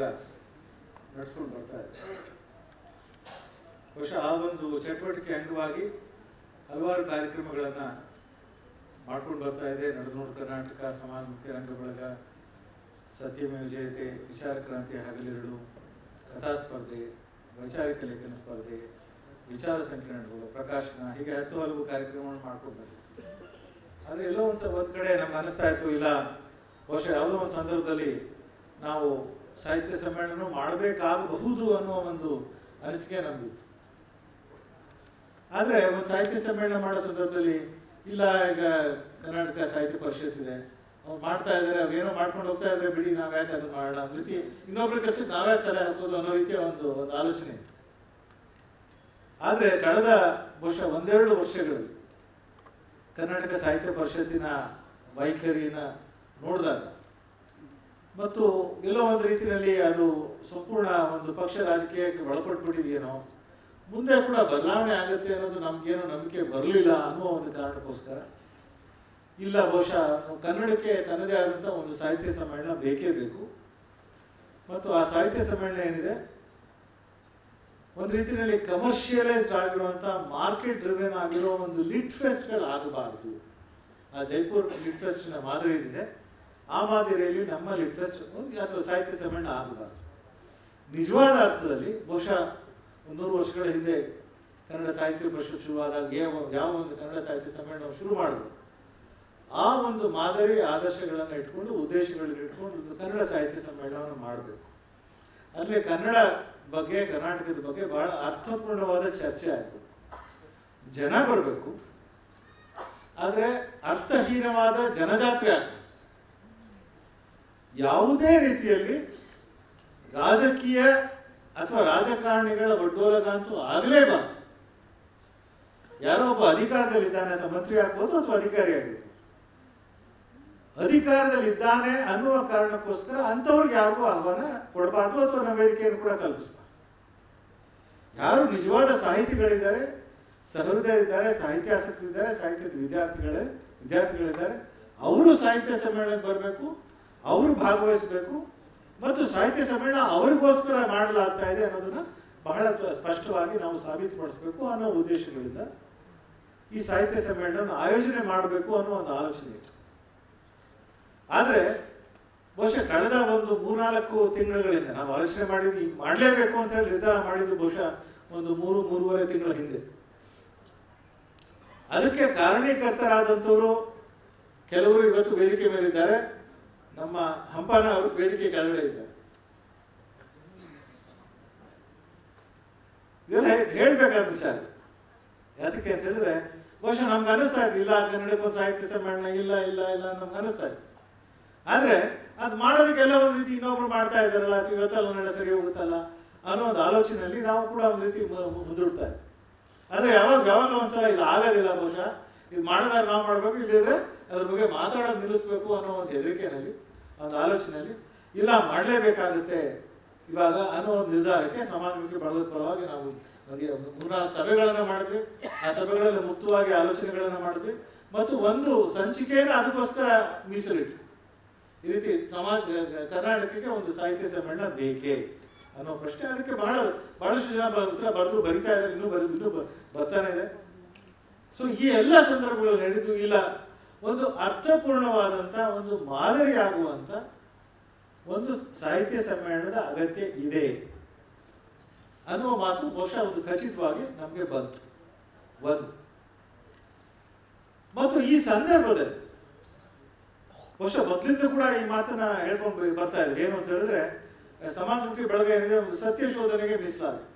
ಬಳಗ ನಡೆಸ್ಕೊಂಡು ಬರ್ತಾ ಇದೆ. ಬಹುಶಃ ಆ ಒಂದು ಚಟುವಟಿಕೆ ಅಂಗವಾಗಿ ಹಲವಾರು ಕಾರ್ಯಕ್ರಮಗಳನ್ನು ಮಾಡ್ಕೊಂಡು ಬರ್ತಾ ಇದೆ. ನಡೆದು ಕರ್ನಾಟಕ, ಸಮಾಜಮುಖಿ ರಂಗ ಬಳಗ, ಸತ್ಯಮೇವ ಜಯತೆ, ವಿಚಾರ ಕ್ರಾಂತಿ ಹಗಲಿರುಳು, ಕಥಾ ಸ್ಪರ್ಧೆ, ವೈಚಾರಿಕ ಲೇಖನ ಸ್ಪರ್ಧೆ, ವಿಚಾರ ಸಂಕಿರಣಗಳು, ಪ್ರಕಾಶನ, ಹೀಗೆ ಹಲವು ಕಾರ್ಯಕ್ರಮಗಳನ್ನು ಮಾಡ್ಕೊಂಡು ಬಂದಿದೆ. ಆದರೆ ಎಲ್ಲೋ ಒಂದು ಕಡೆ ನಮ್ಗೆ ಅನಿಸ್ತಾ ಇತ್ತು, ಇಲ್ಲ ಬಹುಶಃ ಯಾವುದೋ ಒಂದು ಸಂದರ್ಭದಲ್ಲಿ ನಾವು ಸಾಹಿತ್ಯ ಸಮ್ಮೇಳನ ಮಾಡಬೇಕಾಗಬಹುದು ಅನ್ನೋ ಒಂದು ಅನಿಸಿಕೆ ನಮಗಿತ್ತು. ಆದರೆ ಒಂದು ಸಾಹಿತ್ಯ ಸಮ್ಮೇಳನ ಮಾಡೋ ಸಂದರ್ಭದಲ್ಲಿ ಇಲ್ಲ, ಈಗ ಕರ್ನಾಟಕ ಸಾಹಿತ್ಯ ಪರಿಷತ್ ಇದೆ, ಅವ್ರು ಮಾಡ್ತಾ ಇದ್ದಾರೆ, ಅವ್ರು ಏನೋ ಮಾಡ್ಕೊಂಡು ಹೋಗ್ತಾ ಇದ್ದಾರೆ, ಬಿಡಿ ನಾವು ಯಾಕೆ ಅದು ಮಾಡೋಣ ಅನ್ನೋ ರೀತಿ, ಇನ್ನೊಬ್ರ ಕೆಲಸಕ್ಕೆ ನಾವೇ ತಲೆ ಹಾಕೋದು ಅನ್ನೋ ರೀತಿಯ ಒಂದು ಆಲೋಚನೆ ಇತ್ತು. ಆದರೆ ಕಳೆದ ಬಹುಶಃ 1-2 ವರ್ಷಗಳಲ್ಲಿ ಕರ್ನಾಟಕ ಸಾಹಿತ್ಯ ಪರಿಷತ್ತಿನ ವೈಖರಿನ ನೋಡಿದಾಗ ಮತ್ತು ಎಲ್ಲೋ ಒಂದು ರೀತಿಯಲ್ಲಿ ಅದು ಸಂಪೂರ್ಣ ಒಂದು ಪಕ್ಷ ರಾಜಕೀಯಕ್ಕೆ ಒಳಪಟ್ಬಿಟ್ಟಿದೆಯೇನೋ, ಮುಂದೆ ಕೂಡ ಬದಲಾವಣೆ ಆಗುತ್ತೆ ಅನ್ನೋದು ನಮಗೇನೋ ನಂಬಿಕೆ ಬರಲಿಲ್ಲ ಅನ್ನುವ ಒಂದು ಕಾರಣಕ್ಕೋಸ್ಕರ ಇಲ್ಲ, ಬಹುಶಃ ಕನ್ನಡಕ್ಕೆ ತನ್ನದೇ ಆದಂಥ ಒಂದು ಸಾಹಿತ್ಯ ಸಮ್ಮೇಳನ ಬೇಕೇ ಬೇಕು. ಮತ್ತು ಆ ಸಾಹಿತ್ಯ ಸಮ್ಮೇಳನ ಏನಿದೆ ಒಂದು ರೀತಿಯಲ್ಲಿ ಕಮರ್ಷಿಯಲೈಸ್ಡ್ ಆಗಿರುವಂಥ ಮಾರ್ಕೆಟ್ ಡ್ರಿವೆನ್ ಆಗಿರೋ ಒಂದು ಲಿಟ್ ಫೆಸ್ಟ್ಗಳು ಆಗಬಾರ್ದು. ಆ ಜೈಪುರ್ ಲಿಟ್ ಫೆಸ್ಟ್ನ ಮಾದರಿ ಏನಿದೆ ಆ ಮಾದರಿಯಲ್ಲಿ ನಮ್ಮ ಲಿಟ್ ಫೆಸ್ಟ್ ಅಥವಾ ಸಾಹಿತ್ಯ ಸಮ್ಮೇಳನ ಆಗಬಾರ್ದು. ನಿಜವಾದ ಅರ್ಥದಲ್ಲಿ ಬಹುಶಃ 100 ವರ್ಷಗಳ ಹಿಂದೆ ಕನ್ನಡ ಸಾಹಿತ್ಯ ಪರಿಷತ್ ಶುರುವಾದಾಗ ಯಾವ ಒಂದು ಕನ್ನಡ ಸಾಹಿತ್ಯ ಸಮ್ಮೇಳನ ಶುರು ಮಾಡಿದ್ರು, ಆ ಒಂದು ಮಾದರಿ ಆದರ್ಶಗಳನ್ನು ಇಟ್ಕೊಂಡು, ಉದ್ದೇಶಗಳನ್ನು ಇಟ್ಕೊಂಡು ಒಂದು ಕನ್ನಡ ಸಾಹಿತ್ಯ ಸಮ್ಮೇಳನವನ್ನು ಮಾಡಬೇಕು. ಅಲ್ಲಿ ಕನ್ನಡ ಬಗ್ಗೆ, ಕರ್ನಾಟಕದ ಬಗ್ಗೆ ಬಹಳ ಅರ್ಥಪೂರ್ಣವಾದ ಚರ್ಚೆ ಆಗಬೇಕು, ಜನ ಬರಬೇಕು, ಆದರೆ ಅರ್ಥಹೀನವಾದ ಜನಜಾತ್ರೆ ಆಗಬೇಕು. ಯಾವುದೇ ರೀತಿಯಲ್ಲಿ ರಾಜಕೀಯ ಅಥವಾ ರಾಜಕಾರಣಿಗಳ ಒಡ್ಡೋಲಗ ಅಂತೂ ಆಗಲೇಬಾರ್ದು. ಯಾರೋ ಒಬ್ಬ ಅಧಿಕಾರದಲ್ಲಿದ್ದಾನೆ ಅಂತ ಮಂತ್ರಿ ಆಗ್ಬೋದು ಅಥವಾ ಅಧಿಕಾರಿ ಆಗಿರ್ಬೋದು, ಅಧಿಕಾರದಲ್ಲಿದ್ದಾನೆ ಅನ್ನುವ ಕಾರಣಕ್ಕೋಸ್ಕರ ಅಂಥವ್ರಿಗೆ ಯಾರಿಗೂ ಆಹ್ವಾನ ಕೊಡಬಾರ್ದು ಅಥವಾ ನಮ್ಮ ವೇದಿಕೆಯನ್ನು ಕೂಡ ಕಲ್ಪಿಸಬಾರ್ದು. ಯಾರು ನಿಜವಾದ ಸಾಹಿತಿಗಳಿದ್ದಾರೆ, ಸಹೃದಯರಿದ್ದಾರೆ, ಸಾಹಿತ್ಯಾಸಕ್ತರಿದ್ದಾರೆ, ಸಾಹಿತ್ಯದ ವಿದ್ಯಾರ್ಥಿಗಳಿದ್ದಾರೆ, ಅವರು ಸಾಹಿತ್ಯ ಸಮ್ಮೇಳನಕ್ಕೆ ಬರಬೇಕು, ಅವರು ಭಾಗವಹಿಸಬೇಕು ಮತ್ತು ಸಾಹಿತ್ಯ ಸಮ್ಮೇಳನ ಅವರಿಗೋಸ್ಕರ ಮಾಡಲಾಗ್ತಾ ಇದೆ ಅನ್ನೋದನ್ನ ಬಹಳ ಸ್ಪಷ್ಟವಾಗಿ ನಾವು ಸಾಬೀತುಪಡಿಸಬೇಕು ಅನ್ನೋ ಉದ್ದೇಶಗಳಿಂದ ಈ ಸಾಹಿತ್ಯ ಸಮ್ಮೇಳನ ಆಯೋಜನೆ ಮಾಡಬೇಕು ಅನ್ನೋ ಒಂದು ಆಲೋಚನೆ ಇತ್ತು. ಆದರೆ ಬಹುಶಃ ಕಳೆದ ಒಂದು 3-4 ತಿಂಗಳುಗಳಿಂದ ನಾವು ಆಲೋಚನೆ ಮಾಡಿದ್ವಿ, ಮಾಡಲೇಬೇಕು ಅಂತ ಹೇಳಿ ನಿರ್ಧಾರ ಮಾಡಿದ್ದು ಬಹುಶಃ ಒಂದು 3-3.5 ತಿಂಗಳ ಹಿಂದೆ. ಅದಕ್ಕೆ ಕಾರಣೀಕರ್ತರಾದಂಥವರು ಕೆಲವರು ಇವತ್ತು ವೇದಿಕೆ ಮೇಲಿದ್ದಾರೆ. ನಮ್ಮ ಹಂಪನ ಅವರು ವೇದಿಕೆ ಕೆಳಗಡೆ ಇದ್ದಾರೆ. ಇದೆಲ್ಲ ಹೇಳ್ಬೇಕಾದ ವಿಚಾರ. ಯಾತಕ್ಕೆ ಅಂತ ಹೇಳಿದ್ರೆ ಬಹುಶಃ ನಮ್ಗೆ ಅನಿಸ್ತಾ ಇತ್ತು, ಇಲ್ಲ ಕನ್ನಡಕ್ಕೊಂದು ಸಾಹಿತ್ಯ ಸಮ್ಮೇಳನ ಇಲ್ಲ ಇಲ್ಲ ಇಲ್ಲ ನಮ್ಗೆ ಅನಿಸ್ತಾ ಇತ್ತು. ಆದರೆ ಅದು ಮಾಡೋದಕ್ಕೆಲ್ಲ ಒಂದು ರೀತಿ ಇನ್ನೊಬ್ರು ಮಾಡ್ತಾ ಇದ್ದಾರಲ್ಲ, ಅಥವಾ ಇವತ್ತಲ್ಲ ನಾಳೆ ಸರಿ ಹೋಗುತ್ತಲ್ಲ ಅನ್ನೋ ಒಂದು ಆಲೋಚನೆಯಲ್ಲಿ ನಾವು ಕೂಡ ಒಂದು ರೀತಿ ಮುದುಡ್ತಾ ಇದ್ವಿ. ಆದರೆ ಯಾವಾಗ ಒಂದ್ಸಲ ಇದು ಆಗೋದಿಲ್ಲ, ಬಹುಶಃ ಇದು ಮಾಡಿದಾಗ ನಾವು ಮಾಡಬೇಕು, ಇಲ್ಲದಿದ್ರೆ ಅದ್ರ ಬಗ್ಗೆ ಮಾತಾಡೋದು ನಿಲ್ಲಿಸ್ಬೇಕು ಅನ್ನೋ ಒಂದು ಹೆದರಿಕೆಯಲ್ಲಿ, ಒಂದು ಆಲೋಚನೆಯಲ್ಲಿ ಇಲ್ಲ ಮಾಡಲೇಬೇಕಾಗುತ್ತೆ ಇವಾಗ ಅನ್ನೋ ಒಂದು ನಿರ್ಧಾರಕ್ಕೆ ಸಮಾಜಮುಖಿ ಬಳಗದ ಪರವಾಗಿ ನಾವು 3-4 ಸಭೆಗಳನ್ನು ಮಾಡಿದ್ವಿ. ಆ ಸಭೆಗಳಲ್ಲಿ ಮುಕ್ತವಾಗಿ ಆಲೋಚನೆಗಳನ್ನು ಮಾಡಿದ್ವಿ ಮತ್ತು ಒಂದು ಸಂಚಿಕೆಯನ್ನು ಅದಕ್ಕೋಸ್ಕರ ಮೀಸಲಿಟ್ಟು ಈ ರೀತಿ ಕರ್ನಾಟಕಕ್ಕೆ ಒಂದು ಸಾಹಿತ್ಯ ಸಮ್ಮೇಳನ ಬೇಕೇ ಅನ್ನೋ ಪ್ರಶ್ನೆ. ಅದಕ್ಕೆ ಬಹಳಷ್ಟು ಜನ ಉತ್ತರ ಬರಿತಾ ಇದ್ದಾರೆ, ಇನ್ನೂ ಬರ್ತಾನೆ ಇದೆ. ಸೊ ಈ ಎಲ್ಲ ಸಂದರ್ಭಗಳು ಹೇಳಿದ್ದು ಇಲ್ಲ, ಒಂದು ಅರ್ಥಪೂರ್ಣವಾದಂಥ ಒಂದು ಮಾದರಿ ಆಗುವಂಥ ಒಂದು ಸಾಹಿತ್ಯ ಸಮ್ಮೇಳನದ ಅಗತ್ಯ ಇದೆ ಅನ್ನುವ ಮಾತು ಬಹುಶಃ ಒಂದು ಖಚಿತವಾಗಿ ನಮಗೆ ಬಂತು. ಮತ್ತು ಈ ಸಂದರ್ಭದಲ್ಲಿ ಬಹುಶಃ ಮೊದಲಿಂದ ಕೂಡ ಈ ಮಾತನ್ನ ಹೇಳ್ಕೊಂಡು ಬರ್ತಾ ಇದ್ರು. ಏನು ಅಂತ ಹೇಳಿದ್ರೆ, ಸಮಾಜಮುಖಿ ಬಳಗ ಏನಿದೆ ಒಂದು ಸತ್ಯ ಶೋಧನೆಗೆ ಮೀಸಲಾಗಿದೆ.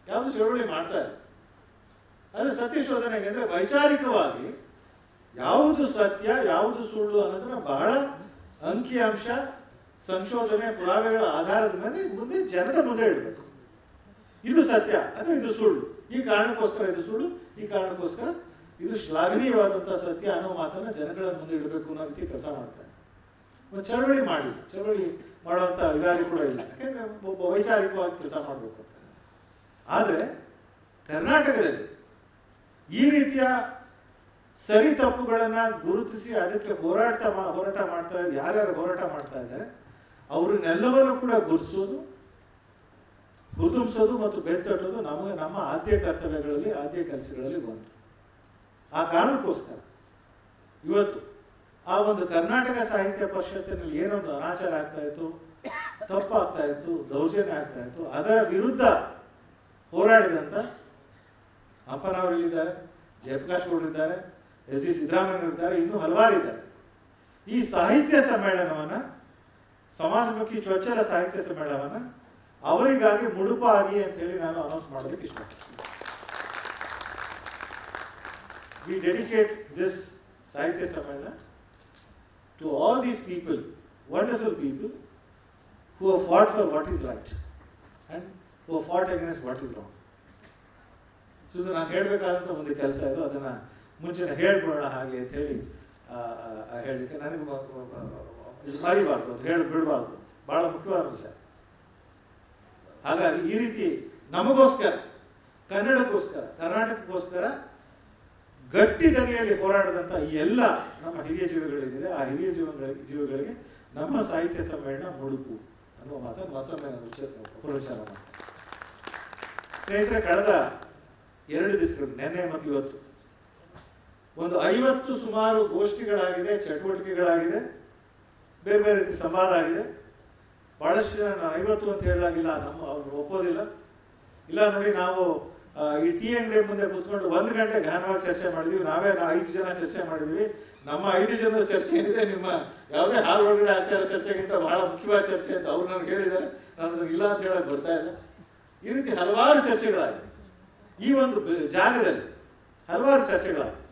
ಯಾವುದು ಚಳವಳಿ ಮಾಡ್ತಾ ಇದೆ, ಆದರೆ ಸತ್ಯ ಶೋಧನೆಗೆ ಅಂದರೆ ವೈಚಾರಿಕವಾಗಿ ಯಾವುದು ಸತ್ಯ ಯಾವುದು ಸುಳ್ಳು ಅನ್ನೋದನ್ನ ಬಹಳ ಅಂಕಿಅಂಶ, ಸಂಶೋಧನೆ, ಪುರಾವೆಗಳ ಆಧಾರದ ಮೇಲೆ ಮುಂದೆ ಜನದ ಮುಂದೆ ಇಡಬೇಕು. ಇದು ಸತ್ಯ ಅಥವಾ ಇದು ಸುಳ್ಳು, ಈ ಕಾರಣಕ್ಕೋಸ್ಕರ ಇದು ಸುಳ್ಳು, ಈ ಕಾರಣಕ್ಕೋಸ್ಕರ ಇದು ಶ್ಲಾಘನೀಯವಾದಂಥ ಸತ್ಯ ಅನ್ನೋ ಮಾತನ್ನು ಜನಗಳ ಮುಂದೆ ಇಡಬೇಕು ಅನ್ನೋ ರೀತಿ ಕೆಲಸ ಮಾಡ್ತಾರೆ. ಒಂದು ಚಳವಳಿ ಮಾಡುವಂಥ ಇರಾದೆ ಕೂಡ ಇಲ್ಲ, ಯಾಕೆಂದರೆ ಒಬ್ಬ ವೈಚಾರಿಕವಾಗಿ ಕೆಲಸ ಮಾಡಬೇಕು ಅಂತ. ಆದರೆ ಕರ್ನಾಟಕದಲ್ಲಿ ಈ ರೀತಿಯ ಸರಿ ತಪ್ಪುಗಳನ್ನು ಗುರುತಿಸಿ ಅದಕ್ಕೆ ಹೋರಾಟ ಮಾಡ್ತಾ ಯಾರ್ಯಾರು ಹೋರಾಟ ಮಾಡ್ತಾ ಇದ್ದಾರೆ ಅವ್ರನ್ನೆಲ್ಲವನ್ನೂ ಕೂಡ ಗುರುತಿಸೋದು, ಹುರಿದುಂಬಿಸೋದು ಮತ್ತು ಬೆತ್ತಟ್ಟೋದು ನಮ್ಮ ಆದ್ಯ ಕರ್ತವ್ಯಗಳಲ್ಲಿ, ಆದ್ಯ ಕೆಲಸಗಳಲ್ಲಿ ಒಂದು. ಆ ಕಾರಣಕ್ಕೋಸ್ಕರ ಇವತ್ತು ಆ ಒಂದು ಕರ್ನಾಟಕ ಸಾಹಿತ್ಯ ಪರಿಷತ್ತಿನಲ್ಲಿ ಏನೊಂದು ಅನಾಚಾರ ಆಗ್ತಾ ಇತ್ತು, ತಪ್ಪಾಗ್ತಾ ಇತ್ತು, ದೌರ್ಜನ್ಯ ಆಗ್ತಾ ಇತ್ತು, ಅದರ ವಿರುದ್ಧ ಹೋರಾಡಿದಂಥ ಅಪ್ಪನವರಿದ್ದಾರೆ, ಜಯಪ್ರಕಾಶ್ ಗೌಡರಿದ್ದಾರೆ, ಎಸ್ ಸಿ ಸಿದ್ದರಾಮಯ್ಯನವರಿದ್ದಾರೆ, ಇನ್ನೂ ಹಲವಾರಿದ್ದಾರೆ. ಈ ಸಾಹಿತ್ಯ ಸಮ್ಮೇಳನವನ್ನು, ಸಮಾಜಮುಖಿ ಚೊಚ್ಚಲ ಸಾಹಿತ್ಯ ಸಮ್ಮೇಳನವನ್ನು ಅವರಿಗಾಗಿ ಮುಡುಪಾಗಿ ಅಂತೇಳಿ ನಾನು ಅನೌನ್ಸ್ ಮಾಡೋದಕ್ಕೆ ಇಷ್ಟಪಡ್ತೀನಿ. ವಿ ಡೆಡಿಕೇಟ್ ದಿಸ್ ಸಾಹಿತ್ಯ ಸಮ್ಮೇಳನ to all these people, wonderful people who have fought for what is right and who have fought against what is wrong. So ಇದು ನಾನು ಹೇಳಬೇಕಾದಂಥ ಒಂದು ಕೆಲಸ ಇದು, ಅದನ್ನು ಮುಂಚೆನೇ ಹೇಳ್ಬಿಡೋಣ ಹಾಗೆ ಅಂತೇಳಿ ಹೇಳಲಿಕ್ಕೆ ನನಗೆ ಇದು ಮರಿಬಾರ್ದು, ಅದು ಹೇಳಿ ಬಿಡಬಾರ್ದು, ಭಾಳ ಮುಖ್ಯವಾದ ವಿಷಯ. ಹಾಗಾಗಿ ಈ ರೀತಿ ನಮಗೋಸ್ಕರ, ಕನ್ನಡಕ್ಕೋಸ್ಕರ, ಕರ್ನಾಟಕಕ್ಕೋಸ್ಕರ ಗಟ್ಟಿ ದನಿಯಲ್ಲಿ ಹೋರಾಡಿದಂಥ ಈ ಎಲ್ಲ ನಮ್ಮ ಹಿರಿಯ ಜೀವಗಳೇನಿದೆ, ಆ ಹಿರಿಯ ಜೀವಗಳಿಗೆ ನಮ್ಮ ಸಾಹಿತ್ಯ ಸಮ್ಮೇಳನ ಮುಡುಪು ಅನ್ನುವ ಮಾತನ್ನು ಮತ್ತೊಮ್ಮೆ ಪುನರುಚ್ಚಾರ ಮಾಡ್ತಾರೆ. ಸ್ನೇಹಿತರೆ, ಕಳೆದ 2 ದಿವಸಗಳು, ನೆನ್ನೆ ಮತ್ತು ಇವತ್ತು, ಒಂದು 50 ಸುಮಾರು ಗೋಷ್ಠಿಗಳಾಗಿದೆ, ಚಟುವಟಿಕೆಗಳಾಗಿದೆ, ಬೇರೆ ಬೇರೆ ರೀತಿ ಸಂವಾದ ಆಗಿದೆ. ಭಾಳಷ್ಟು ಜನ ನಾನು 50 ಅಂತ ಹೇಳಿದಾಗಿಲ್ಲ, ಅವ್ರು ಒಪ್ಪೋದಿಲ್ಲ. ಇಲ್ಲ ನೋಡಿ, ನಾವು ಈ ಟೀ ಅಂಗಡಿ ಮುಂದೆ ಕೂತ್ಕೊಂಡು 1 ಗಂಟೆ ಘನವಾಗಿ ಚರ್ಚೆ ಮಾಡಿದ್ವಿ, ನಾವೇ 5 ಜನ ಚರ್ಚೆ ಮಾಡಿದ್ವಿ. ನಮ್ಮ 5 ಜನದ ಚರ್ಚೆ ಏನಿದೆ ನಿಮ್ಮ ಯಾವುದೇ ಹಾಲ್ ಒಳಗಡೆ ಆಗ್ತಾ ಇರೋ ಚರ್ಚೆಗಿಂತ ಬಹಳ ಮುಖ್ಯವಾದ ಚರ್ಚೆ ಅಂತ ಅವ್ರು ನನಗೆ ಹೇಳಿದ್ದಾರೆ. ನಾನು ಅದಕ್ಕೆ ಇಲ್ಲ ಅಂತ ಹೇಳಕ್ ಬರ್ತಾ ಇಲ್ಲ. ಈ ರೀತಿ ಹಲವಾರು ಚರ್ಚೆಗಳಾಗಿದೆ. ಈ ಒಂದು ಜಾಗದಲ್ಲಿ ಹಲವಾರು ಚರ್ಚೆಗಳಾಗಿದೆ.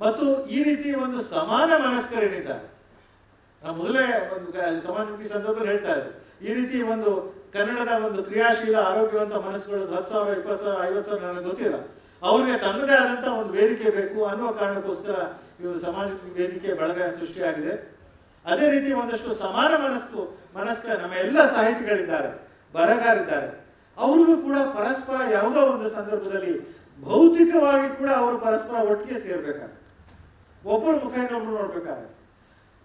ಮತ್ತು ಈ ರೀತಿ ಒಂದು ಸಮಾನ ಮನಸ್ಕರೇನಿದ್ದಾರೆ. ನಾವು ಮೊದಲೇ ಒಂದು ಸಮಾಜಮುಖಿ ಸಂದರ್ಭದಲ್ಲಿ ಹೇಳ್ತಾ ಇದ್ದೆ, ಈ ರೀತಿ ಒಂದು ಕನ್ನಡದ ಒಂದು ಕ್ರಿಯಾಶೀಲ ಆರೋಗ್ಯವಂತ ಮನಸ್ಸುಗಳು 10,000, 20,000, 50,000 ನನಗೆ ಗೊತ್ತಿಲ್ಲ, ಅವ್ರಿಗೆ ತನ್ನದೇ ಆದಂಥ ಒಂದು ವೇದಿಕೆ ಬೇಕು ಅನ್ನುವ ಕಾರಣಕ್ಕೋಸ್ಕರ ಈ ಒಂದು ಸಮಾಜ ವೇದಿಕೆ ಬಳಗ ಸೃಷ್ಟಿಯಾಗಿದೆ. ಅದೇ ರೀತಿ ಒಂದಷ್ಟು ಸಮಾನ ಮನಸ್ಕ ನಮ್ಮ ಎಲ್ಲ ಸಾಹಿತಿಗಳಿದ್ದಾರೆ, ಬರಹಗಾರಿದ್ದಾರೆ. ಅವ್ರಿಗೂ ಕೂಡ ಪರಸ್ಪರ ಯಾವುದೋ ಒಂದು ಸಂದರ್ಭದಲ್ಲಿ ಭೌತಿಕವಾಗಿ ಕೂಡ ಅವರು ಪರಸ್ಪರ ಒಟ್ಟಿಗೆ ಸೇರ್ಬೇಕಾಗುತ್ತೆ. ಒಬ್ಬರ ಮುಖ ಇನ್ನೊಬ್ರು ನೋಡ್ಬೇಕಾಗತ್ತೆ,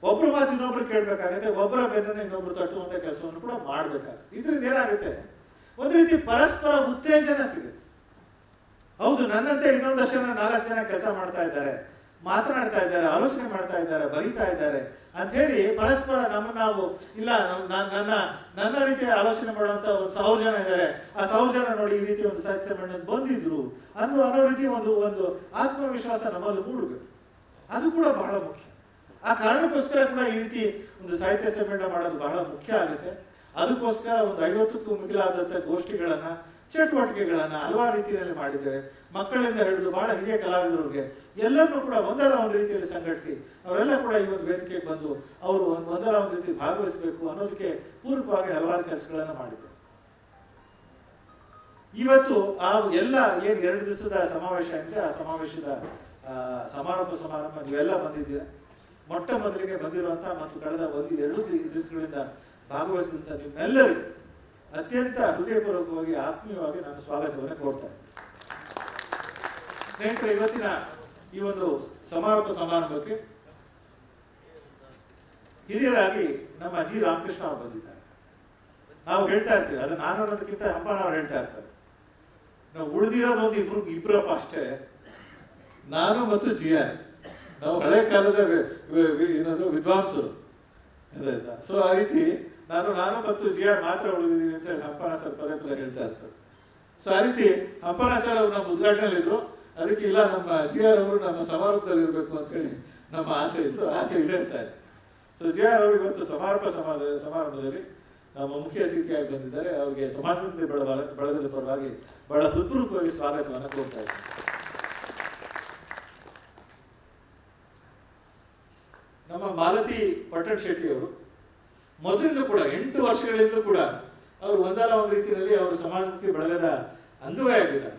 ಒಬ್ಬರ ಮಾತು ಇನ್ನೊಬ್ರು ಕೇಳಬೇಕಾಗುತ್ತೆ, ಒಬ್ಬರ ಬೆನ್ನನ್ನು ಇನ್ನೊಬ್ರು ತಟ್ಟುವಂಥ ಕೆಲಸವನ್ನು ಕೂಡ ಮಾಡಬೇಕಾಗುತ್ತೆ. ಇದರಿಂದ ಏನಾಗುತ್ತೆ, ಒಂದು ರೀತಿ ಪರಸ್ಪರ ಉತ್ತೇಜನ ಸಿಗುತ್ತೆ. ಹೌದು, ನನ್ನಂತೆ ಇನ್ನೊಂದಷ್ಟು ಜನ 4 ಜನ ಕೆಲಸ ಮಾಡ್ತಾ ಇದ್ದಾರೆ, ಮಾತನಾಡ್ತಾ ಇದ್ದಾರೆ, ಆಲೋಚನೆ ಮಾಡ್ತಾ ಇದ್ದಾರೆ, ಬರೀತಾ ಇದ್ದಾರೆ ಅಂಥೇಳಿ ಪರಸ್ಪರ ನಾವು ಇಲ್ಲ, ನನ್ನ ರೀತಿಯ ಆಲೋಚನೆ ಮಾಡುವಂಥ ಒಂದು 1000 ಜನ ಇದ್ದಾರೆ, ಆ 1000 ಜನ ನೋಡಿ ಈ ರೀತಿ ಒಂದು ಸಾಹಿತ್ಯ ಸಮ್ಮೇಳನ ಬಂದಿದ್ರು ಅನ್ನೋ ರೀತಿ ಒಂದು ಆತ್ಮವಿಶ್ವಾಸ ನಮ್ಮಲ್ಲಿ ಮೂಡಬೇಕು. ಅದು ಕೂಡ ಬಹಳ ಮುಖ್ಯ. ಆ ಕಾರಣಕ್ಕೋಸ್ಕರ ಕೂಡ ಈ ರೀತಿ ಒಂದು ಸಾಹಿತ್ಯ ಸಮ್ಮೇಳನ ಮಾಡೋದು ಬಹಳ ಮುಖ್ಯ ಆಗುತ್ತೆ. ಅದಕ್ಕೋಸ್ಕರ ಒಂದು 50ಕ್ಕೂ ಮಿಗಿಲಾದಂಥ ಗೋಷ್ಠಿಗಳನ್ನು, ಚಟುವಟಿಕೆಗಳನ್ನು ಹಲವಾರು ರೀತಿಯಲ್ಲಿ ಮಾಡಿದ್ದೇವೆ. ಮಕ್ಕಳಿಂದ ಹಿಡಿದು ಬಹಳ ಹಿರಿಯ ಕಲಾವಿದರಿಗೆ ಎಲ್ಲರನ್ನೂ ಕೂಡ ಒಂದಲ್ಲ ಒಂದು ರೀತಿಯಲ್ಲಿ ಸಂಘಟಿಸಿ ಅವರೆಲ್ಲ ಕೂಡ ಈ ಒಂದು ವೇದಿಕೆಗೆ ಬಂದು ಅವರು ಒಂದಲ್ಲ ಒಂದು ರೀತಿ ಭಾಗವಹಿಸಬೇಕು ಅನ್ನೋದಕ್ಕೆ ಪೂರಕವಾಗಿ ಹಲವಾರು ಕೆಲಸಗಳನ್ನು ಮಾಡಿದ್ದೇವೆ. ಇವತ್ತು ಆ ಎಲ್ಲ ಏನು 2 ದಿವಸದ ಸಮಾವೇಶ ಇದೆ, ಆ ಸಮಾವೇಶದ ಸಮಾರಂಭ ನೀವೆಲ್ಲ ಬಂದಿದ್ದೀರಾ. ಮೊಟ್ಟ ಮೊದಲಿಗೆ ಬಂದಿರುವಂಥ ಮತ್ತು ಕಳೆದ 1-2 ದಿವಸಗಳಿಂದ ಭಾಗವಹಿಸಿದಂಥ ನಿಮ್ಮೆಲ್ಲರಿಗೂ ಅತ್ಯಂತ ಹೃದಯಪೂರ್ವಕವಾಗಿ, ಆತ್ಮೀಯವಾಗಿ ನಾನು ಸ್ವಾಗತವನ್ನು ಕೊಡ್ತಾ ಇದ್ದೀನಿ. ಸ್ನೇಹಿತರೆ, ಇವತ್ತಿನ ಈ ಒಂದು ಸಮಾರಂಭಕ್ಕೆ ಹಿರಿಯರಾಗಿ ನಮ್ಮ ಜಿ ರಾಮಕೃಷ್ಣ ಅವರು ಬಂದಿದ್ದಾರೆ. ನಾವು ಹೇಳ್ತಾ ಇರ್ತೀವಿ, ಅದು ನಾನು ಅನ್ನೋದಕ್ಕಿಂತ ಹಂಪನವ್ರು ಹೇಳ್ತಾ ಇರ್ತಾರೆ, ನಾವು ಉಳಿದಿರೋದು ಒಂದು ಇಬ್ಬರಪ್ಪ ಅಷ್ಟೇ, ನಾನು ಮತ್ತು ಜಿ ಆರ್. ನಾವು ಹಳೆ ಕಾಲದ ಏನದು ವಿದ್ವಾಂಸರು. ಸೊ ಆ ರೀತಿ ನಾನು ಮತ್ತು ಜಿ ಆರ್ ಮಾತ್ರ ಉಳಿದಿದ್ದೀವಿ ಅಂತ ಹೇಳಿ ಹಂಪನ ಸರ್ ಪದೇ ಹೇಳ್ತಾ ಇರ್ತಾರೆ. ಸೊ ಆ ರೀತಿ ಹಂಪನ ಸರ್ ಅವರು ನಮ್ಮ ಉದ್ಘಾಟನೆಯಲ್ಲಿದ್ರು. ಅದಕ್ಕೆ ಇಲ್ಲ, ನಮ್ಮ ಜಿ ಆರ್ ಅವರು ನಮ್ಮ ಸಮಾರಂಭದಲ್ಲಿ ಇರಬೇಕು ಅಂತ ಹೇಳಿ ನಮ್ಮ ಆಸೆ ಇತ್ತು, ಆಸೆ ಈಡೇರ್ತಾ ಇದೆ. ಸೊ ಜಿ ಆರ್ ಅವರು ಇವತ್ತು ಸಮಾರಂಭದಲ್ಲಿ ನಮ್ಮ ಮುಖ್ಯ ಅತಿಥಿಯಾಗಿ ಬಂದಿದ್ದಾರೆ. ಅವರಿಗೆ ಸಮಾಜಮುಖಿ ಬಳಗದ ಪರವಾಗಿ ಬಹಳ ಹೃತ್ಪೂರ್ವಕವಾಗಿ ಸ್ವಾಗತವನ್ನು ಕೋರ್ತಾ ಇದ್ದಾರೆ. ನಮ್ಮ ಮಾಲತಿ ಪಟ್ಟಣ್ ಶೆಟ್ಟಿ ಅವರು ಮೊದಲಿಂದ ಕೂಡ 8 ವರ್ಷಗಳಿಂದ ಕೂಡ ಅವರು ಒಂದಲ್ಲ ಒಂದು ರೀತಿಯಲ್ಲಿ ಅವರು ಸಮಾಜಮುಖಿ ಬಳಗದ ಅಂಗವೇ ಆಗಿದ್ದಾರೆ.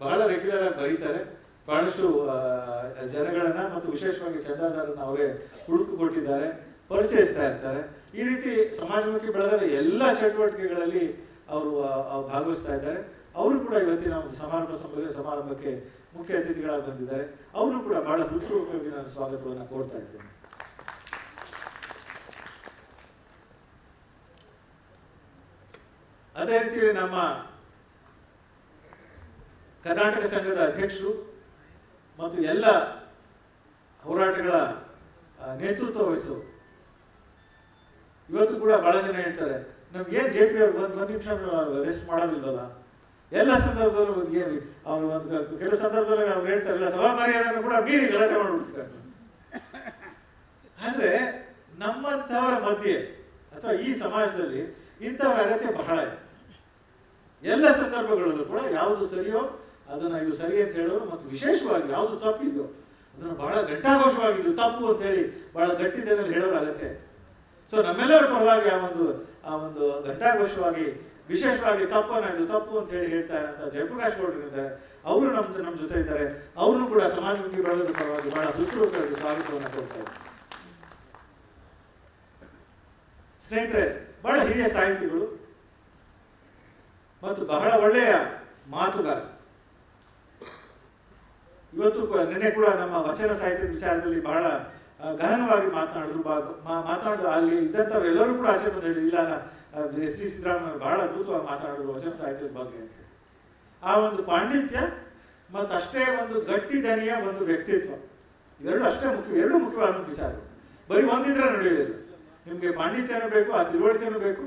ಬಹಳ ರೆಗ್ಯುಲರ್ ಆಗಿ ಬರೀತಾರೆ, ಬಹಳಷ್ಟು ಜನಗಳನ್ನ ಮತ್ತು ವಿಶೇಷವಾಗಿ ಚಂದಾದಾರರನ್ನ ಅವರೇ ಹುಡುಕು ಕೊಟ್ಟಿದ್ದಾರೆ, ಪರಿಚಯಿಸ್ತಾ ಇರ್ತಾರೆ. ಈ ರೀತಿ ಸಮಾಜಮುಖಿ ಬಳಗದ ಎಲ್ಲ ಚಟುವಟಿಕೆಗಳಲ್ಲಿ ಅವರು ಭಾಗವಹಿಸ್ತಾ ಇದ್ದಾರೆ. ಅವರು ಕೂಡ ಇವತ್ತಿನ ಒಂದು ಸಮಾರಂಭಕ್ಕೆ ಮುಖ್ಯ ಅತಿಥಿಗಳಾಗಿ ಬಂದಿದ್ದಾರೆ. ಅವರು ಕೂಡ ಬಹಳ ಹೃತ್ಪೂರ್ವಕವಾಗಿ ನಾನು ಸ್ವಾಗತವನ್ನು ಕೋರ್ತಾ ಇದ್ದೇನೆ. ಅದೇ ರೀತಿಯಲ್ಲಿ ನಮ್ಮ ಕರ್ನಾಟಕ ಸಂಘದ ಅಧ್ಯಕ್ಷರು ಮತ್ತು ಎಲ್ಲ ಹೋರಾಟಗಳ ನೇತೃತ್ವ ವಹಿಸು ಇವತ್ತು ಕೂಡ ಬಹಳ ಜನ ಹೇಳ್ತಾರೆ ನಮ್ಗೆ ಏನು ಜೆ ಪಿ ಅವ್ರು ಒಂದು ನಿಮಿಷ ರೆಸ್ಟ್ ಮಾಡೋದಿಲ್ವಲ್ಲ. ಎಲ್ಲ ಸಂದರ್ಭದಲ್ಲೂ ಅವ್ರು ಒಂದು ಕೆಲವು ಸಂದರ್ಭದಲ್ಲಿ ಅವ್ರು ಹೇಳ್ತಾರಲ್ಲ ಸಭಾ ಮರ್ಯಾದನ್ನು ಕೂಡ ಮೀರಿ ಗಲಾಟೆ ಮಾಡಿಬಿಡ್ತಾರೆ. ಆದರೆ ನಮ್ಮಂಥವರ ಮಧ್ಯೆ ಅಥವಾ ಈ ಸಮಾಜದಲ್ಲಿ ಇಂಥವರ ಅಗತ್ಯ ಬಹಳ ಇದೆ. ಎಲ್ಲ ಸಂದರ್ಭಗಳಲ್ಲೂ ಕೂಡ ಯಾವುದು ಸರಿಯೋ ಅದನ್ನು ಇದು ಸರಿ ಅಂತ ಹೇಳೋರು ಮತ್ತು ವಿಶೇಷವಾಗಿ ಯಾವುದು ತಪ್ಪಿದ್ದು ಅದನ್ನು ಬಹಳ ಘಂಟಾಘೋಷವಾಗಿದ್ದು ತಪ್ಪು ಅಂತ ಹೇಳಿ ಬಹಳ ಗಟ್ಟಿದೇನಲ್ಲಿ ಹೇಳೋರ ಅಗತ್ಯ ಇದೆ. ಸೊ ನಮ್ಮೆಲ್ಲರ ಪರವಾಗಿ ಆ ಒಂದು ಘಂಟಾಘೋಷವಾಗಿ ವಿಶೇಷವಾಗಿ ತಪ್ಪನ್ನು ಇದು ತಪ್ಪು ಅಂತ ಹೇಳಿ ಹೇಳ್ತಾರೆ ಅಂತ ಜಯಪ್ರಕಾಶ್ ಗೌಡರು ಇದ್ದಾರೆ. ಅವರು ನಮ್ಮ ಜೊತೆ ಇದ್ದಾರೆ. ಅವರು ಕೂಡ ಸಮಾಜಮುಖಿ ಬಳಗದ ಪರವಾಗಿ ಬಹಳ ಹೃತ್ಪೂರ್ವಕವಾಗಿ ಸ್ವಾಗತವನ್ನು ಕೊಡ್ತಾರೆ. ಸ್ನೇಹಿತರೆ, ಬಹಳ ಹಿರಿಯ ಸಾಹಿತಿಗಳು ಮತ್ತು ಬಹಳ ಒಳ್ಳೆಯ ಮಾತುಗಾರ. ಇವತ್ತು ನಿನ್ನೆ ಕೂಡ ನಮ್ಮ ವಚನ ಸಾಹಿತ್ಯದ ವಿಚಾರದಲ್ಲಿ ಬಹಳ ಗಹನವಾಗಿ ಮಾತನಾಡಿದ್ರು. ಅಲ್ಲಿ ಇದ್ದಂಥವ್ರು ಎಲ್ಲರೂ ಕೂಡ ಆಚೆ ಬಂದು ಹೇಳಿ ಇಲ್ಲ ಎಸ್ ಸಿ ಸಿದ್ದರಾಮಯ್ಯ ಬಹಳ ಅದ್ಭುತವಾಗಿ ಮಾತನಾಡಿದ್ರು ವಚನ ಸಾಹಿತ್ಯದ ಬಗ್ಗೆ ಅಂತ. ಆ ಒಂದು ಪಾಂಡಿತ್ಯ ಮತ್ತು ಅಷ್ಟೇ ಒಂದು ಗಟ್ಟಿ ದನಿಯ ಒಂದು ವ್ಯಕ್ತಿತ್ವ ಎರಡು ಮುಖ್ಯವಾದ ವಿಚಾರ. ಬರೀ ಒಂದಿದ್ರೆ ನಡೆಯೋದಿಲ್ಲ. ನಿಮಗೆ ಪಾಂಡಿತ್ಯನೂ ಬೇಕು, ಆ ತಿಳುವಳಿಕೆನೂ ಬೇಕು,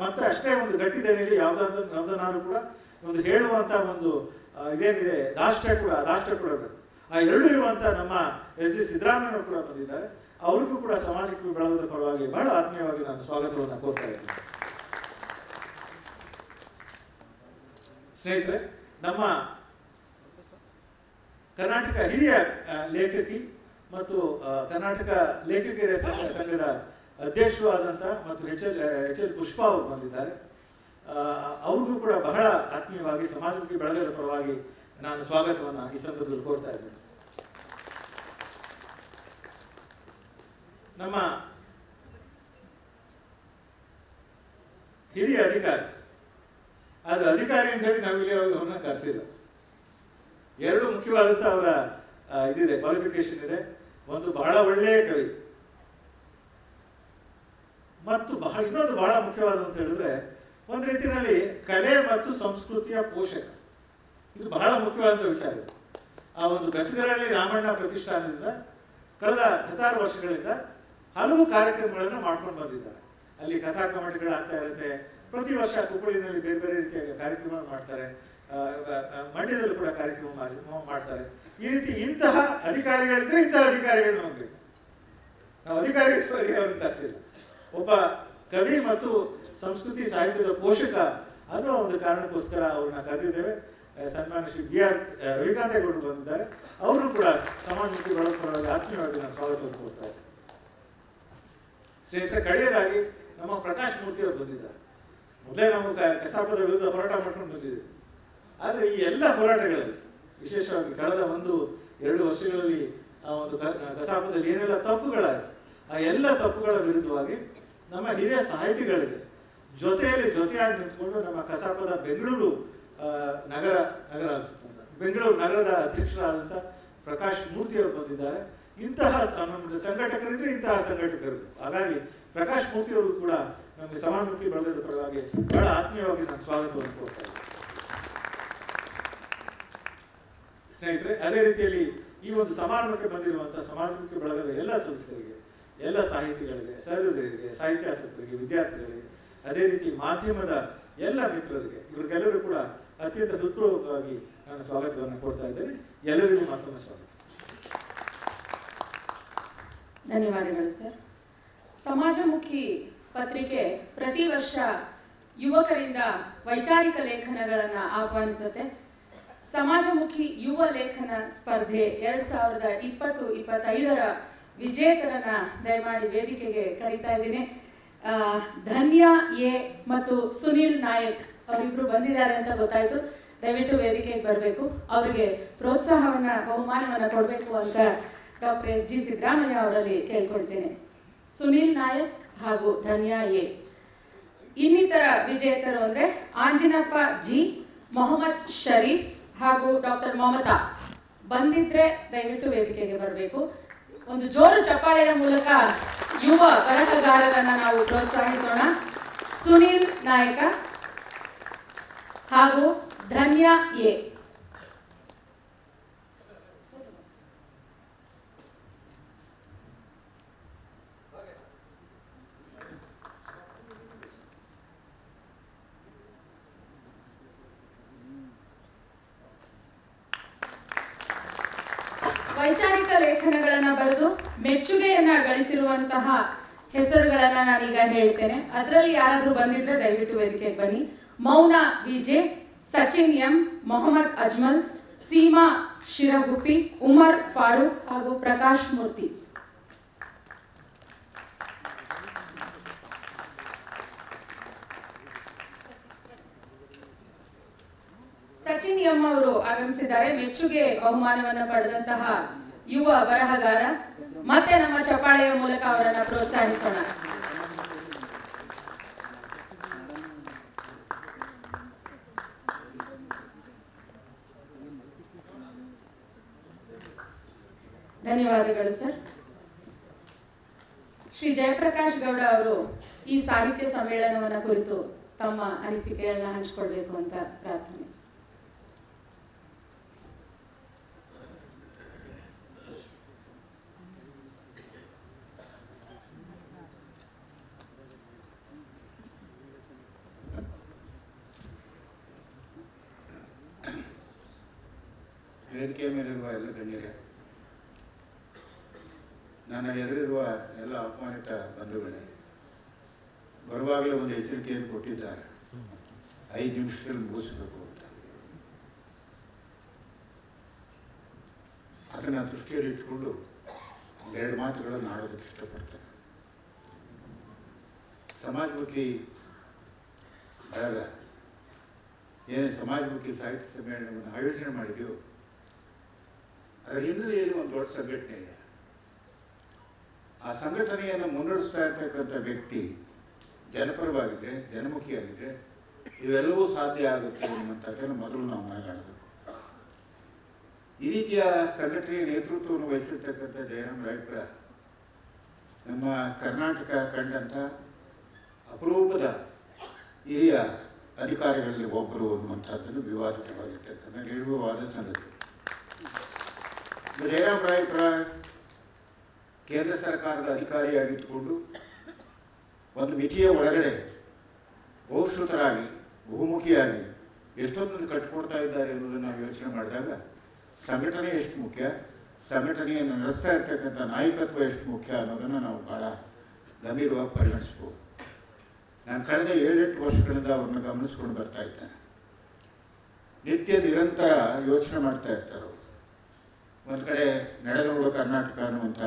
ಮತ್ತೆ ಅಷ್ಟೇ ಒಂದು ಗಟ್ಟಿ ದನಿಯಲ್ಲಿ ಯಾವುದನ್ನಾದ್ರೂ ಕೂಡ ಒಂದು ಹೇಳುವಂಥ ಒಂದು ಇದೇನಿದೆ ದಾಷ್ಟ್ಯ ಕೂಡ ಬೇಕು. ಆ ಎರಡು ಇರುವಂಥ ನಮ್ಮ ಎಸ್ ಸಿ ಸಿದ್ದರಾಮಯ್ಯ ಕೂಡ ಬಂದಿದ್ದಾರೆ. ಅವ್ರಿಗೂ ಕೂಡ ಸಮಾಜಕ್ಕೆ ಬಳಗದ ಪರವಾಗಿ ಬಹಳ ಆತ್ಮೀಯವಾಗಿ ನಾನು ಸ್ವಾಗತವನ್ನು ಕೋರ್ತಾ ಇದ್ದೀನಿ. ಸ್ನೇಹಿತರೆ, ನಮ್ಮ ಕರ್ನಾಟಕ ಹಿರಿಯ ಲೇಖಕಿ ಮತ್ತು ಕರ್ನಾಟಕ ಲೇಖಕಿಯರ ಸಂಘದ ಅಧ್ಯಕ್ಷರು ಆದಂಥ ಮತ್ತು ಎಚ್ ಎಲ್ ಪುಷ್ಪಾ ಅವರು ಬಂದಿದ್ದಾರೆ. ಅವ್ರಿಗೂ ಕೂಡ ಬಹಳ ಆತ್ಮೀಯವಾಗಿ ಸಮಾಜಮುಖಿ ಬಳಗದ ಪರವಾಗಿ ನಾನು ಸ್ವಾಗತವನ್ನು ಈ ಸಂದರ್ಭದಲ್ಲಿ ಕೋರ್ತಾ ಇದ್ದೇನೆ. ನಮ್ಮ ಹಿರಿಯ ಅಧಿಕಾರಿ, ಆದರೆ ಅಧಿಕಾರಿ ಅಂತ ಹೇಳಿ ನಾವಿಲ್ಲಿ ಅವ್ರನ್ನ ಕರೆಸಿಲ್ಲ. ಎರಡು ಮುಖ್ಯವಾದಂಥ ಅವರ ಇದಿದೆ, ಕ್ವಾಲಿಫಿಕೇಶನ್ ಇದೆ. ಒಂದು ಬಹಳ ಒಳ್ಳೆಯ ಕವಿ ಮತ್ತು ಇನ್ನೊಂದು ಬಹಳ ಮುಖ್ಯವಾದ ಅಂತ ಹೇಳಿದ್ರೆ ಒಂದು ರೀತಿಯಲ್ಲಿ ಕಲೆ ಮತ್ತು ಸಂಸ್ಕೃತಿಯ ಪೋಷಕ. ಇದು ಬಹಳ ಮುಖ್ಯವಾದ ವಿಚಾರ. ಆ ಒಂದು ಬೆಸಗರಹಳ್ಳಿ ರಾಮಣ್ಣ ಪ್ರತಿಷ್ಠಾನದಿಂದ ಕಳೆದ 16 ವರ್ಷಗಳಿಂದ ಹಲವು ಕಾರ್ಯಕ್ರಮಗಳನ್ನು ಮಾಡ್ಕೊಂಡು ಬಂದಿದ್ದಾರೆ. ಅಲ್ಲಿ ಕಥಾ ಕಮೆಂಟ್ಗಳು ಆಗ್ತಾ ಇರುತ್ತೆ. ಪ್ರತಿ ವರ್ಷ ಕುಪ್ಪಳಿನಲ್ಲಿ ಬೇರೆ ಬೇರೆ ರೀತಿಯ ಕಾರ್ಯಕ್ರಮ ಮಾಡ್ತಾರೆ. ಮಂಡ್ಯದಲ್ಲೂ ಕೂಡ ಕಾರ್ಯಕ್ರಮ ಮಾಡ್ತಾರೆ. ಈ ರೀತಿ ಇಂತಹ ಅಧಿಕಾರಿಗಳಿದ್ರೆ ಇಂತಹ ಅಧಿಕಾರಿಗಳು ನಮಗೆ ನಾವು ಅಧಿಕಾರಿಗಳಿಗೆ ಅವ್ರನ್ನ ತರಿಸಿಲ್ಲ. ಒಬ್ಬ ಕವಿ ಮತ್ತು ಸಂಸ್ಕೃತಿ ಸಾಹಿತ್ಯದ ಪೋಷಕ ಅನ್ನೋ ಒಂದು ಕಾರಣಕ್ಕೋಸ್ಕರ ಅವ್ರನ್ನ ಕರೆದಿದ್ದೇವೆ. ಸನ್ಮಾನ್ಯ ಶ್ರೀ ಬಿ ಆರ್ ರವಿಕಾಂತೇಗೌಡರು ಬಂದಿದ್ದಾರೆ. ಅವರು ಕೂಡ ಸಮಾಜಮುಖಿ ಬಳಗ ಪರವಾಗಿ ಆತ್ಮೀಯವಾಗಿ ನಾನು ಸ್ವಾಗತವನ್ನು ಕೊಡ್ತಾ ಇದ್ದೇನೆ. ಸ್ನೇಹಿತರೆ, ಕಡೆಯದಾಗಿ ನಮ್ಮ ಪ್ರಕಾಶ್ ಮೂರ್ತಿ ಅವರು ಬಂದಿದ್ದಾರೆ. ಮೊದಲೇ ನಾವು ಕಸಾಪದ ವಿರುದ್ಧ ಹೋರಾಟ ಮಾಡ್ಕೊಂಡು ಬಂದಿದ್ದೀವಿ. ಆದರೆ ಈ ಎಲ್ಲ ಹೋರಾಟಗಳಲ್ಲಿ ವಿಶೇಷವಾಗಿ ಕಳೆದ 1-2 ವರ್ಷಗಳಲ್ಲಿ ಆ ಒಂದು ಕಸಾಪದಲ್ಲಿ ಏನೆಲ್ಲ ತಪ್ಪುಗಳಾಯಿತು ಆ ಎಲ್ಲ ತಪ್ಪುಗಳ ವಿರುದ್ಧವಾಗಿ ನಮ್ಮ ಹಿರಿಯ ಸಾಹಿತಿಗಳಿಗೆ ಜೊತೆಯಾಗಿ ನಿಂತ್ಕೊಂಡು ನಮ್ಮ ಕಸಾಪದ ಬೆಂಗಳೂರು ಬೆಂಗಳೂರು ನಗರದ ಅಧ್ಯಕ್ಷರಾದಂಥ ಪ್ರಕಾಶ್ ಮೂರ್ತಿ ಅವರು ಬಂದಿದ್ದಾರೆ. ಇಂತಹ ನಮ್ಮ ಸಂಘಟಕರಿದ್ರೆ ಇಂತಹ ಸಂಘಟಕರು. ಹಾಗಾಗಿ ಪ್ರಕಾಶ್ ಮೂರ್ತಿ ಅವರು ಕೂಡ ನಮಗೆ ಸಮಾಜಮುಖಿ ಬಳಗದ ಪರವಾಗಿ ಬಹಳ ಆತ್ಮೀಯವಾಗಿ ನಾನು ಸ್ವಾಗತವನ್ನು ಕೊಡ್ತಾ ಇದ್ದೇನೆ. ಸ್ನೇಹಿತರೆ, ಅದೇ ರೀತಿಯಲ್ಲಿ ಈ ಒಂದು ಸಮಾರಂಭಕ್ಕೆ ಬಂದಿರುವಂತಹ ಸಮಾಜಮುಖಿ ಬಳಗದ ಎಲ್ಲ ಸದಸ್ಯರಿಗೆ, ಎಲ್ಲ ಸಾಹಿತಿಗಳಿಗೆ, ಸಹೃದಯರಿಗೆ, ಸಾಹಿತ್ಯಾಸಕ್ತರಿಗೆ, ವಿದ್ಯಾರ್ಥಿಗಳಿಗೆ, ಅದೇ ರೀತಿ ಮಾಧ್ಯಮದ ಎಲ್ಲ ಮಿತ್ರರಿಗೆ, ಇವರಿಗೆಲ್ಲರೂ ಕೂಡ ಅತ್ಯಂತ ಹೃತ್ಪೂರ್ವಕವಾಗಿ ನಾನು ಸ್ವಾಗತವನ್ನು ಕೊಡ್ತಾ ಇದ್ದೇನೆ. ಎಲ್ಲರಿಗೂ ಮತ್ತೊಮ್ಮೆ ಸ್ವಾಗತ. ಧನ್ಯವಾದಗಳು ಸರ್. ಸಮಾಜಮುಖಿ ಪತ್ರಿಕೆ ಪ್ರತಿ ವರ್ಷ ಯುವಕರಿಂದ ವೈಚಾರಿಕ ಲೇಖನಗಳನ್ನು ಆಹ್ವಾನಿಸುತ್ತೆ. ಸಮಾಜಮುಖಿ ಯುವ ಲೇಖನ ಸ್ಪರ್ಧೆ 2020-25ರ ವಿಜೇತರನ್ನ ದಯಮಾಡಿ ವೇದಿಕೆಗೆ ಕರೀತಾ ಇದ್ದೀನಿ. ಧನ್ಯ ಎ ಮತ್ತು ಸುನಿಲ್ ನಾಯಕ್ ಅವರಿಬ್ರು ಬಂದಿದ್ದಾರೆ ಅಂತ ಗೊತ್ತಾಯ್ತು. ದಯವಿಟ್ಟು ವೇದಿಕೆಗೆ ಬರಬೇಕು. ಅವರಿಗೆ ಪ್ರೋತ್ಸಾಹವನ್ನ ಬಹುಮಾನವನ್ನ ಕೊಡಬೇಕು ಅಂತ ಡಾಕ್ಟರ್ ಎಸ್ ಜಿ ಸಿದ್ದರಾಮಯ್ಯ ಅವರಲ್ಲಿ ಕೇಳ್ಕೊಳ್ತೇನೆ. ಸುನಿಲ್ ನಾಯಕ್ ಹಾಗೂ ಧನ್ಯ ಎ. ಇನ್ನಿತರ ವಿಜೇತರು ಅಂದ್ರೆ ಆಂಜಿನಪ್ಪ ಜಿ, ಮೊಹಮ್ಮದ್ ಶರೀಫ್ ಹಾಗೂ ಡಾಕ್ಟರ್ ಮಮತಾ. ಬಂದಿದ್ರೆ ದಯವಿಟ್ಟು ವೇದಿಕೆಗೆ ಬರಬೇಕು. ಒಂದು ಜೋರು ಚಪ್ಪಾಳೆಯ ಮೂಲಕ ಯುವ ಬರಹಗಾರರನ್ನ ನಾವು ಪ್ರೋತ್ಸಾಹಿಸೋಣ. ಸುನಿಲ್ ನಾಯಕ ಹಾಗೂ ಧನ್ಯ ಎ. ವೈಚಾರಿಕ ಲೇಖನಗಳನ್ನು ಬರೆದು ಮೆಚ್ಚುಗೆಯನ್ನ ಗಳಿಸಿರುವಂತಹ ಹೆಸರುಗಳನ್ನ ನಾನೀಗ ಹೇಳ್ತೇನೆ. ಅದರಲ್ಲಿ ಯಾರಾದ್ರೂ ಬಂದಿದ್ರೆ ದಯವಿಟ್ಟು ವೇದಿಕೆಗೆ ಬನ್ನಿ. ಮೌನ ವಿಜೆ, ಸಚಿನ್ ಎಂ, ಮೊಹಮ್ಮದ್ ಅಜ್ಮಲ್, ಸೀಮಾ ಶಿರಗುಪ್ಪಿ, ಉಮರ್ ಫಾರೂಕ್ ಹಾಗೂ ಪ್ರಕಾಶ್ ಮೂರ್ತಿ. ಸಚಿನ್ ಎಂ ಅವರು ಆಗಮಿಸಿದ್ದಾರೆ. ಮೆಚ್ಚುಗೆ ಬಹುಮಾನವನ್ನು ಪಡೆದಂತಹ ಯುವ ಬರಹಗಾರ. ಮತ್ತೆ ನಮ್ಮ ಚಪ್ಪಾಳೆಯ ಮೂಲಕ ಅವರನ್ನ ಪ್ರೋತ್ಸಾಹಿಸೋಣ. ಧನ್ಯವಾದಗಳು ಸರ್. ಶ್ರೀ ಜಯಪ್ರಕಾಶ್ ಗೌಡ ಅವರು ಈ ಸಾಹಿತ್ಯ ಸಮ್ಮೇಳನವನ್ನ ಕುರಿತು ತಮ್ಮ ಅನಿಸಿಕೆಗಳನ್ನ ಹಂಚಿಕೊಳ್ಬೇಕು ಅಂತ ಪ್ರಾರ್ಥನೆ. ವೇದಿಕೆ ಮೇಲಿರುವ ಎಲ್ಲ ಗಣ್ಯರೇ, ನನ್ನ ಎದುರಿರುವ ಎಲ್ಲ ಆಹ್ವಾನಿತ ಬಂಧುಗಳೇ, ಬರುವಾಗಲೇ ಒಂದು ಎಚ್ಚರಿಕೆಯನ್ನು ಕೊಟ್ಟಿದ್ದಾರೆ, 5 ನಿಮಿಷದಲ್ಲಿ ಮುಗಿಸಬೇಕು ಅಂತ. ಅದನ್ನು ದೃಷ್ಟಿಯಲ್ಲಿ ಇಟ್ಕೊಂಡು 2 ಮಾತುಗಳನ್ನು ಆಡೋದಕ್ಕೆ ಇಷ್ಟಪಡ್ತೇನೆ. ಸಮಾಜಮುಖಿ ಬಳಗ ಏನೇ ಸಮಾಜಮುಖಿ ಸಾಹಿತ್ಯ ಸಮ್ಮೇಳನವನ್ನು ಆಯೋಜನೆ ಮಾಡಿದೆವು, ಅದರ ಹಿನ್ನೆಲೆಯಲ್ಲಿ ಒಂದು ದೊಡ್ಡ ಸಂಘಟನೆ ಇದೆ. ಆ ಸಂಘಟನೆಯನ್ನು ಮುನ್ನಡೆಸ್ತಾ ಇರ್ತಕ್ಕಂಥ ವ್ಯಕ್ತಿ ಜನಪರವಾಗಿದ್ದರೆ, ಜನಮುಖಿಯಾಗಿದ್ದರೆ ಇವೆಲ್ಲವೂ ಸಾಧ್ಯ ಆಗುತ್ತೆ ಅನ್ನುವಂಥದ್ದನ್ನು ಮೊದಲು ನಾವು ಮನಗಾಣಬೇಕು. ಈ ರೀತಿಯ ಸಂಘಟನೆಯ ನೇತೃತ್ವವನ್ನು ವಹಿಸಿರ್ತಕ್ಕಂಥ ಜಯರಾಮ್ ರಾಯಪುರ ನಮ್ಮ ಕರ್ನಾಟಕ ಕಂಡಂಥ ಅಪರೂಪದ ಹಿರಿಯ ಅಧಿಕಾರಿಗಳಲ್ಲಿ ಒಬ್ಬರು ಅನ್ನುವಂಥದ್ದನ್ನು ವಿವಾದಿತವಾಗಿರ್ತಕ್ಕಂಥ ನಿರ್ವಿವಾದ ಸಂಗತಿ. ಜಯರಾಮ್ ರಾಯಪುರ ಕೇಂದ್ರ ಸರ್ಕಾರದ ಅಧಿಕಾರಿಯಾಗಿದ್ದುಕೊಂಡು ಒಂದು ಮಿತಿಯ ಒಳಗಡೆ ಬಹುಶ್ರುತರಾಗಿ ಬಹುಮುಖಿಯಾಗಿ ಎಷ್ಟೊಂದನ್ನು ಕಟ್ಟಿಕೊಡ್ತಾ ಇದ್ದಾರೆ ಅನ್ನೋದನ್ನು ನಾವು ಯೋಚನೆ ಮಾಡಿದಾಗ ಸಂಘಟನೆ ಎಷ್ಟು ಮುಖ್ಯ, ಸಂಘಟನೆಯನ್ನು ನಡೆಸ್ತಾ ಇರ್ತಕ್ಕಂಥ ನಾಯಕತ್ವ ಎಷ್ಟು ಮುಖ್ಯ ಅನ್ನೋದನ್ನು ನಾವು ಭಾಳ ಗಂಭೀರವಾಗಿ ಪರಿಗಣಿಸ್ಬೋದು. ನಾನು ಕಳೆದ 7-8 ವರ್ಷಗಳಿಂದ ಅವ್ರನ್ನ ಗಮನಿಸ್ಕೊಂಡು ಬರ್ತಾ ಇದ್ದೇನೆ. ನಿತ್ಯ ನಿರಂತರ ಯೋಚನೆ ಮಾಡ್ತಾ ಇರ್ತಾರೆ. ಒಂದು ಕಡೆ ನಡೆನೋಡು ಕರ್ನಾಟಕ ಅನ್ನುವಂಥ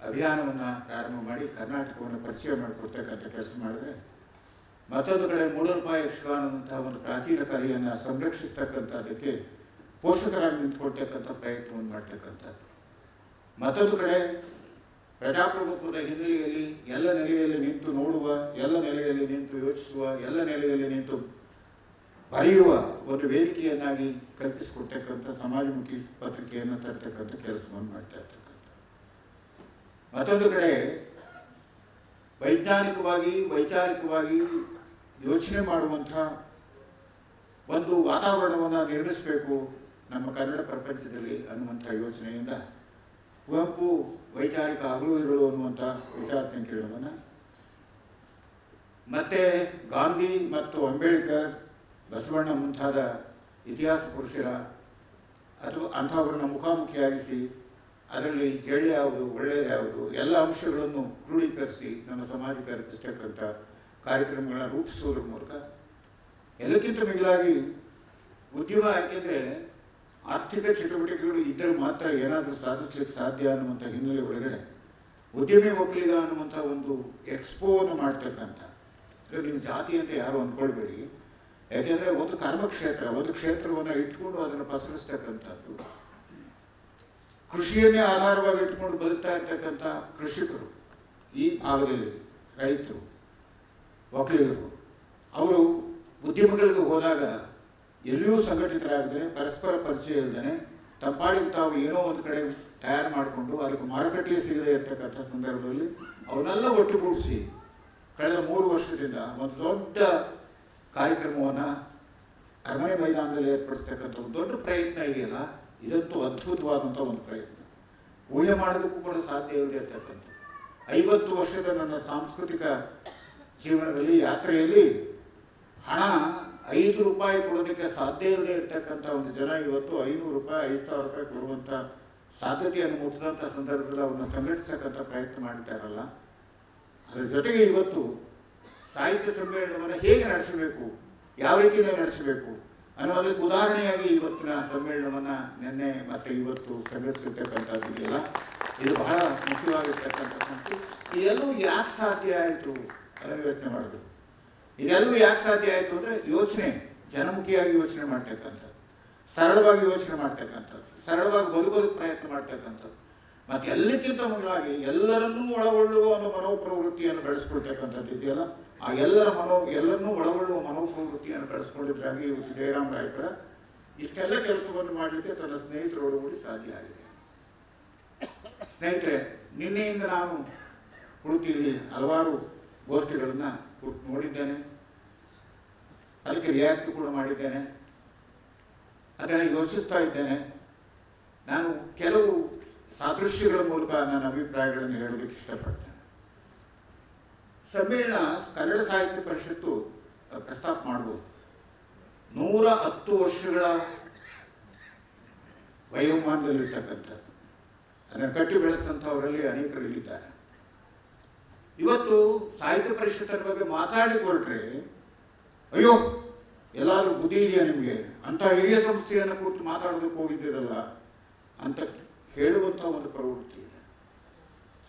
ಅಭಿಯಾನವನ್ನು ಪ್ರಾರಂಭ ಮಾಡಿ ಕರ್ನಾಟಕವನ್ನು ಪರಿಚಯ ಮಾಡಿಕೊಡ್ತಕ್ಕಂಥ ಕೆಲಸ ಮಾಡಿದ್ರೆ, ಮತ್ತೊಂದು ಕಡೆ ಮೂಡಲ್ಪಾಯ ಯಕ್ಷಗಾನ ಅನ್ನುವಂಥ ಒಂದು ಪ್ರಾಚೀನ ಕಲೆಯನ್ನು ಸಂರಕ್ಷಿಸ್ತಕ್ಕಂಥದ್ದಕ್ಕೆ ಪೋಷಕರಾಗಿ ನಿಂತ್ಕೊಳ್ತಕ್ಕಂಥ ಪ್ರಯತ್ನವನ್ನು ಮಾಡ್ತಕ್ಕಂಥದ್ದು. ಮತ್ತೊಂದು ಕಡೆ ಪ್ರಜಾಪ್ರಭುತ್ವದ ಹಿನ್ನೆಲೆಯಲ್ಲಿ ಎಲ್ಲ ನೆಲೆಯಲ್ಲಿ ನಿಂತು ನೋಡುವ, ಎಲ್ಲ ನೆಲೆಯಲ್ಲಿ ನಿಂತು ಯೋಚಿಸುವ, ಎಲ್ಲ ನೆಲೆಯಲ್ಲಿ ನಿಂತು ಬರೆಯುವ ಒಂದು ವೇದಿಕೆಯನ್ನಾಗಿ ಕಲ್ಪಿಸಿಕೊಡ್ತಕ್ಕಂಥ ಸಮಾಜಮುಖಿ ಪತ್ರಿಕೆಯನ್ನು ತರ್ತಕ್ಕಂಥ ಕೆಲಸವನ್ನು ಮಾಡ್ತಾ ಇರ್ತಕ್ಕಂಥ. ಮತ್ತೊಂದು ಕಡೆ ವೈಚಾರಿಕವಾಗಿ ಯೋಚನೆ ಮಾಡುವಂಥ ಒಂದು ವಾತಾವರಣವನ್ನು ನಿರ್ಮಿಸಬೇಕು ನಮ್ಮ ಕನ್ನಡ ಪ್ರಪಂಚದಲ್ಲಿ ಅನ್ನುವಂಥ ಯೋಚನೆಯಿಂದ ಕುವೆಂಪು ವೈಚಾರಿಕ ಹಗಲು ಇರಲು ಅನ್ನುವಂಥ ವಿಚಾರ ಸಂಕಿರಣವನ್ನು, ಮತ್ತು ಗಾಂಧಿ ಮತ್ತು ಅಂಬೇಡ್ಕರ್, ಬಸವಣ್ಣ ಮುಂತಾದ ಇತಿಹಾಸ ಪುರುಷರ ಅಥವಾ ಅಂಥವ್ರನ್ನ ಮುಖಾಮುಖಿಯಾಗಿಸಿ ಅದರಲ್ಲಿ ಕೆಳ್ಳೆ ಯಾವುದು ಒಳ್ಳೆಯದು ಯಾವುದು ಎಲ್ಲ ಅಂಶಗಳನ್ನು ಕ್ರೋಢೀಕರಿಸಿ ನಮ್ಮ ಸಮಾಜಕ್ಕೆ ಅರ್ಪಿಸ್ತಕ್ಕಂಥ ಕಾರ್ಯಕ್ರಮಗಳನ್ನ ರೂಪಿಸೋದ್ರ ಮೂಲಕ, ಎಲ್ಲಕ್ಕಿಂತ ಮಿಗಿಲಾಗಿ ಉದ್ಯಮ, ಯಾಕೆಂದರೆ ಆರ್ಥಿಕ ಚಟುವಟಿಕೆಗಳು ಇದ್ದರೆ ಮಾತ್ರ ಏನಾದರೂ ಸಾಧಿಸ್ಲಿಕ್ಕೆ ಸಾಧ್ಯ ಅನ್ನುವಂಥ ಹಿನ್ನೆಲೆ ಒಳಗಡೆ ಉದ್ಯಮಿ ಒಕ್ಕಲಿಗ ಅನ್ನುವಂಥ ಒಂದು ಎಕ್ಸ್ಪೋವನ್ನು ಮಾಡ್ತಕ್ಕಂಥ, ನೀವು ಜಾತಿ ಅಂತ ಯಾರು ಅಂದ್ಕೊಳ್ಬೇಡಿ, ಯಾಕೆಂದರೆ ಒಂದು ಕರ್ಮಕ್ಷೇತ್ರ, ಒಂದು ಕ್ಷೇತ್ರವನ್ನು ಇಟ್ಕೊಂಡು ಅದನ್ನು ಪಸರಿಸ್ತಕ್ಕಂಥದ್ದು, ಕೃಷಿಯನ್ನೇ ಆಧಾರವಾಗಿ ಇಟ್ಕೊಂಡು ಬದುಕ್ತಾ ಇರ್ತಕ್ಕಂಥ ಕೃಷಿಕರು, ಈ ಭಾಗದಲ್ಲಿ ರೈತರು, ಒಕ್ಕಲಿಗರು, ಅವರು ಉದ್ಯಮಗಳಿಗೆ ಹೋದಾಗ ಎಲ್ಲಿಯೂ ಸಂಘಟಿತರಾಗದೇ, ಪರಸ್ಪರ ಪರಿಚಯ ಇಲ್ಲದೇ ತಮ್ಮ ಪಾಡಿಗೆ ತಾವು ಏನೋ ಒಂದು ಕಡೆ ತಯಾರು ಮಾಡಿಕೊಂಡು ಅದಕ್ಕೆ ಮಾರುಕಟ್ಟೆ ಸಿಗದೇ ಇರ್ತಕ್ಕಂಥ ಸಂದರ್ಭದಲ್ಲಿ ಅವನ್ನೆಲ್ಲ ಒಟ್ಟುಗೂಡಿಸಿ ಕಳೆದ 3 ವರ್ಷದಿಂದ ಒಂದು ದೊಡ್ಡ ಕಾರ್ಯಕ್ರಮವನ್ನು ಅರಮನೆ ಮೈದಾನದಲ್ಲಿ ಏರ್ಪಡಿಸ್ತಕ್ಕಂಥ ಒಂದು ದೊಡ್ಡ ಪ್ರಯತ್ನ ಇದೆಯಲ್ಲ, ಇದಂತೂ ಅದ್ಭುತವಾದಂಥ ಒಂದು ಪ್ರಯತ್ನ. ಊಹೆ ಮಾಡೋದಕ್ಕೂ ಕೂಡ ಸಾಧ್ಯ ಇರತಕ್ಕಂಥ 50 ವರ್ಷದ ನನ್ನ ಸಾಂಸ್ಕೃತಿಕ ಜೀವನದಲ್ಲಿ ಯಾತ್ರೆಯಲ್ಲಿ ಹಣ 5 ರೂಪಾಯಿ ಕೊಡೋದಕ್ಕೆ ಸಾಧ್ಯ ಇಲ್ಲದೆ ಇರ್ತಕ್ಕಂಥ ಒಂದು ಜನ ಇವತ್ತು 500 ರೂಪಾಯಿ 5,000 ರೂಪಾಯಿ ಕೊಡುವಂಥ ಸಾಧ್ಯತೆಯನ್ನು ಮುಟ್ಟಿದಂಥ ಸಂದರ್ಭದಲ್ಲಿ ಅವ್ರನ್ನ ಸಂಘಟಿಸತಕ್ಕಂಥ ಪ್ರಯತ್ನ ಮಾಡ್ತಾರಲ್ಲ, ಅದರ ಜೊತೆಗೆ ಇವತ್ತು ಸಾಹಿತ್ಯ ಸಮ್ಮೇಳನವನ್ನು ಹೇಗೆ ನಡೆಸಬೇಕು, ಯಾವ ರೀತಿಯಲ್ಲಿ ನಡೆಸಬೇಕು ಅನ್ನೋದಕ್ಕೆ ಉದಾಹರಣೆಯಾಗಿ ಇವತ್ತಿನ ಸಮ್ಮೇಳನವನ್ನು ನಿನ್ನೆ ಮತ್ತು ಇವತ್ತು ಸಂಘಟಿಸಿರ್ತಕ್ಕಂಥದ್ದು ಇದೆಯಲ್ಲ, ಇದು ಬಹಳ ಮುಖ್ಯವಾಗಿರ್ತಕ್ಕಂಥ ಸಂಗತಿ. ಇದೆಲ್ಲವೂ ಯಾಕೆ ಸಾಧ್ಯ ಆಯಿತು ಅದನ್ನು ಯೋಚನೆ ಮಾಡೋದು. ಇದೆಲ್ಲವೂ ಯಾಕೆ ಸಾಧ್ಯ ಆಯಿತು ಅಂದರೆ ಯೋಚನೆ, ಜನಮುಖಿಯಾಗಿ ಯೋಚನೆ ಮಾಡ್ತಕ್ಕಂಥದ್ದು, ಸರಳವಾಗಿ ಯೋಚನೆ ಮಾಡ್ತಕ್ಕಂಥದ್ದು, ಸರಳವಾಗಿ ಬದುಕೋದಕ್ಕೆ ಪ್ರಯತ್ನ ಮಾಡ್ತಕ್ಕಂಥದ್ದು, ಮತ್ತು ಎಲ್ಲಕ್ಕಿಂತ ಮೊದಲಾಗಿ ಎಲ್ಲರನ್ನೂ ಒಳಗೊಳ್ಳುವ ಒಂದು ಮನೋಪ್ರವೃತ್ತಿಯನ್ನು ಬೆಳೆಸ್ಕೊಳ್ತಕ್ಕಂಥದ್ದು ಇದೆಯಲ್ಲ, ಆ ಎಲ್ಲರನ್ನೂ ಒಳಗೊಳ್ಳುವ ಮನೋಪ್ರವೃತ್ತಿಯನ್ನು ಬೆಳೆಸ್ಕೊಂಡಿದ್ರಾಗಿ ಇವತ್ತು ಜಯರಾಮ್ ರಾಯಪುರ ಇಷ್ಟೆಲ್ಲ ಕೆಲಸವನ್ನು ಮಾಡಲಿಕ್ಕೆ ತನ್ನ ಸ್ನೇಹಿತರೊಡಗೂಡಿ ಸಾಧ್ಯ ಆಗಿದೆ. ಸ್ನೇಹಿತರೆ, ನಿನ್ನೆಯಿಂದ ನಾನು ಉಡುಪಿಯಲ್ಲಿ ಹಲವಾರು ಗೋಷ್ಠಿಗಳನ್ನು ನೋಡಿದ್ದೇನೆ, ಅದಕ್ಕೆ ರಿಯಾಕ್ಟ್ ಕೂಡ ಮಾಡಿದ್ದೇನೆ, ಅದನ್ನು ಯೋಚಿಸ್ತಾ ಇದ್ದೇನೆ. ನಾನು ಕೆಲವು ಸಾದೃಶ್ಯಗಳ ಮೂಲಕ ನನ್ನ ಅಭಿಪ್ರಾಯಗಳನ್ನು ಹೇಳೋದಕ್ಕೆ ಇಷ್ಟಪಡ್ತೇನೆ. ಸಮ್ಮೇಳನ ಕನ್ನಡ ಸಾಹಿತ್ಯ ಪರಿಷತ್ತು ಪ್ರಸ್ತಾಪ ಮಾಡ್ಬೋದು. 110 ವರ್ಷಗಳ ವಯೋಮಾನದಲ್ಲಿರ್ತಕ್ಕಂಥದ್ದು, ಅದನ್ನು ಕಟ್ಟಿ ಬೆಳೆಸಿದಂಥವರಲ್ಲಿ ಅನೇಕರು ಇಲ್ಲಿದ್ದಾರೆ. ಇವತ್ತು ಸಾಹಿತ್ಯ ಪರಿಷತ್ತಿನ ಬಗ್ಗೆ ಮಾತಾಡಲಿಕ್ಕೆ ಹೊರಟ್ರೆ ಅಯ್ಯೋ ಎಲ್ಲರೂ ಬುದ್ಧಿ ಇದೆಯಾ ನಿಮಗೆ, ಅಂಥ ಹಿರಿಯ ಸಂಸ್ಥೆಯನ್ನು ಕುರಿತು ಮಾತಾಡೋದಕ್ಕೆ ಹೋಗಿದ್ದೀರಲ್ಲ ಅಂತ ಹೇಳುವಂಥ ಒಂದು ಪ್ರವೃತ್ತಿ ಇದೆ.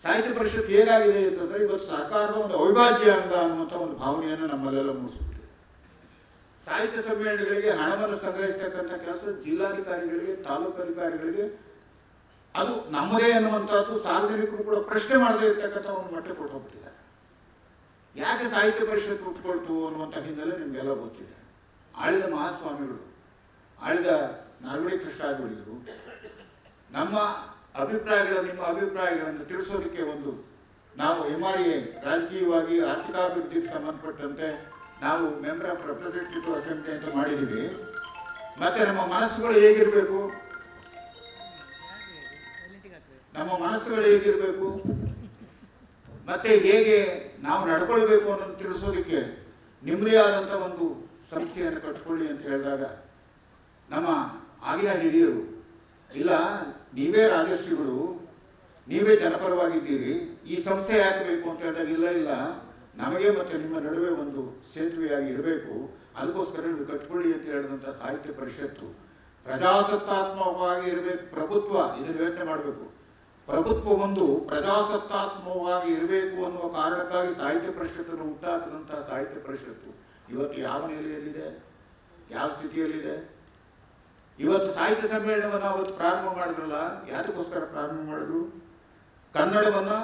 ಸಾಹಿತ್ಯ ಪರಿಷತ್ ಹೇಗಾಗಿದೆ ಅಂತಂದರೆ ಇವತ್ತು ಸರ್ಕಾರದ ಒಂದು ಅವಿಭಾಜ್ಯ ಅಂಗ ಅನ್ನುವಂಥ ಒಂದು ಭಾವನೆಯನ್ನು ನಮ್ಮಲ್ಲೆಲ್ಲ ಮೂಡಿಸುತ್ತಿದೆ. ಸಾಹಿತ್ಯ ಸಮ್ಮೇಳನಗಳಿಗೆ ಹಣವನ್ನು ಸಂಗ್ರಹಿಸ್ತಕ್ಕಂಥ ಕೆಲಸ ಜಿಲ್ಲಾಧಿಕಾರಿಗಳಿಗೆ, ತಾಲೂಕು ಅಧಿಕಾರಿಗಳಿಗೆ ಅದು ನಮ್ಮದೇ ಅನ್ನುವಂಥದ್ದು ಸಾರ್ವಜನಿಕರು ಕೂಡ ಪ್ರಶ್ನೆ ಮಾಡದೇ ಇರ್ತಕ್ಕಂಥ ಒಂದು ಮಟ್ಟಕ್ಕೆ ಕೊಟ್ಟು ಹೋಗ್ತಿದ್ದಾರೆ. ಯಾಕೆ ಸಾಹಿತ್ಯ ಪರಿಷತ್ ಹುಟ್ಟುಕೊಳ್ತು ಅನ್ನುವಂಥ ಹಿನ್ನೆಲೆ ನಿಮಗೆಲ್ಲ ಗೊತ್ತಿದೆ. ಆಳಿದ ಮಹಾಸ್ವಾಮಿಗಳು, ಆಳಿದ ನಾಲ್ವಡಿ ಕೃಷ್ಣಾಜೋಳಿಗರು ನಮ್ಮ ನಿಮ್ಮ ಅಭಿಪ್ರಾಯಗಳನ್ನು ತಿಳಿಸೋದಕ್ಕೆ ಒಂದು ನಾವು MRA ರಾಜಕೀಯವಾಗಿ ಆರ್ಥಿಕಾಭಿವೃದ್ಧಿಗೆ ಸಂಬಂಧಪಟ್ಟಂತೆ ನಾವು ಮೆಂಬರ್ ಆಫ್ ರೆಪ್ರೆಸೆಂಟೇಟಿವ್ ಅಸೆಂಬ್ಲಿ ಅಂತ ಮಾಡಿದ್ದೀವಿ. ಮತ್ತು ನಮ್ಮ ಮನಸ್ಸುಗಳು ಹೇಗಿರಬೇಕು ಮತ್ತೆ ಹೇಗೆ ನಾವು ನಡ್ಕೊಳ್ಬೇಕು ಅನ್ನೋದು ತಿಳಿಸೋದಕ್ಕೆ ನಿಮ್ಮದೇ ಆದಂಥ ಒಂದು ಸಂಸ್ಥೆಯನ್ನು ಕಟ್ಕೊಳ್ಳಿ ಅಂತ ಹೇಳಿದಾಗ ನಮ್ಮ ಆಗಿನ ಹಿರಿಯರು, ಇಲ್ಲ ನೀವೇ ರಾಜರ್ಷಿಗಳು, ನೀವೇ ಜನಪರವಾಗಿದ್ದೀರಿ, ಈ ಸಂಸ್ಥೆ ಯಾಕೆ ಬೇಕು ಅಂತ ಹೇಳಿದಾಗ ಇಲ್ಲ ನಮಗೆ ಮತ್ತು ನಿಮ್ಮ ನಡುವೆ ಒಂದು ಸೇತುವೆಯಾಗಿ ಇರಬೇಕು, ಅದಕ್ಕೋಸ್ಕರ ನೀವು ಕಟ್ಕೊಳ್ಳಿ ಅಂತ ಹೇಳಿದಂಥ ಸಾಹಿತ್ಯ ಪರಿಷತ್ತು ಪ್ರಜಾಸತ್ತಾತ್ಮಕವಾಗಿ ಇರಬೇಕು. ಪ್ರಭುತ್ವ ಇದನ್ನು ಯೋಚನೆ ಮಾಡಬೇಕು. ಪ್ರಭುತ್ವ ಒಂದು ಪ್ರಜಾಸತ್ತಾತ್ಮಕವಾಗಿ ಇರಬೇಕು ಅನ್ನುವ ಕಾರಣಕ್ಕಾಗಿ ಸಾಹಿತ್ಯ ಪರಿಷತ್ತನ್ನು ಹುಟ್ಟಾಕದಂಥ ಸಾಹಿತ್ಯ ಪರಿಷತ್ತು ಇವತ್ತು ಯಾವ ನೆಲೆಯಲ್ಲಿದೆ, ಯಾವ ಸ್ಥಿತಿಯಲ್ಲಿದೆ? ಇವತ್ತು ಸಾಹಿತ್ಯ ಸಮ್ಮೇಳನವನ್ನು ಅವತ್ತು ಪ್ರಾರಂಭ ಮಾಡಿದ್ರಲ್ಲ, ಯಾತಕ್ಕೋಸ್ಕರ ಪ್ರಾರಂಭ ಮಾಡಿದ್ರು? ಕನ್ನಡವನ್ನು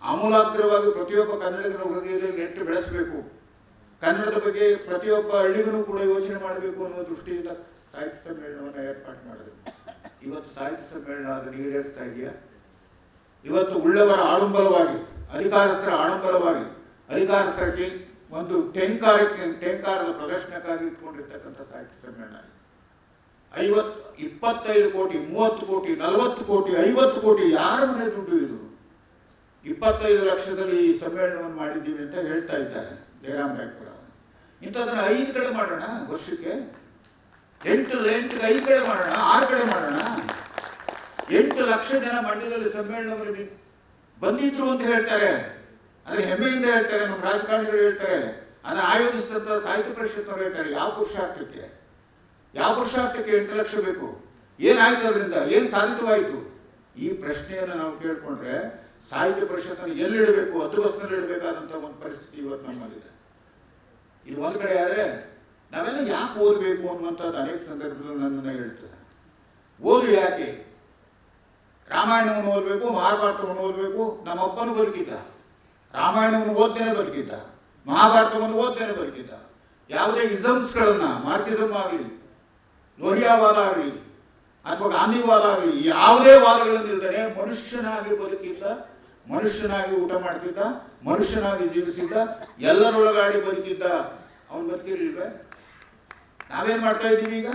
ಆಮೂಲಾಗ್ರವಾಗಿ ಪ್ರತಿಯೊಬ್ಬ ಕನ್ನಡಿಗರ ಹೃದಯದಲ್ಲಿ ನೆಟ್ಟು ಬೆಳೆಸಬೇಕು, ಕನ್ನಡದ ಬಗ್ಗೆ ಪ್ರತಿಯೊಬ್ಬ ಹಳ್ಳಿಗೂ ಕೂಡ ಯೋಚನೆ ಮಾಡಬೇಕು ಅನ್ನೋ ದೃಷ್ಟಿಯಿಂದ ಸಾಹಿತ್ಯ ಸಮ್ಮೇಳನವನ್ನು ಏರ್ಪಾಡು ಮಾಡಿದ್ರು. ಇವತ್ತು ಸಾಹಿತ್ಯ ಸಮ್ಮೇಳನ ಅದನ್ನು ಈಡೇರಿಸ್ತಾ ಇದೆಯಾ? ಇವತ್ತು ಉಳ್ಳವರ ಆಡಂಬಲವಾಗಿ, ಅಧಿಕಾರಸ್ಥರ ಆಡಂಬಲವಾಗಿ, ಅಧಿಕಾರಸ್ಥರಿಗೆ ಒಂದು ಟೆಂಕಾರದ ಪ್ರದರ್ಶನಕ್ಕಾಗಿ ಇಟ್ಕೊಂಡಿರ್ತಕ್ಕಂಥ ಸಾಹಿತ್ಯ ಸಮ್ಮೇಳನ 25 ಕೋಟಿ, 30 ಕೋಟಿ, 40 ಕೋಟಿ, 50 ಕೋಟಿ ಯಾರ ಮನೆ ದುಡ್ಡು ಇದು? 25 ಲಕ್ಷದಲ್ಲಿ ಈ ಸಮ್ಮೇಳನವನ್ನು ಮಾಡಿದ್ದೀವಿ ಅಂತ ಹೇಳ್ತಾ ಇದ್ದಾರೆ ಜಯರಾಮ್ ರಾಯಪುರ. ಇಂಥದ್ದನ್ನು 5 ಕಡೆ ಮಾಡೋಣ, ವರ್ಷಕ್ಕೆ 8ಗೆ 5 ಕಡೆ ಮಾಡೋಣ, 6 ಕಡೆ ಮಾಡೋಣ. 8 ಲಕ್ಷ ಜನ ಮಂಡ್ಯದಲ್ಲಿ ಸಮ್ಮೇಳನದಲ್ಲಿ ಬಂದಿದ್ರು ಅಂತ ಹೇಳ್ತಾರೆ. ಆದರೆ ಹೆಮ್ಮೆಯಿಂದ ಹೇಳ್ತಾರೆ, ನಮ್ಮ ರಾಜಕಾರಣಿಗಳು ಹೇಳ್ತಾರೆ, ಅದನ್ನು ಆಯೋಜಿಸಿದಂಥ ಸಾಹಿತ್ಯ ಪರಿಷತ್ನವರು ಹೇಳ್ತಾರೆ. ಯಾವ ಪುರುಷಾರ್ಥಕ್ಕೆ 8 ಲಕ್ಷ ಬೇಕು? ಏನಾಯ್ತು ಅದರಿಂದ? ಏನು ಸಾಧಿತವಾಯಿತು? ಈ ಪ್ರಶ್ನೆಯನ್ನು ನಾವು ಕೇಳಿಕೊಂಡ್ರೆ ಸಾಹಿತ್ಯ ಪರಿಷತ್ತನ್ನು ಎಲ್ಲಿಡಬೇಕು, ಅದ್ರವಸ್ನಲ್ಲಿ ಇಡಬೇಕಾದಂಥ ಒಂದು ಪರಿಸ್ಥಿತಿ ಇವತ್ತು ನಮ್ಮಲ್ಲಿದೆ. ಇದು ಒಂದು ಕಡೆ ಆದರೆ ನಾವೆಲ್ಲ ಯಾಕೆ ಓದಬೇಕು ಅನ್ನುವಂಥದ್ದು ಅನೇಕ ಸಂದರ್ಭದಲ್ಲಿ ನನ್ನನ್ನು ಹೇಳ್ತದೆ. ಓದು ಯಾಕೆ? ರಾಮಾಯಣವನ್ನು ಓದಬೇಕು, ಮಹಾಭಾರತವನ್ನು ಓದಬೇಕು. ನಮ್ಮಪ್ಪನೂ ಬದುಕಿದ್ದ, ರಾಮಾಯಣವನ್ನು ಓದ್ದೇನೆ ಬದುಕಿದ್ದ, ಮಹಾಭಾರತವನ್ನು ಓದ್ದೇನೆ ಬದುಕಿದ್ದ. ಯಾವುದೇ ಇಸಮ್ಸ್ಗಳನ್ನು, ಮಾರ್ಕಿಸಮ್ ಆಗಲಿ, ಲೋಹಿಯಾವಾದ ಆಗಲಿ ಅಥವಾ ಗಾಂಧಿವಾದ ಆಗಲಿ, ಯಾವುದೇ ವಾದಗಳನ್ನಿಲ್ಲದೆ ಮನುಷ್ಯನಾಗಿ ಬದುಕಿದ್ದ, ಮನುಷ್ಯನಾಗಿ ಊಟ ಮಾಡ್ತಿದ್ದ, ಮನುಷ್ಯನಾಗಿ ಜೀವಿಸಿದ್ದ, ಎಲ್ಲರೊಳಗಾಡಿ ಬದುಕಿದ್ದ. ಅವನು ಬದುಕಿರ್ಲಿಲ್ವೇ? ನಾವೇನು ಮಾಡ್ತಾ ಇದ್ದೀವಿ ಈಗ?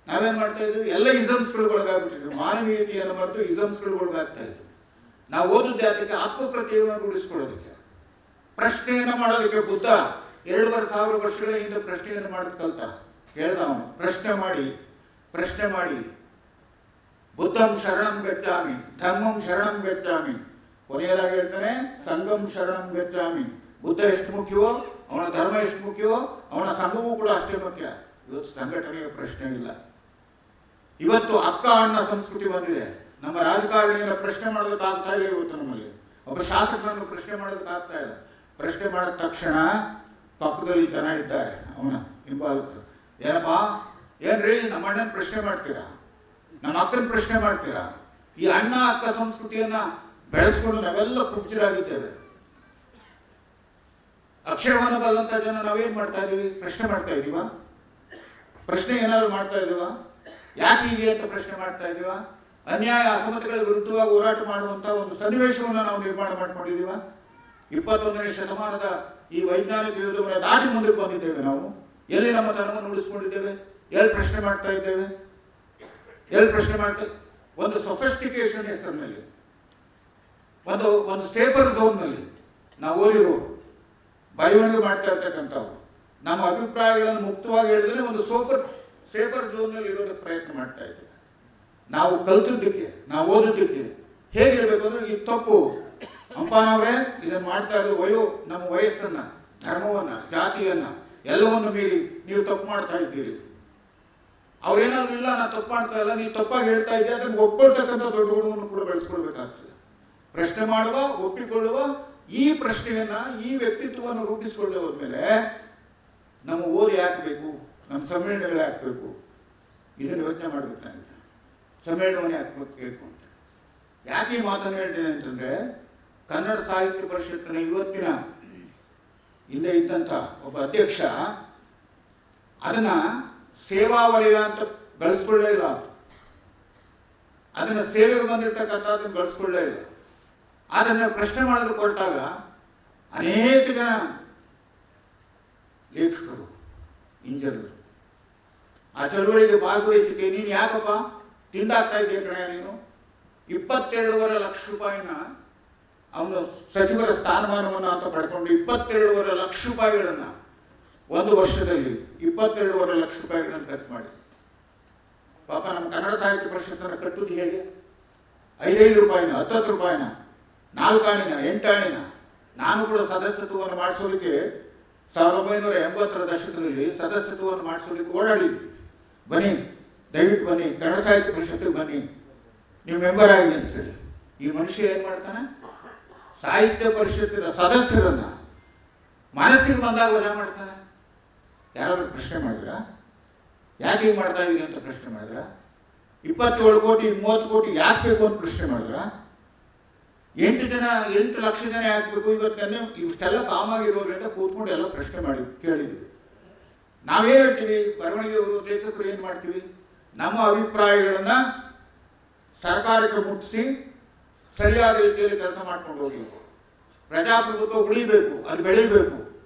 ನಾವೇನು ಮಾಡ್ತಾ ಇದ್ದೀವಿ? ಎಲ್ಲ ಇಸಮ್ಸ್ಗಳಿಗೊಳಗಾಗ್ಬಿಟ್ಟಿದ್ವಿ. ಮಾನವೀಯತೆಯನ್ನು ಮರೆತು ಇಸಮ್ಸ್ಗಳಿಗೊಳಗಾಗ್ತಾ ಇದ್ವಿ. ನಾವು ಓದಿದ್ದ ಅದಕ್ಕೆ ಆತ್ಮಪ್ರತ್ಯಯವನ್ನು ರೂಢಿಸ್ಕೊಳ್ಳೋದಕ್ಕೆ, ಪ್ರಶ್ನೆಯನ್ನು ಮಾಡೋದಕ್ಕೆ. ಬುದ್ಧ 2,500 ವರ್ಷಗಳ ಹಿಂದೆ ಪ್ರಶ್ನೆಯನ್ನು ಮಾಡೋದು ಕಲ್ತ. ಹೇಳ್ದ ಅವನು, ಪ್ರಶ್ನೆ ಮಾಡಿ ಬುದ್ಧಂ ಶರಣಂ ಗಚ್ಚಾಮಿ, ಧರ್ಮಂ ಶರಣಂ ಗಚ್ಚಾಮಿ, ಕೊನೆಯದಾಗಿ ಹೇಳ್ತಾನೆ ಸಂಘಂ ಶರಣಂ ಗಚ್ಚಾಮಿ. ಬುದ್ಧ ಎಷ್ಟು ಮುಖ್ಯವೋ ಅವನ ಧರ್ಮ ಎಷ್ಟು ಮುಖ್ಯವೋ ಅವನ ಸಂಘವೂ ಕೂಡ ಅಷ್ಟೇ ಮುಖ್ಯ. ಇವತ್ತು ಸಂಘಟನೆಯ ಪ್ರಶ್ನೆ ಇಲ್ಲ. ಇವತ್ತು ಅಕ್ಕ ಅಣ್ಣ ಸಂಸ್ಕೃತಿ ಬಂದಿದೆ. ನಮ್ಮ ರಾಜಕಾರಣಿಯನ್ನು ಪ್ರಶ್ನೆ ಮಾಡೋದಕ್ಕಾಗ್ತಾ ಇಲ್ಲ. ಇವತ್ತು ನಮ್ಮಲ್ಲಿ ಒಬ್ಬ ಶಾಸಕರನ್ನು ಪ್ರಶ್ನೆ ಮಾಡೋದಕ್ಕಾಗ್ತಾ ಇಲ್ಲ. ಪ್ರಶ್ನೆ ಮಾಡಿದ ತಕ್ಷಣ ಪಕ್ಕದಲ್ಲಿ ಜನ ಇದ್ದಾರೆ, ಅವನ ಹಿಂಬಾಲಕರು. ಏನಪ್ಪಾ, ಏನ್ರಿ ನಮ್ಮ ಅಣ್ಣನ ಪ್ರಶ್ನೆ ಮಾಡ್ತೀರಾ, ನಮ್ಮ ಅಕ್ಕನ ಪ್ರಶ್ನೆ ಮಾಡ್ತೀರಾ? ಈ ಅಣ್ಣ ಅಕ್ಕ ಸಂಸ್ಕೃತಿಯನ್ನ ಬೆಳೆಸ್ಕೊಂಡು ನಾವೆಲ್ಲ ಕುಬ್ಜರಾಗಿದ್ದೇವೆ. ಅಕ್ಷರವನ್ನು ಬಲ್ಲಂತ ಜನ ನಾವೇನ್ ಮಾಡ್ತಾ ಇದೀವಿ? ಪ್ರಶ್ನೆ ಮಾಡ್ತಾ ಇದೀವ? ಪ್ರಶ್ನೆ ಏನಾದ್ರು ಮಾಡ್ತಾ ಇದೀವ? ಯಾಕೆ ಹೀಗೆ ಅಂತ ಪ್ರಶ್ನೆ ಮಾಡ್ತಾ ಇದೀವ? ಅನ್ಯಾಯ ಅಸಮತೆಗಳ ವಿರುದ್ಧವಾಗಿ ಹೋರಾಟ ಮಾಡುವಂತ ಒಂದು ಸನ್ನಿವೇಶವನ್ನು ನಾವು ನಿರ್ಮಾಣ ಮಾಡ್ಕೊಂಡಿದೀವ. 21ನೇ ಶತಮಾನದ ಈ ವೈಜ್ಞಾನಿಕ ಯುಗವನ್ನು ದಾಟಿ ಮುಂದಕ್ಕೆ ಬಂದಿದ್ದೇವೆ. ನಾವು ಎಲ್ಲಿ ನಮ್ಮ ತನವನ್ನು ಉಳಿಸ್ಕೊಂಡಿದ್ದೇವೆ? ಎಲ್ಲಿ ಪ್ರಶ್ನೆ ಮಾಡ್ತಾ ಇದ್ದೇವೆ? ಒಂದು ಸೊಫಿಸ್ಟಿಕೇಶನ್ ಹೆಸರಿನಲ್ಲಿ, ಒಂದು ಸೇಫರ್ ಝೋನ್ನಲ್ಲಿ ನಾವು ಓದಿರೋ ಬರವಣಿಗೆ ಮಾಡ್ತಾ ಇರ್ತಕ್ಕಂಥವು ನಮ್ಮ ಅಭಿಪ್ರಾಯಗಳನ್ನು ಮುಕ್ತವಾಗಿ ಹೇಳಿದ್ರೆ ಒಂದು ಸೇಫರ್ ಝೋನ್ನಲ್ಲಿ ಇರೋದಕ್ಕೆ ಪ್ರಯತ್ನ ಮಾಡ್ತಾ ಇದ್ದೇವೆ. ನಾವು ಕಲ್ತಿದ್ದಕ್ಕೆ, ನಾವು ಓದಿದ್ದಕ್ಕೆ ಹೇಗಿರಬೇಕು ಅಂದ್ರೆ, ಈ ತಪ್ಪು ಅಂಪಾನವರೇ ಇದನ್ನು ಮಾಡ್ತಾ ಇರೋದು ನಮ್ಮ ವಯಸ್ಸನ್ನ, ಧರ್ಮವನ್ನ, ಜಾತಿಯನ್ನ ಎಲ್ಲವನ್ನು ಮೀರಿ ನೀವು ತಪ್ಪು ಮಾಡ್ತಾ ಇದ್ದೀರಿ. ಅವ್ರೇನಾದ್ರು ಇಲ್ಲ, ನಾನು ತಪ್ಪು ಮಾಡ್ತಾ ಇಲ್ಲ, ನೀವು ತಪ್ಪಾಗಿ ಹೇಳ್ತಾ ಇದ್ದೀಯ, ಅದನ್ನು ಒಪ್ಕೊಳ್ತಕ್ಕಂಥ ದೊಡ್ಡ ಗುಣವನ್ನು ಕೂಡ ಬೆಳೆಸ್ಕೊಳ್ಬೇಕಾಗ್ತದೆ. ಪ್ರಶ್ನೆ ಮಾಡುವ, ಒಪ್ಪಿಕೊಳ್ಳುವ ಈ ಪ್ರಶ್ನೆಯನ್ನ, ಈ ವ್ಯಕ್ತಿತ್ವವನ್ನು ರೂಪಿಸಿಕೊಳ್ಳೆ ಹೋದ್ಮೇಲೆ ನಮ್ಮ ಓದು ಯಾಕೆ ಬೇಕು, ನಮ್ಮ ಸಮ್ಮೇಳನಗಳು ಯಾಕೆ ಬೇಕು, ಇದನ್ನು ಯೋಚನೆ ಮಾಡಬೇಕಾಗಿತ್ತು. ಸಮ್ಮೇಳನವನ್ನು ಯಾಕೆ ಬೇಕು ಅಂತ ಯಾಕೆ ಈ ಮಾತನ್ನು ಹೇಳ್ತೇನೆ ಅಂತಂದ್ರೆ, ಕನ್ನಡ ಸಾಹಿತ್ಯ ಪರಿಷತ್ತಿನ ಇವತ್ತಿನ ಹಿಂದೆ ಇದ್ದಂಥ ಒಬ್ಬ ಅಧ್ಯಕ್ಷ ಅದನ್ನ ಸೇವಾ ವಲಯ ಅಂತ ಬೆಳೆಸ್ಕೊಳ್ಳೇ ಇಲ್ಲ. ಅದನ್ನ ಸೇವೆಗೆ ಬಂದಿರತಕ್ಕಂಥ ಅದನ್ನು ಬೆಳೆಸ್ಕೊಳ್ಳೇ ಇಲ್ಲ. ಅದನ್ನು ಪ್ರಶ್ನೆ ಮಾಡಲು ಹೊರಟಾಗ ಅನೇಕ ಜನ ಲೇಖಕರು, ಇಂಜರು ಆ ಚಳುವಳಿಗೆ ಭಾಗವಹಿಸಿಕೆ, ನೀನು ಯಾಕಪ್ಪ ತಿಂದಾಗ್ತಾ ಇದೆಯಾ ಕಣೆ, ನೀನು 22.5 ಲಕ್ಷ ರೂಪಾಯಿನ ಅವನು ಸಚಿವರ ಸ್ಥಾನಮಾನವನ್ನು ಅಂತ ಪಡ್ಕೊಂಡು 22.5 ಲಕ್ಷ ರೂಪಾಯಿಗಳನ್ನ ಒಂದು ವರ್ಷದಲ್ಲಿ 22.5 ಲಕ್ಷ ರೂಪಾಯಿಗಳನ್ನು ಖರ್ಚು ಮಾಡಿ. ಪಾಪ ನಮ್ಮ ಕನ್ನಡ ಸಾಹಿತ್ಯ ಪರಿಷತ್ತನ್ನು ಕಟ್ಟುವುದು ಹೇಗೆ? 5 ರೂಪಾಯಿನ, 10 ರೂಪಾಯಿನ, 4 ಆಣಿನ, 8 ಆಣಿನ. ನಾನು ಕೂಡ ಸದಸ್ಯತ್ವವನ್ನು ಮಾಡಿಸೋದಕ್ಕೆ 1980ರ ದಶಕದಲ್ಲಿ ಸದಸ್ಯತ್ವವನ್ನು ಮಾಡಿಸೋದಕ್ಕೆ ಓಡಾಡಿದ್ವಿ. ಬನ್ನಿ, ದಯವಿಟ್ಟು ಬನ್ನಿ, ಕನ್ನಡ ಸಾಹಿತ್ಯ ಪರಿಷತ್ತಿಗೆ ಬನ್ನಿ, ನೀವು ಮೆಂಬರ್ ಆಗಿ ಅಂತೇಳಿ. ಈ ಮನುಷ್ಯ ಏನು ಮಾಡ್ತಾನೆ? ಸಾಹಿತ್ಯ ಪರಿಷತ್ತಿನ ಸದಸ್ಯರನ್ನ ಮನಸ್ಸಿಗೆ ಬಂದಾಗ ವಜಾ ಮಾಡ್ತಾನೆ. ಯಾರಾದ್ರೂ ಪ್ರಶ್ನೆ ಮಾಡಿದ್ರ? ಯಾಕೆ ಹೀಗೆ ಮಾಡ್ತಾ ಇದೀರಿ ಅಂತ ಪ್ರಶ್ನೆ ಮಾಡಿದ್ರ? 27 ಕೋಟಿ 30 ಕೋಟಿ ಯಾಕೆ ಬೇಕು ಅಂತ ಪ್ರಶ್ನೆ ಮಾಡಿದ್ರ? 8 ಲಕ್ಷ ಜನ ಯಾಕೆ ಬೇಕು? ಇವತ್ತನ್ನೇ ಇಷ್ಟೆಲ್ಲ ಕಾಮಾಗಿರೋದ್ರಿಂದ ಕೂತ್ಕೊಂಡು ಎಲ್ಲ ಪ್ರಶ್ನೆ ಮಾಡಿ ಕೇಳಿದ್ವಿ. ನಾವೇನು ಹೇಳ್ತೀವಿ? ಬರವಣಿಗೆಯವರು, ಲೇಖಕರು ಏನು ಮಾಡ್ತೀವಿ? ನಮ್ಮ ಅಭಿಪ್ರಾಯಗಳನ್ನ ಸರ್ಕಾರಕ್ಕೆ ಮುಟ್ಟಿಸಿ ಸರಿಯಾದ ರೀತಿಯಲ್ಲಿ ಕೆಲಸ ಮಾಡ್ಕೊಂಡು ಹೋಗಬೇಕು. ಪ್ರಜಾಪ್ರಭುತ್ವ ಉಳಿಬೇಕು, ಅದು ಬೆಳೀಬೇಕು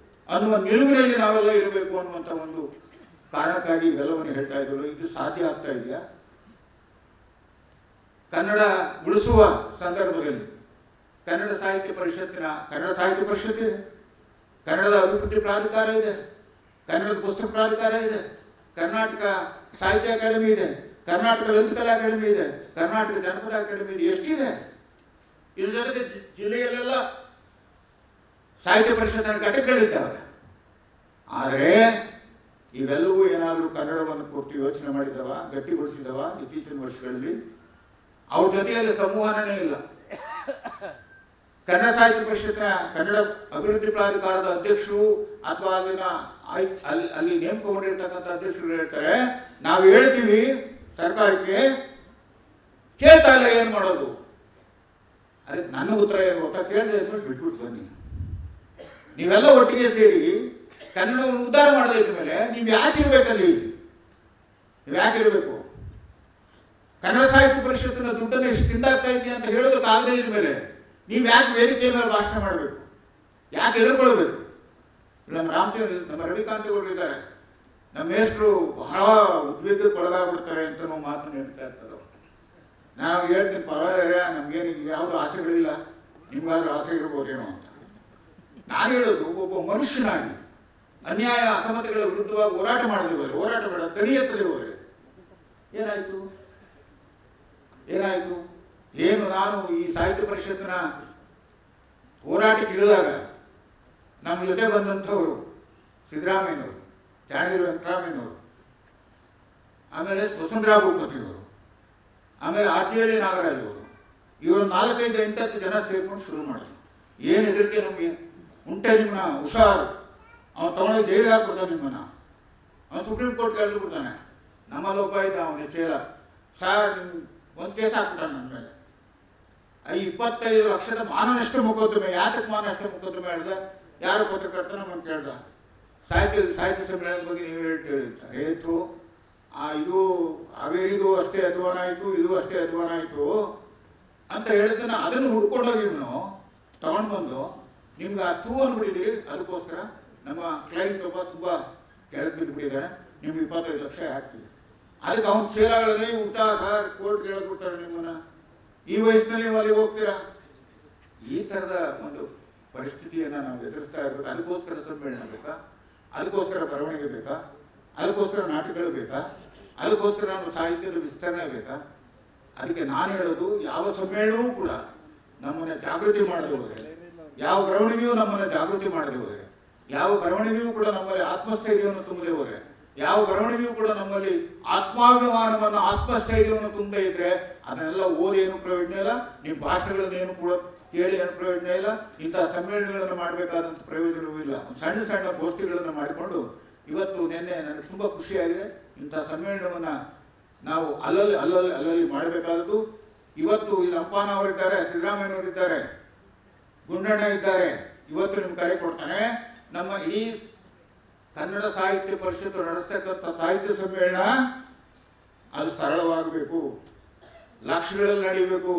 ಅನ್ನುವ ನಿಲುವಿನಲ್ಲಿ ನಾವೆಲ್ಲ ಇರಬೇಕು ಅನ್ನುವಂಥ ಒಂದು ಕಾರಣಕ್ಕಾಗಿ ಇವೆಲ್ಲವನ್ನು ಹೇಳ್ತಾ ಇದ್ರು. ಇದು ಸಾಧ್ಯ ಆಗ್ತಾ ಇದೆಯಾ? ಕನ್ನಡ ಉಳಿಸುವ ಸಂದರ್ಭದಲ್ಲಿ ಕನ್ನಡ ಸಾಹಿತ್ಯ ಪರಿಷತ್ ಇದೆ, ಕನ್ನಡದ ಅಭಿವೃದ್ಧಿ ಪ್ರಾಧಿಕಾರ ಇದೆ, ಕನ್ನಡದ ಪುಸ್ತಕ ಪ್ರಾಧಿಕಾರ ಇದೆ, ಕರ್ನಾಟಕ ಸಾಹಿತ್ಯ ಅಕಾಡೆಮಿ ಇದೆ, ಕರ್ನಾಟಕ ಲಲಿತಕಲಾ ಅಕಾಡೆಮಿ ಇದೆ, ಕರ್ನಾಟಕ ಜನಪದ ಅಕಾಡೆಮಿ ಇದೆ. ಎಷ್ಟಿದೆ? ಇದ್ರ ಜೊತೆಗೆ ಜಿಲ್ಲೆಯಲ್ಲೆಲ್ಲ ಸಾಹಿತ್ಯ ಪರಿಷತ್ತಿನ ಘಟಕಗಳಿದ್ದಾವೆ. ಆದರೆ ಇವೆಲ್ಲವೂ ಏನಾದರೂ ಕನ್ನಡವನ್ನು ಪೂರ್ತಿ ಯೋಚನೆ ಮಾಡಿದವ, ಗಟ್ಟಿಗೊಳಿಸಿದವ ಇತ್ತೀಚಿನ ವರ್ಷಗಳಲ್ಲಿ? ಅವ್ರ ಜೊತೆಯಲ್ಲಿ ಸಂವಹನನೇ ಇಲ್ಲ. ಕನ್ನಡ ಸಾಹಿತ್ಯ ಪರಿಷತ್ತಿನ ಕನ್ನಡ ಅಭಿವೃದ್ಧಿ ಪ್ರಾಧಿಕಾರದ ಅಧ್ಯಕ್ಷರು ಅಥವಾ ಅಲ್ಲಿ ನೇಮಕಗೊಂಡಿರ್ತಕ್ಕಂಥ ಅಧ್ಯಕ್ಷರು ಹೇಳ್ತಾರೆ, ನಾವು ಹೇಳ್ತೀವಿ ಸರ್ಕಾರಕ್ಕೆ, ಕೇಳ್ತಾ ಇಲ್ಲ, ಏನು ಮಾಡೋದು? ಅದಕ್ಕೆ ನನ್ನ ಉತ್ತರ ಏನು ಗೊತ್ತಾ? ಕೇಳಿದ್ರೆ ಬಿಟ್ಬಿಟ್ಟು ಬನ್ನಿ. ನೀವೆಲ್ಲ ಒಟ್ಟಿಗೆ ಸೇರಿ ಕನ್ನಡವನ್ನು ಉದ್ಧಾರ ಮಾಡೋದ್ರ ಮೇಲೆ ನೀವು ಯಾಕಿರ್ಬೇಕಲ್ಲಿ? ನೀವು ಯಾಕಿರಬೇಕು? ಕನ್ನಡ ಸಾಹಿತ್ಯ ಪರಿಷತ್ತಿನ ದುಡ್ಡನ್ನು ಎಷ್ಟು ತಿಂದಾಗ್ತಾ ಇದೆಯಾ ಅಂತ ಹೇಳೋದಕ್ಕಾಗದೇ ಇದ ಮೇಲೆ ನೀವು ಯಾಕೆ ವೇದಿಕೆಯ ಮೇಲೆ ಭಾಷಣ ಮಾಡಬೇಕು? ಯಾಕೆ ಎದುರ್ಕೊಳ್ಬೇಕು? ನಮ್ಮ ರವಿಕಾಂತೇಗೌಡರು ಇದ್ದಾರೆ, ನಮ್ಮ ಮೇಷ್ಟ್ರು ಬಹಳ ಉದ್ವೇಗಕ್ಕೆ ಒಳಗಾಗ್ಬಿಡ್ತಾರೆ ಅಂತ ನಾವು ಮಾತನ್ನು ಹೇಳ್ತಾ ಇರ್ತಾರೆ. ನಾವು ಹೇಳ್ತೀನಿ, ಪರವಾಗಿಲ್ಲ, ನಮಗೇನು ಯಾವುದು ಆಸೆಗಳಿಲ್ಲ, ನಿಮ್ಗಾದ್ರೂ ಆಸೆ ಇರ್ಬೋದೇನೋ ಅಂತ. ನಾನು ಹೇಳೋದು, ಒಬ್ಬ ಮನುಷ್ಯನಾಗಿ ಅನ್ಯಾಯ ಅಸಮತೆಗಳ ವಿರುದ್ಧವಾಗಿ ಹೋರಾಟ ಮಾಡದೆ ಹೋದರೆ, ಹೋರಾಟ ಬೇಡ ದನಿ ಎತ್ತದೆ ಹೋದರೆ ಏನಾಯಿತು? ಏನು ನಾನು ಈ ಸಾಹಿತ್ಯ ಪರಿಷತ್ತಿನ ಹೋರಾಟಕ್ಕೆ ಇಳಿದಾಗ ನಮ್ಮ ಜೊತೆ ಬಂದಂಥವರು ಸಿದ್ದರಾಮಯ್ಯನವರು, ಚಾಣಗಿರಿ ವೆಂಕಟರಾಮಯ್ಯನವರು, ಆಮೇಲೆ ವಸುಂಧರಾ ಭೂಪತಿಯವರು, ಆಮೇಲೆ ಆರ್ತಿಹಳ್ಳಿ ನಾಗರಾಜ್ ಅವರು, ಇವರು 4-5-8 ಜನ ಸೇರ್ಕೊಂಡು ಶುರು ಮಾಡಿದ್ರು. ಏನು ಹೆದರಿಕೆ ನಮಗೆ ಉಂಟೆ? ನಿಮ್ಮನ್ನ ಹುಷಾರು, ಅವನು ತಗೊಂಡು ಜೈಲಿಗೆ ಹಾಕ್ಬಿಡ್ತಾನೆ ನಿಮ್ಮನ್ನ. ಅವನು ಸುಪ್ರೀಂ ಕೋರ್ಟ್ ಕೇಳಿದು ಬಿಡ್ತಾನೆ. ನಮ್ಮ ಲೋಪ ಇದ್ದ ಅವನ ಚೇಲ ಸಾರ್ ಒಂದು ಕೇಸ್ ಹಾಕ್ಬಿಟ್ಟಾನೆ ನನ್ನ ಮೇಲೆ. 25 ಲಕ್ಷದ ಮಾನನಷ್ಟ ಮೊಕದ್ದಮೆ. ಯಾತಕ್ಕೆ ಮಾನನಷ್ಟ ಮೊಕದ್ದಮೆ ಹೇಳಿದ? ಯಾರು ಪತ್ರಕರ್ತ ನಮ್ಮನ್ನು ಕೇಳ್ದ, ಸಾಹಿತ್ಯ ಸಮ್ಮೇಳನದ ಬಗ್ಗೆ ನೀವು ಹೇಳ್ತಾರೆ ಏತು ಇದು ಹಾವೇರಿದು ಅಷ್ಟೇ ಅಧ್ವಾನ ಆಯಿತು, ಇದು ಅಷ್ಟೇ ಅಧ್ವಾನ ಆಯಿತು ಅಂತ ಹೇಳಿದ್ದನ್ನು ಅದನ್ನು ಹುಡ್ಕೊಂಡೋಗಿ ಇವನು ತಗೊಂಡು ಬಂದು ನಿಮ್ಗೆ ಆ ತೂ ಅಂದ್ಬಿಟ್ಟಿದ್ದೀರಿ. ಅದಕ್ಕೋಸ್ಕರ ನಮ್ಮ ಕ್ಲೈಂಟ್ ಒಬ್ಬ ತುಂಬ ಕೆಳಗೆ ಬಿದ್ದು ಬಿಟ್ಟಿದ್ದಾನೆ, ನಿಮ್ಗೆ 25 ಲಕ್ಷ ಹಾಕ್ತೀವಿ. ಅದಕ್ಕೆ ಅವ್ನ ಸೇಲಾಗಳಲ್ಲಿ ಊಟ ಸಾರ್ ಕೋರ್ಟ್ ಕೇಳಿಬಿಡ್ತಾರೆ ನಿಮ್ಮನ್ನು. ಈ ವಯಸ್ಸಿನಲ್ಲಿ ನೀವು ಅಲ್ಲಿ ಹೋಗ್ತೀರಾ? ಈ ಥರದ ಒಂದು ಪರಿಸ್ಥಿತಿಯನ್ನು ನಾವು ಎದುರಿಸ್ತಾ ಇರಬೇಕು. ಅದಕ್ಕೋಸ್ಕರ ಸಮ್ಮೇಳನ ಬೇಕಾ? ಅದಕ್ಕೋಸ್ಕರ ಬರವಣಿಗೆ ಬೇಕಾ? ಅದಕ್ಕೋಸ್ಕರ ನಾಟಕಗಳು ಬೇಕಾ? ಅದಕ್ಕೋಸ್ಕರ ನಮ್ಮ ಸಾಹಿತ್ಯದ ವಿಸ್ತರಣೆ ಬೇಕಾ? ಅದಕ್ಕೆ ನಾನು ಹೇಳೋದು, ಯಾವ ಸಮ್ಮೇಳನವೂ ಕೂಡ ನಮ್ಮನ್ನು ಜಾಗೃತಿ ಮಾಡದೆ ಹೋದರೆ, ಯಾವ ಬರವಣಿಗೆಯೂ ನಮ್ಮನ್ನು ಜಾಗೃತಿ ಮಾಡದೆ ಹೋದರೆ, ಯಾವ ಬರವಣಿಗೆಯೂ ಕೂಡ ನಮ್ಮಲ್ಲಿ ಆತ್ಮಸ್ಥೈರ್ಯವನ್ನು ತುಂಬದೆ ಹೋದರೆ, ಯಾವ ಬರವಣಿಗೆಯೂ ಕೂಡ ನಮ್ಮಲ್ಲಿ ಆತ್ಮಾಭಿಮಾನವನ್ನು ಆತ್ಮಸ್ಥೈರ್ಯವನ್ನು ತುಂಬದೇ ಇದ್ರೆ ಅದನ್ನೆಲ್ಲ ಓದಿ ಏನು ಪ್ರಯೋಜನ ಇಲ್ಲ. ನೀವು ಭಾಷಣಗಳನ್ನೇನು ಕೂಡ ಕೇಳಿ ಏನು ಪ್ರಯೋಜನ ಇಲ್ಲ. ಇಂತಹ ಸಮ್ಮೇಳನಗಳನ್ನು ಮಾಡಬೇಕಾದಂಥ ಪ್ರಯೋಜನವೂ ಇಲ್ಲ. ಸಣ್ಣ ಸಣ್ಣ ಗೋಷ್ಠಿಗಳನ್ನು ಮಾಡಿಕೊಂಡು ಇವತ್ತು ನಿನ್ನೆ ನನಗೆ ತುಂಬ ಖುಷಿಯಾಗಿದೆ. ಇಂತಹ ಸಮ್ಮೇಳನವನ್ನು ನಾವು ಅಲ್ಲಲ್ಲಿ ಮಾಡಬೇಕಾದದ್ದು. ಇವತ್ತು ಇಲ್ಲಿ ಅಪ್ಪನ ಅವರಿದ್ದಾರೆ, ಸಿದ್ದರಾಮಯ್ಯನವರಿದ್ದಾರೆ, ಗುಂಡಣ್ಣ ಇದ್ದಾರೆ. ಇವತ್ತು ನಿಮ್ಮ ಕರೆ ಕೊಡ್ತಾನೆ. ನಮ್ಮ ಇಡೀ ಕನ್ನಡ ಸಾಹಿತ್ಯ ಪರಿಷತ್ತು ನಡೆಸ್ತಕ್ಕಂಥ ಸಾಹಿತ್ಯ ಸಮ್ಮೇಳನ ಅದು ಸರಳವಾಗಬೇಕು, ಲಕ್ಷಗಳಲ್ಲಿ ನಡೀಬೇಕು,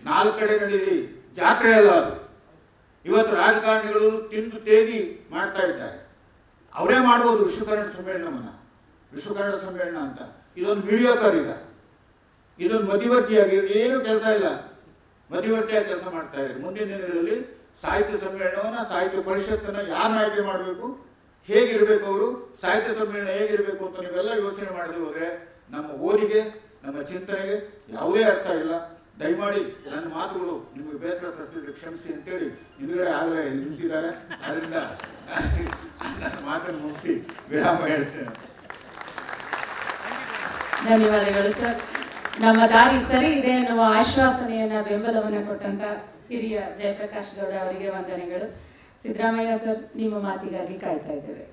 4 ಕಡೆ ನಡೀಲಿ, ಜಾತ್ರೆ ಅಲ್ಲ ಅದು. ಇವತ್ತು ರಾಜಕಾರಣಿಗಳು ತಿಂದು ತೇಗಿ ಮಾಡ್ತಾ ಇದ್ದಾರೆ. ಅವರೇ ಮಾಡ್ಬೋದು ವಿಶ್ವ ಕನ್ನಡ ಸಮ್ಮೇಳನ ಅಂತ. ಇದೊಂದು ಮೀಡಿಯೋಕರ್, ಇದೊಂದು ಮಧ್ಯವರ್ತಿಯಾಗಿ ಏನು ಕೆಲಸ ಇಲ್ಲ, ಮಧ್ಯವರ್ತಿಯಾಗಿ ಕೆಲಸ ಮಾಡ್ತಾ ಇದ್ದಾರೆ. ಮುಂದಿನ ದಿನಗಳಲ್ಲಿ ಸಾಹಿತ್ಯ ಸಮ್ಮೇಳನವನ್ನು, ಸಾಹಿತ್ಯ ಪರಿಷತ್ತನ್ನು ಯಾರನ್ನ ಆಯ್ಕೆ ಮಾಡಬೇಕು, ಹೇಗಿರಬೇಕು, ಅವರು ಸಾಹಿತ್ಯ ಸಮ್ಮೇಳನ ಹೇಗಿರಬೇಕು ಅಂತ ನೀವೆಲ್ಲ ಯೋಚನೆ ಮಾಡದೆ ಹೋದರೆ ನಮ್ಮ ಓದಿಗೆ, ನಮ್ಮ ಚಿಂತನೆಗೆ ಯಾವುದೇ ಅರ್ಥ ಇಲ್ಲ. ದಯಮಾಡಿ ನನ್ನ ಮಾತುಗಳು ನಿಮಗೆ ಬೇಸರ ತರಿಸಿದ್ರೆ ಕ್ಷಮಿಸಿ ಅಂತೇಳಿ ಹಿಂದುಗಡೆ ಆಗಲೇ ನಿಂತಿದ್ದಾರೆ. ಅದರಿಂದ ನನ್ನ ಮಾತನ್ನು ಮುಗಿಸಿ ವಿರಾಮ ಹೇಳ್ತೇನೆ. ಧನ್ಯವಾದಗಳು ಸರ್. ನಮ್ಮ ದಾರಿ ಸರಿ ಇದೆ ಎನ್ನುವ ಆಶ್ವಾಸನೆಯನ್ನ, ಬೆಂಬಲವನ್ನು ಕೊಟ್ಟಂತ ಹಿರಿಯ ಜಯಪ್ರಕಾಶ್ ಗೌಡ ಅವರಿಗೆ ವಂದನೆಗಳು. ಸಿದ್ದರಾಮಯ್ಯ ಸರ್, ನಿಮ್ಮ ಮಾತಿಗಾಗಿ ಕಾಯ್ತಾ ಇದ್ದೇವೆ.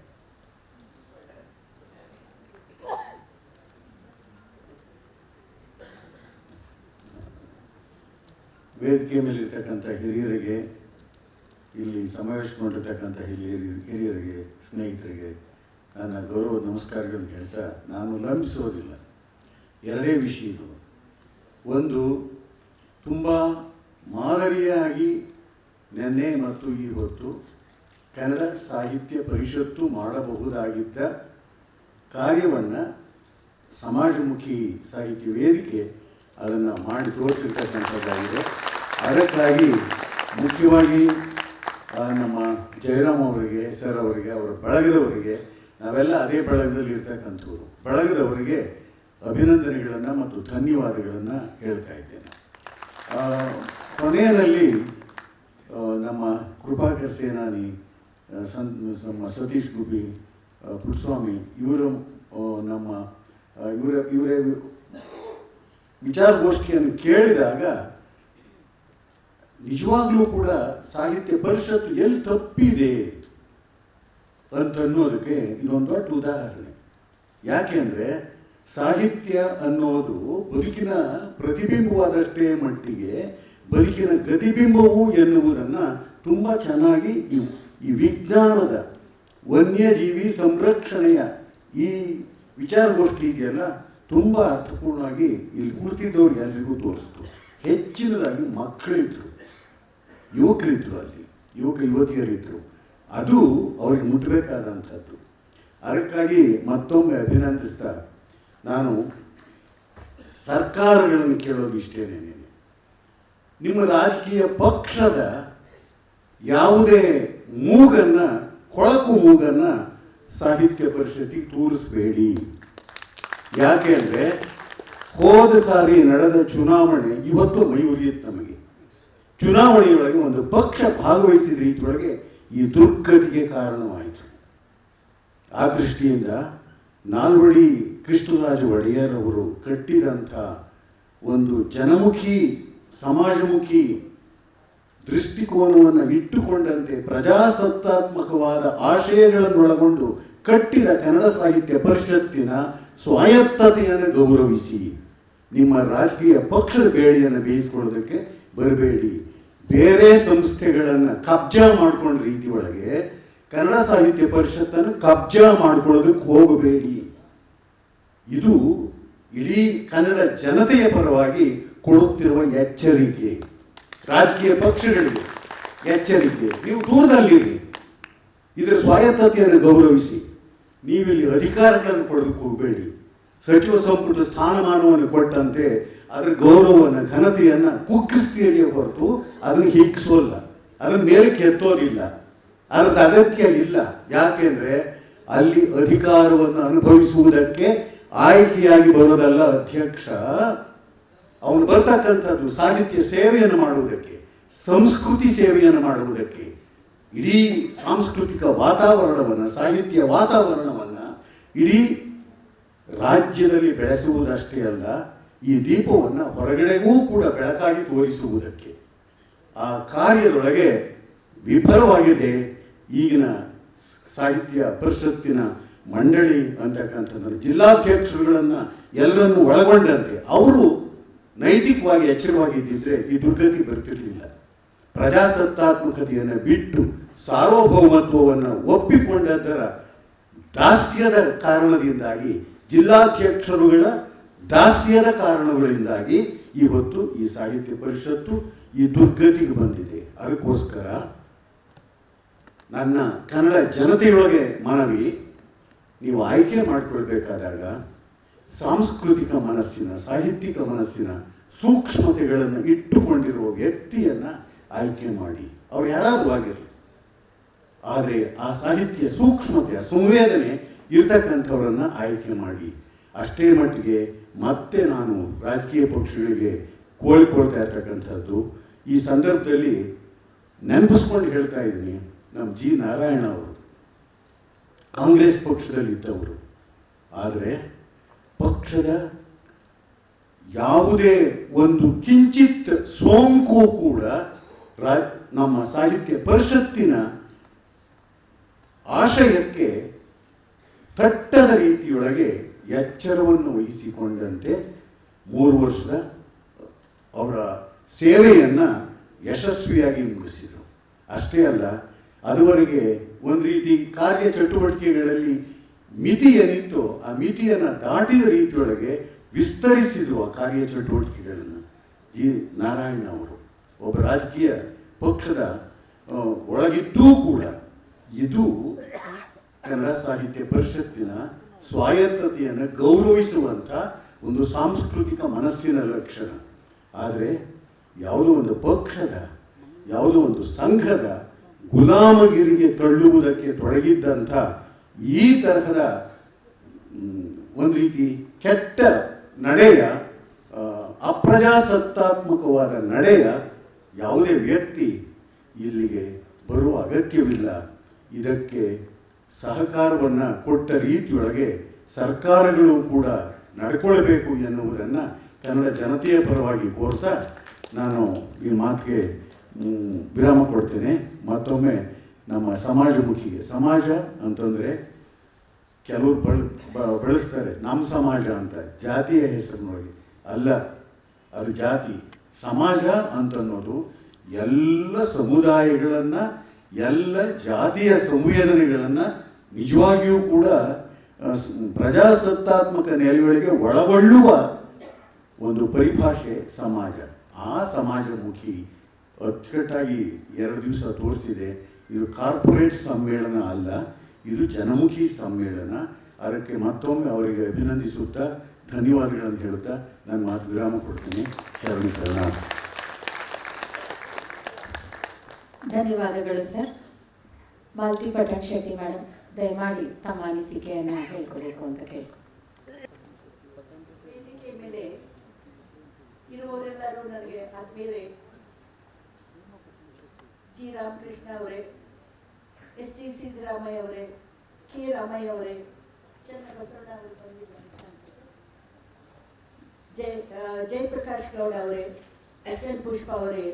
ವೇದಿಕೆ ಮೇಲಿರ್ತಕ್ಕಂಥ ಹಿರಿಯರಿಗೆ, ಇಲ್ಲಿ ಸಮಾವೇಶಗೊಂಡಿರ್ತಕ್ಕಂಥ ಹಿರಿಯರಿಗೆ, ಸ್ನೇಹಿತರಿಗೆ ನನ್ನ ಗೌರವದ ನಮಸ್ಕಾರಗಳನ್ನು ಹೇಳ್ತಾ, ನಾನು ಲಂಬಿಸೋದಿಲ್ಲ. 2 ವಿಷಯಗಳು. ಒಂದು, ತುಂಬ ಮಾದರಿಯಾಗಿ ನಿನ್ನೆ ಮತ್ತು ಈ ಹೊತ್ತು ಕನ್ನಡ ಸಾಹಿತ್ಯ ಪರಿಷತ್ತು ಮಾಡಬಹುದಾಗಿದ್ದ ಕಾರ್ಯವನ್ನು ಸಮಾಜಮುಖಿ ಸಾಹಿತ್ಯ ವೇದಿಕೆ ಅದನ್ನು ಮಾಡಿ ತೋರಿಸಿರ್ತಕ್ಕಂಥದ್ದಾಗಿದೆ. ಅದಕ್ಕಾಗಿ ಮುಖ್ಯವಾಗಿ ನಮ್ಮ ಜಯರಾಮ್ ಅವರಿಗೆ, ಸರ್ ಅವರಿಗೆ, ಅವರ ಬಳಗದವರಿಗೆ, ನಾವೆಲ್ಲ ಅದೇ ಬಳಗದಲ್ಲಿ ಇರ್ತಕ್ಕಂಥವ್ರು, ಬಳಗದವರಿಗೆ ಅಭಿನಂದನೆಗಳನ್ನು ಮತ್ತು ಧನ್ಯವಾದಗಳನ್ನು ಹೇಳ್ತಾ ಇದ್ದೇನೆ. ಕೊನೆಯಲ್ಲಿ ನಮ್ಮ ಕೃಪಾಕರ್ ಸೇನಾನಿ, ನಮ್ಮ ಸತೀಶ್ ಗುಬ್ಬಿ, ಪುಟ್ಟಸ್ವಾಮಿ ಇವರ ವಿಚಾರಗೋಷ್ಠಿಯನ್ನು ಕೇಳಿದಾಗ ನಿಜವಾಗ್ಲೂ ಕೂಡ ಸಾಹಿತ್ಯ ಪರಿಷತ್ತು ಎಲ್ಲಿ ತಪ್ಪಿದೆ ಅಂತನ್ನೋದಕ್ಕೆ ಇದೊಂದು ದೊಡ್ಡ ಉದಾಹರಣೆ. ಯಾಕೆಂದರೆ ಸಾಹಿತ್ಯ ಅನ್ನೋದು ಬದುಕಿನ ಪ್ರತಿಬಿಂಬವಾದಷ್ಟೇ ಮಟ್ಟಿಗೆ ಬದುಕಿನ ಗತಿಬಿಂಬವು ಎನ್ನುವುದನ್ನು ತುಂಬ ಚೆನ್ನಾಗಿ ಈ ವಿಜ್ಞಾನದ ವನ್ಯಜೀವಿ ಸಂರಕ್ಷಣೆಯ ಈ ವಿಚಾರಗೋಷ್ಠಿ ಇದೆಯಲ್ಲ, ತುಂಬ ಅರ್ಥಪೂರ್ಣವಾಗಿ ಇಲ್ಲಿ ಕುಳಿತಿದ್ದವ್ರಿಗೆ ಎಲ್ರಿಗೂ ತೋರಿಸ್ತು. ಹೆಚ್ಚಿನದಾಗಿ ಮಕ್ಕಳಿದ್ರು, ಯುವಕರಿದ್ದರು, ಅಲ್ಲಿ ಯುವತಿಯರಿದ್ದರು. ಅದು ಅವ್ರಿಗೆ ಮುಟ್ಟಬೇಕಾದಂಥದ್ದು. ಅದಕ್ಕಾಗಿ ಮತ್ತೊಮ್ಮೆ ಅಭಿನಂದಿಸ್ತಾ ನಾನು ಸರ್ಕಾರಗಳನ್ನು ಕೇಳೋದು ಇಷ್ಟೇನೆ, ನಿಮ್ಮ ರಾಜಕೀಯ ಪಕ್ಷದ ಯಾವುದೇ ಮೂಗನ್ನು, ಕೊಳಕು ಮೂಗನ್ನು ಸಾಹಿತ್ಯ ಪರಿಷತ್ತಿಗೆ ತೋರಿಸ್ಬೇಡಿ. ಯಾಕೆ ಅಂದರೆ ಹೋದ ಸಾರಿ ನಡೆದ ಚುನಾವಣೆ ಇವತ್ತು ಮೈ ಉರಿಯುತ್ತೆ ನಮಗೆ. ಚುನಾವಣೆಯೊಳಗೆ ಒಂದು ಪಕ್ಷ ಭಾಗವಹಿಸಿದ ರೀತಿಯೊಳಗೆ ಈ ದುರ್ಗತಿಗೆ ಕಾರಣವಾಯಿತು. ಆ ದೃಷ್ಟಿಯಿಂದ ನಾಲ್ವಡಿ ಕೃಷ್ಣರಾಜ ಒಡೆಯರ್ ಅವರು ಕಟ್ಟಿದಂಥ ಒಂದು ಜನಮುಖಿ, ಸಮಾಜಮುಖಿ ದೃಷ್ಟಿಕೋನವನ್ನು ಇಟ್ಟುಕೊಂಡಂತೆ ಪ್ರಜಾಸತ್ತಾತ್ಮಕವಾದ ಆಶಯಗಳನ್ನೊಳಗೊಂಡು ಕಟ್ಟಿದ ಕನ್ನಡ ಸಾಹಿತ್ಯ ಪರಿಷತ್ತಿನ ಸ್ವಾಯತ್ತತೆಯನ್ನು ಗೌರವಿಸಿ. ನಿಮ್ಮ ರಾಜಕೀಯ ಪಕ್ಷದ ಬೇಳೆಯನ್ನು ಬೇಯಿಸ್ಕೊಳ್ಳೋದಕ್ಕೆ ಬರಬೇಡಿ. ಬೇರೆ ಸಂಸ್ಥೆಗಳನ್ನು ಕಬ್ಜಾ ಮಾಡ್ಕೊಂಡ ರೀತಿ ಒಳಗೆ ಕನ್ನಡ ಸಾಹಿತ್ಯ ಪರಿಷತ್ತನ್ನು ಕಬ್ಜಾ ಮಾಡ್ಕೊಳ್ಳೋದಕ್ಕೆ ಹೋಗಬೇಡಿ. ಇದು ಇಡೀ ಕನ್ನಡ ಜನತೆಯ ಪರವಾಗಿ ಕೊಡುತ್ತಿರುವ ಎಚ್ಚರಿಕೆ. ರಾಜಕೀಯ ಪಕ್ಷಗಳಿಗೆ ಎಚ್ಚರಿಕೆ, ನೀವು ದೂರದಲ್ಲಿರಿ, ಇದರ ಸ್ವಾಯತ್ತತೆಯನ್ನು ಗೌರವಿಸಿ. ನೀವಿಲ್ಲಿ ಅಧಿಕಾರಗಳನ್ನು ಕೊಡೋದಕ್ಕೆ ಹೋಗಬೇಡಿ. ಸಚಿವ ಸಂಪುಟ ಸ್ಥಾನಮಾನವನ್ನು ಕೊಟ್ಟಂತೆ ಅದರ ಗೌರವವನ್ನು, ಘನತೆಯನ್ನು ಕುಗ್ಗಿಸ್ತೀರಿಯೇ ಹೊರತು ಅದನ್ನು ಹಿಗ್ಗಿಸೋಲ್ಲ, ಅದನ್ನು ಮೇಲಕ್ಕೆ ಎತ್ತೋದಿಲ್ಲ. ಅದರ ಅಗತ್ಯ ಇಲ್ಲ. ಯಾಕೆಂದರೆ ಅಲ್ಲಿ ಅಧಿಕಾರವನ್ನು ಅನುಭವಿಸುವುದಕ್ಕೆ ಆಯ್ಕೆಯಾಗಿ ಬರೋದಲ್ಲ ಅಧ್ಯಕ್ಷ. ಅವನು ಬರ್ತಕ್ಕಂಥದ್ದು ಸಾಹಿತ್ಯ ಸೇವೆಯನ್ನು ಮಾಡುವುದಕ್ಕೆ, ಸಂಸ್ಕೃತಿ ಸೇವೆಯನ್ನು ಮಾಡುವುದಕ್ಕೆ, ಇಡೀ ಸಾಂಸ್ಕೃತಿಕ ವಾತಾವರಣವನ್ನು, ಸಾಹಿತ್ಯ ವಾತಾವರಣವನ್ನು ಇಡೀ ರಾಜ್ಯದಲ್ಲಿ ಬೆಳೆಸುವುದಷ್ಟೇ ಅಲ್ಲ, ಈ ದೀಪವನ್ನು ಹೊರಗಡೆಗೂ ಕೂಡ ಬೆಳಕಾಗಿ ತೋರಿಸುವುದಕ್ಕೆ. ಆ ಕಾರ್ಯದೊಳಗೆ ವಿಫಲವಾಗಿದೆ ಈಗಿನ ಸಾಹಿತ್ಯ ಪರಿಷತ್ತಿನ ಮಂಡಳಿ ಅಂತಕ್ಕಂಥದ್ದನ್ನು. ಜಿಲ್ಲಾಧ್ಯಕ್ಷರುಗಳನ್ನು ಎಲ್ಲರನ್ನು ಒಳಗೊಂಡಂತೆ ಅವರು ನೈತಿಕವಾಗಿ ಎಚ್ಚರವಾಗಿದ್ದಿದ್ರೆ ಈ ದುರ್ಗತಿ ಬರ್ತಿರಲಿಲ್ಲ. ಪ್ರಜಾಸತ್ತಾತ್ಮಕತೆಯನ್ನು ಬಿಟ್ಟು ಸಾರ್ವಭೌಮತ್ವವನ್ನು ಒಪ್ಪಿಕೊಂಡದ್ದರ ದಾಸ್ಯದ ಕಾರಣದಿಂದಾಗಿ, ಜಿಲ್ಲಾಧ್ಯಕ್ಷರುಗಳ ದಾಸ್ಯದ ಕಾರಣಗಳಿಂದಾಗಿ ಇವತ್ತು ಈ ಸಾಹಿತ್ಯ ಪರಿಷತ್ತು ಈ ದುರ್ಗತಿಗೆ ಬಂದಿದೆ. ಅದಕ್ಕೋಸ್ಕರ ನನ್ನ ಕನ್ನಡ ಜನತೆಯೊಳಗೆ ಮನವಿ, ನೀವು ಆಯ್ಕೆ ಮಾಡಿಕೊಳ್ಬೇಕಾದಾಗ ಸಾಂಸ್ಕೃತಿಕ ಮನಸ್ಸಿನ, ಸಾಹಿತ್ಯಿಕ ಮನಸ್ಸಿನ ಸೂಕ್ಷ್ಮತೆಗಳನ್ನು ಇಟ್ಟುಕೊಂಡಿರುವ ವ್ಯಕ್ತಿಯನ್ನು ಆಯ್ಕೆ ಮಾಡಿ. ಅವ್ರು ಯಾರಾದರೂ ಆಗಿರಲಿ, ಆದರೆ ಆ ಸಾಹಿತ್ಯ ಸೂಕ್ಷ್ಮತೆಯ ಸಂವೇದನೆ ಇರ್ತಕ್ಕಂಥವ್ರನ್ನು ಆಯ್ಕೆ ಮಾಡಿ. ಅಷ್ಟೇ ಮಟ್ಟಿಗೆ ಮತ್ತೆ ನಾನು ರಾಜಕೀಯ ಪಕ್ಷಗಳಿಗೆ ಕೋಳಿಕೊಳ್ತಾ ಇರ್ತಕ್ಕಂಥದ್ದು, ಈ ಸಂದರ್ಭದಲ್ಲಿ ನೆನಪಿಸ್ಕೊಂಡು ಹೇಳ್ತಾ ಇದ್ದೀನಿ, ನಮ್ಮ ಜಿ ನಾರಾಯಣ ಅವರು ಕಾಂಗ್ರೆಸ್ ಪಕ್ಷದಲ್ಲಿದ್ದವರು. ಆದರೆ ಪಕ್ಷದ ಯಾವುದೇ ಒಂದು ಕಿಂಚಿತ್ ಸೋಂಕು ಕೂಡ ನಮ್ಮ ಸಾಹಿತ್ಯ ಪರಿಷತ್ತಿನ ಆಶಯಕ್ಕೆ ತಟ್ಟದ ರೀತಿಯೊಳಗೆ ಎಚ್ಚರವನ್ನು ವಹಿಸಿಕೊಂಡಂತೆ 3 ವರ್ಷದ ಅವರ ಸೇವೆಯನ್ನು ಯಶಸ್ವಿಯಾಗಿ ಮುಗಿಸಿದರು. ಅಷ್ಟೇ ಅಲ್ಲ, ಅದುವರೆಗೆ ಒಂದು ರೀತಿ ಕಾರ್ಯ ಚಟುವಟಿಕೆಗಳಲ್ಲಿ ಮಿತಿ ಏನಿತ್ತು, ಆ ಮಿತಿಯನ್ನು ದಾಟಿದ ರೀತಿಯೊಳಗೆ ವಿಸ್ತರಿಸಿದರು ಆ ಕಾರ್ಯ ಚಟುವಟಿಕೆಗಳನ್ನು. ಜಿ ನಾರಾಯಣ ಅವರು ಒಬ್ಬ ರಾಜಕೀಯ ಪಕ್ಷದ ಒಳಗಿದ್ದೂ ಕೂಡ ಇದು ಕನ್ನಡ ಸಾಹಿತ್ಯ ಪರಿಷತ್ತಿನ ಸ್ವಾಯತ್ತತೆಯನ್ನು ಗೌರವಿಸುವಂಥ ಒಂದು ಸಾಂಸ್ಕೃತಿಕ ಮನಸ್ಸಿನ ಲಕ್ಷಣ. ಆದರೆ ಯಾವುದೋ ಒಂದು ಪಕ್ಷದ, ಯಾವುದೋ ಒಂದು ಸಂಘದ ಗುಲಾಮಗಿರಿಗೆ ತಳ್ಳುವುದಕ್ಕೆ ತೊಡಗಿದ್ದಂಥ ಈ ತರಹದ ಒಂದು ರೀತಿ ಕೆಟ್ಟ ನಡೆಯ, ಅಪ್ರಜಾಸತ್ತಾತ್ಮಕವಾದ ನಡೆಯ ಯಾವುದೇ ವ್ಯಕ್ತಿ ಇಲ್ಲಿಗೆ ಬರುವ ಅಗತ್ಯವಿಲ್ಲ. ಇದಕ್ಕೆ ಸಹಕಾರವನ್ನು ಕೊಟ್ಟ ರೀತಿಯೊಳಗೆ ಸರ್ಕಾರಗಳು ಕೂಡ ನಡ್ಕೊಳ್ಬೇಕು ಎನ್ನುವುದನ್ನು ಕನ್ನಡ ಜನತೆಯ ಪರವಾಗಿ ಕೋರ್ತಾ ನಾನು ಈ ಮಾತಿಗೆ ವಿರಾಮ ಕೊಡ್ತೇನೆ. ಮತ್ತೊಮ್ಮೆ ನಮ್ಮ ಸಮಾಜಮುಖಿಗೆ, ಸಮಾಜ ಅಂತಂದರೆ ಕೆಲವರು ಬಳಸ್ತಾರೆ ನಮ್ಮ ಸಮಾಜ ಅಂತ, ಜಾತಿಯ ಹೆಸರಿನೊಳಗೆ ಅಲ್ಲ, ಅದು ಜಾತಿ. ಸಮಾಜ ಅಂತನ್ನೋದು ಎಲ್ಲ ಸಮುದಾಯಗಳನ್ನು, ಎಲ್ಲ ಜಾತಿಯ ಸಂವೇದನೆಗಳನ್ನು ನಿಜವಾಗಿಯೂ ಕೂಡ ಪ್ರಜಾಸತ್ತಾತ್ಮಕ ನೆಲೆಗಳಿಗೆ ಒಳಗೊಳ್ಳುವ ಒಂದು ಪರಿಭಾಷೆ ಸಮಾಜ. ಆ ಸಮಾಜಮುಖಿ ಅಚ್ಚುಕಟ್ಟಾಗಿ 2 ದಿವಸ ತೋರಿಸಿದೆ. ಇದು ಕಾರ್ಪೊರೇಟ್ ಸಮ್ಮೇಳನ ಅಲ್ಲ, ಇದು ಜನಮುಖಿ ಸಮ್ಮೇಳನ. ಅದಕ್ಕೆ ಮತ್ತೊಮ್ಮೆ ಅವರಿಗೆ ಅಭಿನಂದಿಸುತ್ತಾ ಧನ್ಯವಾದಗಳನ್ನು ಹೇಳುತ್ತಾ ನಾನು ಮಾತು ವಿರಾಮ ಕೊಡ್ತೀನಿ. ಶರಣು. ಧನ್ಯವಾದಗಳು ಸರ್. ಮಾಲತಿ ಪಟ್ಟಣ್ ಶೆಟ್ಟಿ ಮೇಡಮ್, ದಯಮಾಡಿ ತಮ್ಮ ಅನಿಸಿಕೆಯನ್ನು ಹೇಳ್ಕೊಬೇಕು ಅಂತ ಕೇಳ್ಕೊ. ವೇದಿಕೆ ಮೇಲೆ ಇರುವವರೆಲ್ಲರೂ ನನಗೆ ಆತ್ಮೀಯರೇ, ಜಿ ರಾಮಕೃಷ್ಣ ಅವರೇ, ಎಸ್ ಟಿ ಸಿದ್ದರಾಮಯ್ಯ ಅವರೇ, ಕೆ ರಾಮಯ್ಯ ಅವರೇ, ಚನ್ನಬಸವಣ್ಣ ಅವರು ಬಂದಿದ್ದಾರೆ ಅನ್ಸುತ್ತೆ, ಜಯಪ್ರಕಾಶ್ ಗೌಡ ಅವರೇ, ಎಚ್ ಎನ್ ಪುಷ್ಪ ಅವರೇ,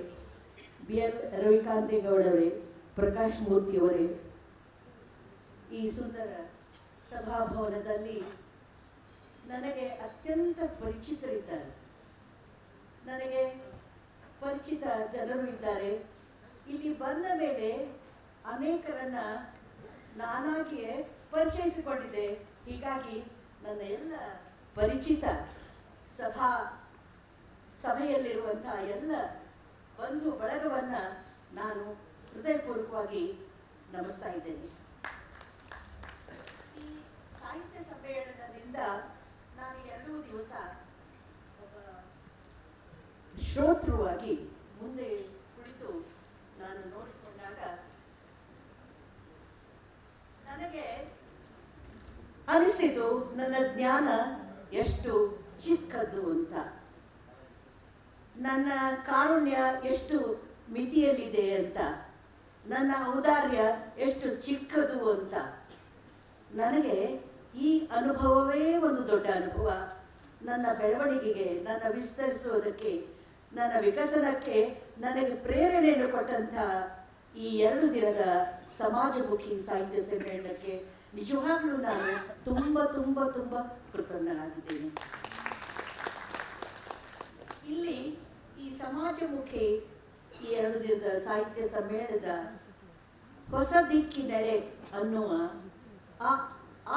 ಬಿ ಎಲ್ ರವಿಕಾಂತೇಗೌಡ ಅವರೇ, ಪ್ರಕಾಶ್ ಮೂರ್ತಿ ಅವರೇ, ಈ ಸುಂದರ ಸಭಾಭವನದಲ್ಲಿ ನನಗೆ ಅತ್ಯಂತ ಪರಿಚಿತರಿದ್ದಾರೆ, ನನಗೆ ಪರಿಚಿತ ಜನರು ಇದ್ದಾರೆ. ಇಲ್ಲಿ ಬಂದ ಮೇಲೆ ಅನೇಕರನ್ನ ನಾನಾಗಿಯೇ ಪರಿಚಯಿಸಿಕೊಂಡಿದ್ದೆ. ಹೀಗಾಗಿ ನನ್ನ ಎಲ್ಲ ಪರಿಚಿತ ಸಭೆಯಲ್ಲಿರುವಂತಹ ಎಲ್ಲ ಬಂಧು ಬಳಗವನ್ನು ನಾನು ಹೃದಯಪೂರ್ವಕವಾಗಿ ನಮಿಸ್ತಾ ಇದ್ದೇನೆ. ಈ ಸಾಹಿತ್ಯ ಸಮ್ಮೇಳನದಿಂದ ನಾನು 2 ದಿವಸ ಒಬ್ಬ ಶ್ರೋತೃವಾಗಿ ಮುಂದೆ ಕುಳಿತು ನಾನು ನೋಡಿಕೊಂಡಾಗ ನನಗೆ ಅನಿಸಿತು ನನ್ನ ಜ್ಞಾನ ಎಷ್ಟು ಚಿಕ್ಕದು ಅಂತ, ನನ್ನ ಕಾರುಣ್ಯ ಎಷ್ಟು ಮಿತಿಯಲ್ಲಿದೆ ಅಂತ, ನನ್ನ ಔದಾರ್ಯ ಎಷ್ಟು ಚಿಕ್ಕದು ಅಂತ. ನನಗೆ ಈ ಅನುಭವವೇ ಒಂದು ದೊಡ್ಡ ಅನುಭವ. ನನ್ನ ಬೆಳವಣಿಗೆಗೆ, ನನ್ನ ವಿಸ್ತರಿಸುವುದಕ್ಕೆ, ನನ್ನ ವಿಕಸನಕ್ಕೆ ನನಗೆ ಪ್ರೇರಣೆಯನ್ನು ಕೊಟ್ಟಂಥ ಈ 2 ದಿನದ ಸಮಾಜಮುಖಿ ಸಾಹಿತ್ಯ ಸಮ್ಮೇಳನಕ್ಕೆ ನಿಜವಾಗ್ಲೂ ನಾನು ತುಂಬ ತುಂಬ ತುಂಬ ಕೃತಜ್ಞನಾಗಿದ್ದೇನೆ. ಇಲ್ಲಿ ಈ ಸಮಾಜಮುಖಿ ಈ 2 ದಿನದ ಸಾಹಿತ್ಯ ಸಮ್ಮೇಳನದ ಹೊಸ ದಿಕ್ಕಿನೆಡೆ ಅನ್ನುವ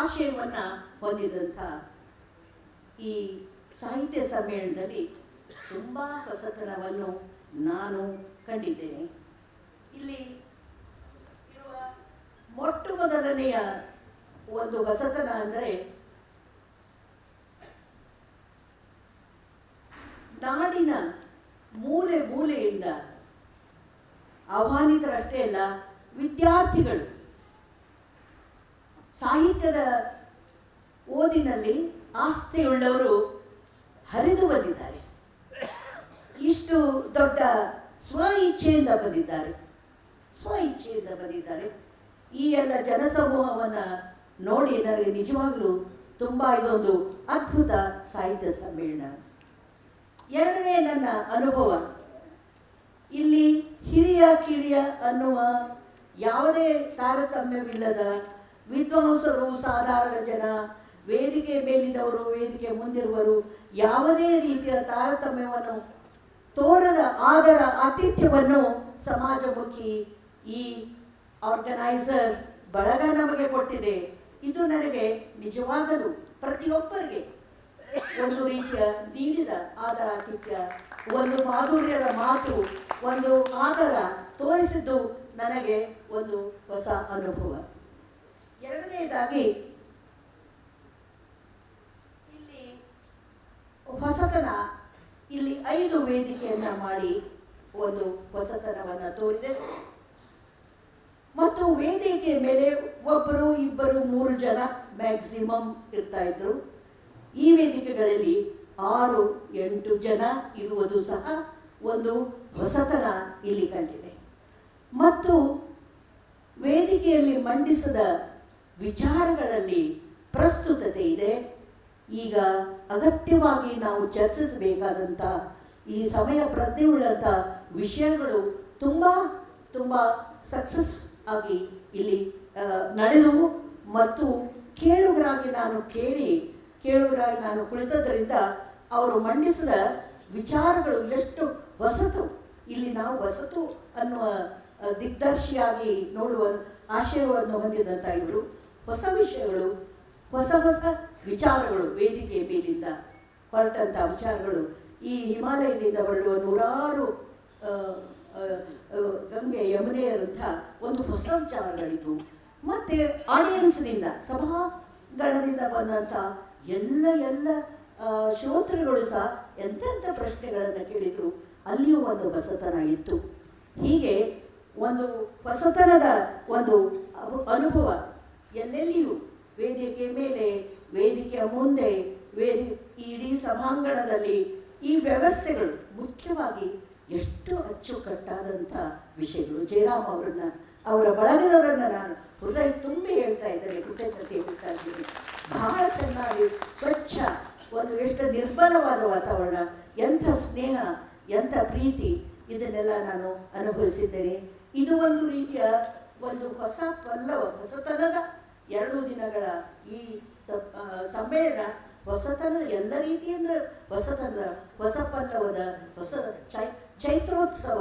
ಆಶಯವನ್ನು ಹೊಂದಿದಂಥ ಈ ಸಾಹಿತ್ಯ ಸಮ್ಮೇಳನದಲ್ಲಿ ತುಂಬ ಹೊಸತನವನ್ನು ನಾನು ಕಂಡಿದ್ದೇನೆ. ಇಲ್ಲಿ ಇರುವ ಮೊಟ್ಟ ಮೊದಲನೆಯ ಒಂದು ಹೊಸತನ ಅಂದರೆ ನಾಡಿನ ಮೂಲೆ ಮೂಲೆಯಿಂದ ಆಹ್ವಾನಿತರಷ್ಟೇ ಅಲ್ಲ, ವಿದ್ಯಾರ್ಥಿಗಳು ಸಾಹಿತ್ಯದ ಓದಿನಲ್ಲಿ ಆಸ್ತಿಯುಳ್ಳವರು ಹರಿದು ಬಂದಿದ್ದಾರೆ. ಇಷ್ಟು ದೊಡ್ಡ ಸ್ವ ಇಚ್ಛೆಯಿಂದ ಬಂದಿದ್ದಾರೆ. ಈ ಎಲ್ಲ ಜನಸಮೂಹವನ್ನು ನೋಡಿ ನನಗೆ ನಿಜವಾಗ್ಲೂ ತುಂಬ ಇದೊಂದು ಅದ್ಭುತ ಸಾಹಿತ್ಯ ಸಮ್ಮೇಳನ. 2ನೇ ನನ್ನ ಅನುಭವ, ಇಲ್ಲಿ ಹಿರಿಯ ಕಿರಿಯ ಅನ್ನುವ ಯಾವುದೇ ತಾರತಮ್ಯವಿಲ್ಲದ ವಿದ್ವಾಂಸರು, ಸಾಧಾರಣ ಜನ, ವೇದಿಕೆ ಮೇಲಿನವರು, ವೇದಿಕೆ ಮುಂದಿರುವರು, ಯಾವುದೇ ರೀತಿಯ ತಾರತಮ್ಯವನ್ನು ತೋರದ ಆದರ ಆತಿಥ್ಯವನ್ನು ಸಮಾಜಮುಖಿ ಈ ಆರ್ಗನೈಸರ್ ಬಳಗ ನಮಗೆ ಕೊಟ್ಟಿದೆ. ಇದು ನನಗೆ ನಿಜವಾಗಲೂ ಪ್ರತಿಯೊಬ್ಬರಿಗೆ ಒಂದು ರೀತಿಯ ನೀಡಿದ ಆದರ ಆತಿಥ್ಯ, ಒಂದು ಮಾಧುರ್ಯದ ಮಾತು, ಒಂದು ಆದರ ತೋರಿಸಿದ್ದು ನನಗೆ ಒಂದು ಹೊಸ ಅನುಭವ. 2ನೇದಾಗಿ ಇಲ್ಲಿ ಹೊಸತನ, ಇಲ್ಲಿ 5 ವೇದಿಕೆಯನ್ನ ಮಾಡಿ ಒಂದು ಹೊಸತನವನ್ನು ತೋರಿದೆ. ಮತ್ತು ವೇದಿಕೆ ಮೇಲೆ 1, 2, 3 ಜನ ಮ್ಯಾಕ್ಸಿಮಮ್ ಇರ್ತಾ ಇದ್ರು. ಈ ವೇದಿಕೆಗಳಲ್ಲಿ 6, 8 ಜನ ಇರುವುದು ಸಹ ಒಂದು ಹೊಸತನ ಇಲ್ಲಿ ಕಂಡಿದೆ. ಮತ್ತು ವೇದಿಕೆಯಲ್ಲಿ ಮಂಡಿಸಿದ ವಿಚಾರಗಳಲ್ಲಿ ಪ್ರಸ್ತುತತೆ ಇದೆ. ಈಗ ಅಗತ್ಯವಾಗಿ ನಾವು ಚರ್ಚಿಸಬೇಕಾದಂಥ ಈ ಸಮಯ ಪ್ರಜ್ಞೆಯುಳ್ಳಂಥ ವಿಷಯಗಳು ತುಂಬ ಸಕ್ಸಸ್ ಆಗಿ ಇಲ್ಲಿ ನಡೆದವು. ಮತ್ತು ಕೇಳುಗರಾಗಿ ನಾನು ಕುಳಿತದ್ದರಿಂದ ಅವರು ಮಂಡಿಸಿದ ವಿಚಾರಗಳು ಎಷ್ಟು ಹೊಸತು, ಇಲ್ಲಿ ನಾವು ಹೊಸತು ಅನ್ನುವ ದಿಗ್ದರ್ಶಿಯಾಗಿ ನೋಡುವ ಆಶಯವನ್ನು ಹೊಂದಿದಂಥ ಇವರು ಹೊಸ ವಿಷಯಗಳು, ಹೊಸ ವಿಚಾರಗಳು, ವೇದಿಕೆ ಮೇಲಿಂದ ಹೊರಟಂಥ ವಿಚಾರಗಳು, ಈ ಹಿಮಾಲಯದಿಂದ ಹೊರಡುವ 100 ಗಂಗೆ ಯಮುನೆಯರಂಥ ಒಂದು ಹೊಸ ವಿಚಾರಗಳಿತ್ತು. ಮತ್ತು ಆಡಿಯನ್ಸ್ನಿಂದ ಸಭಾಂಗಣದಿಂದ ಬಂದಂಥ ಎಲ್ಲ ಶ್ರೋತೃಗಳು ಸಹ ಎಂತೆಂಥ ಪ್ರಶ್ನೆಗಳನ್ನು ಕೇಳಿದರು. ಅಲ್ಲಿಯೂ ಒಂದು ಹೊಸತನ ಇತ್ತು. ಹೀಗೆ ಒಂದು ಹೊಸತನದ ಒಂದು ಅನುಭವ ಎಲ್ಲೆಲ್ಲಿಯೂ, ವೇದಿಕೆ ಮೇಲೆ, ವೇದಿಕೆಯ ಮುಂದೆ, ಇಡೀ ಸಭಾಂಗಣದಲ್ಲಿ ಈ ವ್ಯವಸ್ಥೆಗಳು ಮುಖ್ಯವಾಗಿ ಎಷ್ಟು ಅಚ್ಚುಕಟ್ಟಾದಂಥ ವಿಷಯಗಳು. ಜಯರಾಮ್ ಅವರ ಬಳಗದವರನ್ನು ನಾನು ಹೃದಯ ತುಂಬಿ ಹೇಳ್ತಾ ಇದ್ದೇನೆ, ಕೃತಜ್ಞತೆ ಹೇಳ್ತಾ ಇದ್ದೀನಿ. ಬಹಳ ಚೆನ್ನಾಗಿ ಸ್ವಚ್ಛ, ಒಂದು ಎಷ್ಟು ನಿರ್ಮಲವಾದ ವಾತಾವರಣ, ಎಂಥ ಸ್ನೇಹ, ಎಂಥ ಪ್ರೀತಿ, ಇದನ್ನೆಲ್ಲ ನಾನು ಅನುಭವಿಸಿದ್ದೇನೆ. ಇದು ಒಂದು ರೀತಿಯ ಒಂದು ಹೊಸತನದ 2 ದಿನಗಳ ಈ ಸಮ್ಮೇಳನ ಹೊಸತನದ ಎಲ್ಲ ರೀತಿಯಿಂದ ಹೊಸ ಪಲ್ಲವದ ಚೈತ್ರೋತ್ಸವ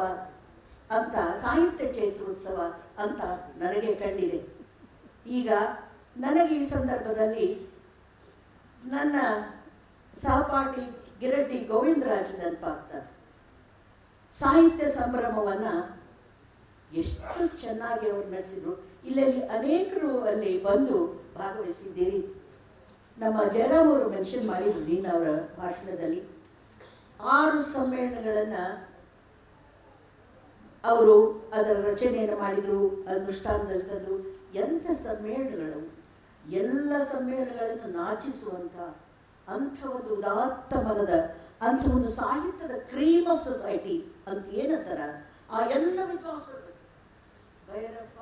ಅಂತ, ಸಾಹಿತ್ಯ ಚೈತ್ರೋತ್ಸವ ಅಂತ ನನಗೆ ಕಂಡಿದೆ. ಈಗ ನನಗೆ ಈ ಸಂದರ್ಭದಲ್ಲಿ ನನ್ನ ಸಹಪಾಠಿ ಗಿರಡ್ಡಿ ಗೋವಿಂದರಾಜ್ ನೆನಪಾಗ್ತಾರೆ. ಸಾಹಿತ್ಯ ಸಂಭ್ರಮವನ್ನು ಎಷ್ಟು ಚೆನ್ನಾಗಿ ಅವರು ನಡೆಸಿದ್ರು. ಇಲ್ಲಲ್ಲಿ ಅನೇಕರು ಅಲ್ಲಿ ಬಂದು ಭಾಗವಹಿಸಿದ್ದೀರಿ. ನಮ್ಮ ಜಯರಾಮ್ ಅವರು ಮೆನ್ಷನ್ ಮಾಡಿದ್ರು ನೀನು ಅವರ ಭಾಷಣದಲ್ಲಿ 6 ಸಮ್ಮೇಳನಗಳನ್ನು ಅವರು ಅದರ ರಚನೆಯನ್ನು ಮಾಡಿದರು, ಅನುಷ್ಠಾನದಲ್ಲಿ ತಂದರು. ಎಂಥ ಸಮ್ಮೇಳನಗಳು, ಎಲ್ಲ ಸಮ್ಮೇಳನಗಳನ್ನು ನಾಚಿಸುವಂಥ ಅಂಥ ಒಂದು ಉದಾತ್ತ ಮನದ, ಅಂಥ ಒಂದು ಸಾಹಿತ್ಯದ ಕ್ರೀಮ್ ಆಫ್ ಸೊಸೈಟಿ ಅಂತ ಏನಂತಾರ ಆ ಎಲ್ಲ ವಿದ್ವಾಂಸರು, ಭೈರಪ್ಪ,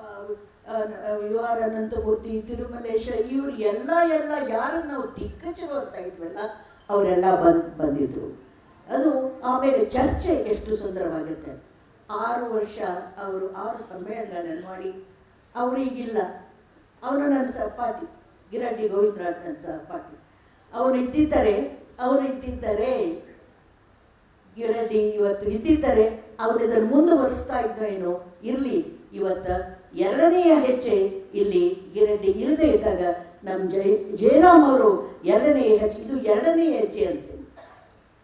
ಯು ಆರ್ ಅನಂತಮೂರ್ತಿ, ತಿರುಮಲೇಶ, ಇವರು ಎಲ್ಲ ಯಾರನ್ನು ನಾವು ದಿಗ್ಗಜರು ಅಂತ ಇದ್ವಲ್ಲ ಅವರೆಲ್ಲ ಬಂದಿದ್ರು. ಅದು ಆಮೇಲೆ ಚರ್ಚೆ ಎಷ್ಟು ಸುಂದರವಾಗಿರುತ್ತೆ. 6 ವರ್ಷ ಅವರು 6 ಸಮ್ಮೇಳನಗಳನ್ನು ಮಾಡಿ, ಅವರಿಗಿಲ್ಲ. ಅವನು ನನ್ನ ಸಹಪಾಠಿ ಗಿರಡ್ಡಿ ಗೋವಿಂದರಾಜ್, ನನ್ನ ಸಹಪಾಠಿ. ಅವರು ಇದ್ದಿದ್ದರೆ ಗಿರಡ್ಡಿ ಇವತ್ತು ಇದ್ದಿದ್ದರೆ ಅವರು ಇದನ್ನು ಮುಂದುವರಿಸ್ತಾ ಇದ್ದ ಏನೋ ಇರಲಿ. ಇವತ್ತು 2ನೆಯ ಹೆಜ್ಜೆ ಇಲ್ಲಿ ಗಿರಡ್ಡಿ ಇಲ್ಲದೆ ಇದ್ದಾಗ ನಮ್ಮ ಜಯರಾಮ್ ಅವರು 2ನೇ ಹೆಜ್ಜೆ, ಇದು 2ನೇ ಹೆಜ್ಜೆ ಅಂತೆ.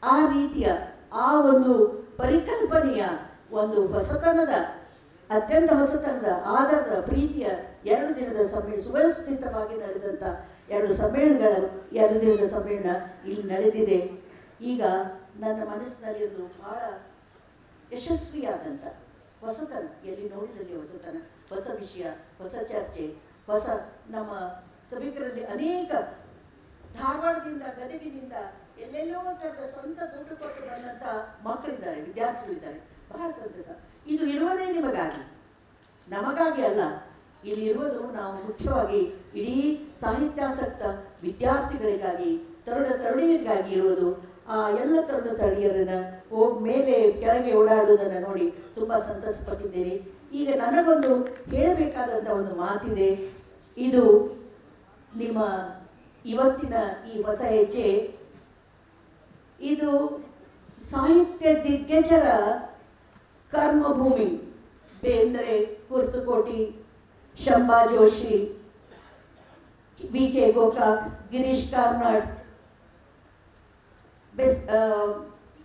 ಆ ರೀತಿಯ ಆ ಒಂದು ಪರಿಕಲ್ಪನೆಯ ಒಂದು ಹೊಸತನದ, ಅತ್ಯಂತ ಹೊಸತನದ, ಆಧಾರದ, ಪ್ರೀತಿಯ 2 ದಿನದ ಸುವ್ಯವಸ್ಥಿತವಾಗಿ ನಡೆದಂಥ 2 ದಿನದ ಸಮ್ಮೇಳನ ಇಲ್ಲಿ ನಡೆದಿದೆ. ಈಗ ನನ್ನ ಮನಸ್ಸಿನಲ್ಲಿರೋದು ಬಹಳ ಯಶಸ್ವಿಯಾದಂಥ ಹೊಸತನ, ಎಲ್ಲಿ ನೋಡಿದಲ್ಲಿ ಹೊಸತನ, ಹೊಸ ವಿಷಯ, ಹೊಸ ಚರ್ಚೆ, ನಮ್ಮ ಸಭಿಕರಲ್ಲಿ ಅನೇಕ ಧಾರವಾಡದಿಂದ, ಗದಗಿನಿಂದ, ಎಲ್ಲೆಲ್ಲೋ ಥರದ ಸ್ವಂತ ದುಡ್ಡು ಕೊಟ್ಟು ಬಂದಂಥ ಮಕ್ಕಳಿದ್ದಾರೆ, ವಿದ್ಯಾರ್ಥಿಗಳಿದ್ದಾರೆ. ಬಹಳ ಸಂತಸ. ಇದು ಇರುವುದೇ ನಿಮಗಾಗಿ, ನಮಗಾಗಿ ಅಲ್ಲ. ಇಲ್ಲಿ ಇರುವುದು ನಾವು ಮುಖ್ಯವಾಗಿ ಇಡೀ ಸಾಹಿತ್ಯಾಸಕ್ತ ವಿದ್ಯಾರ್ಥಿಗಳಿಗಾಗಿ, ತರುಣಿಯರಿಗಾಗಿ ಇರುವುದು. ಆ ಎಲ್ಲ ತರುಣಿಯರನ್ನು ಮೇಲೆ ಕೆಳಗೆ ಓಡಾಡುವುದನ್ನು ನೋಡಿ ತುಂಬ ಸಂತಸ ಪಟ್ಟಿದ್ದೇನೆ. ಈಗ ನನಗೊಂದು ಹೇಳಬೇಕಾದಂಥ ಒಂದು ಮಾತಿದೆ. ಇದು ನಿಮ್ಮ ಇವತ್ತಿನ ಈ ಹೊಸ ಹೆಜ್ಜೆ, ಇದು ಸಾಹಿತ್ಯ ದಿಗ್ಗಜರ ಕರ್ಮಭೂಮಿ. ಬೇಂದ್ರೆ, ಕುರ್ತಕೋಟಿ, ಶಂಭಾ ಜೋಶಿ, ವಿ.ಕೆ. ಗೋಕಾಕ್, ಗಿರೀಶ್ ಕಾರ್ನಾಡ್,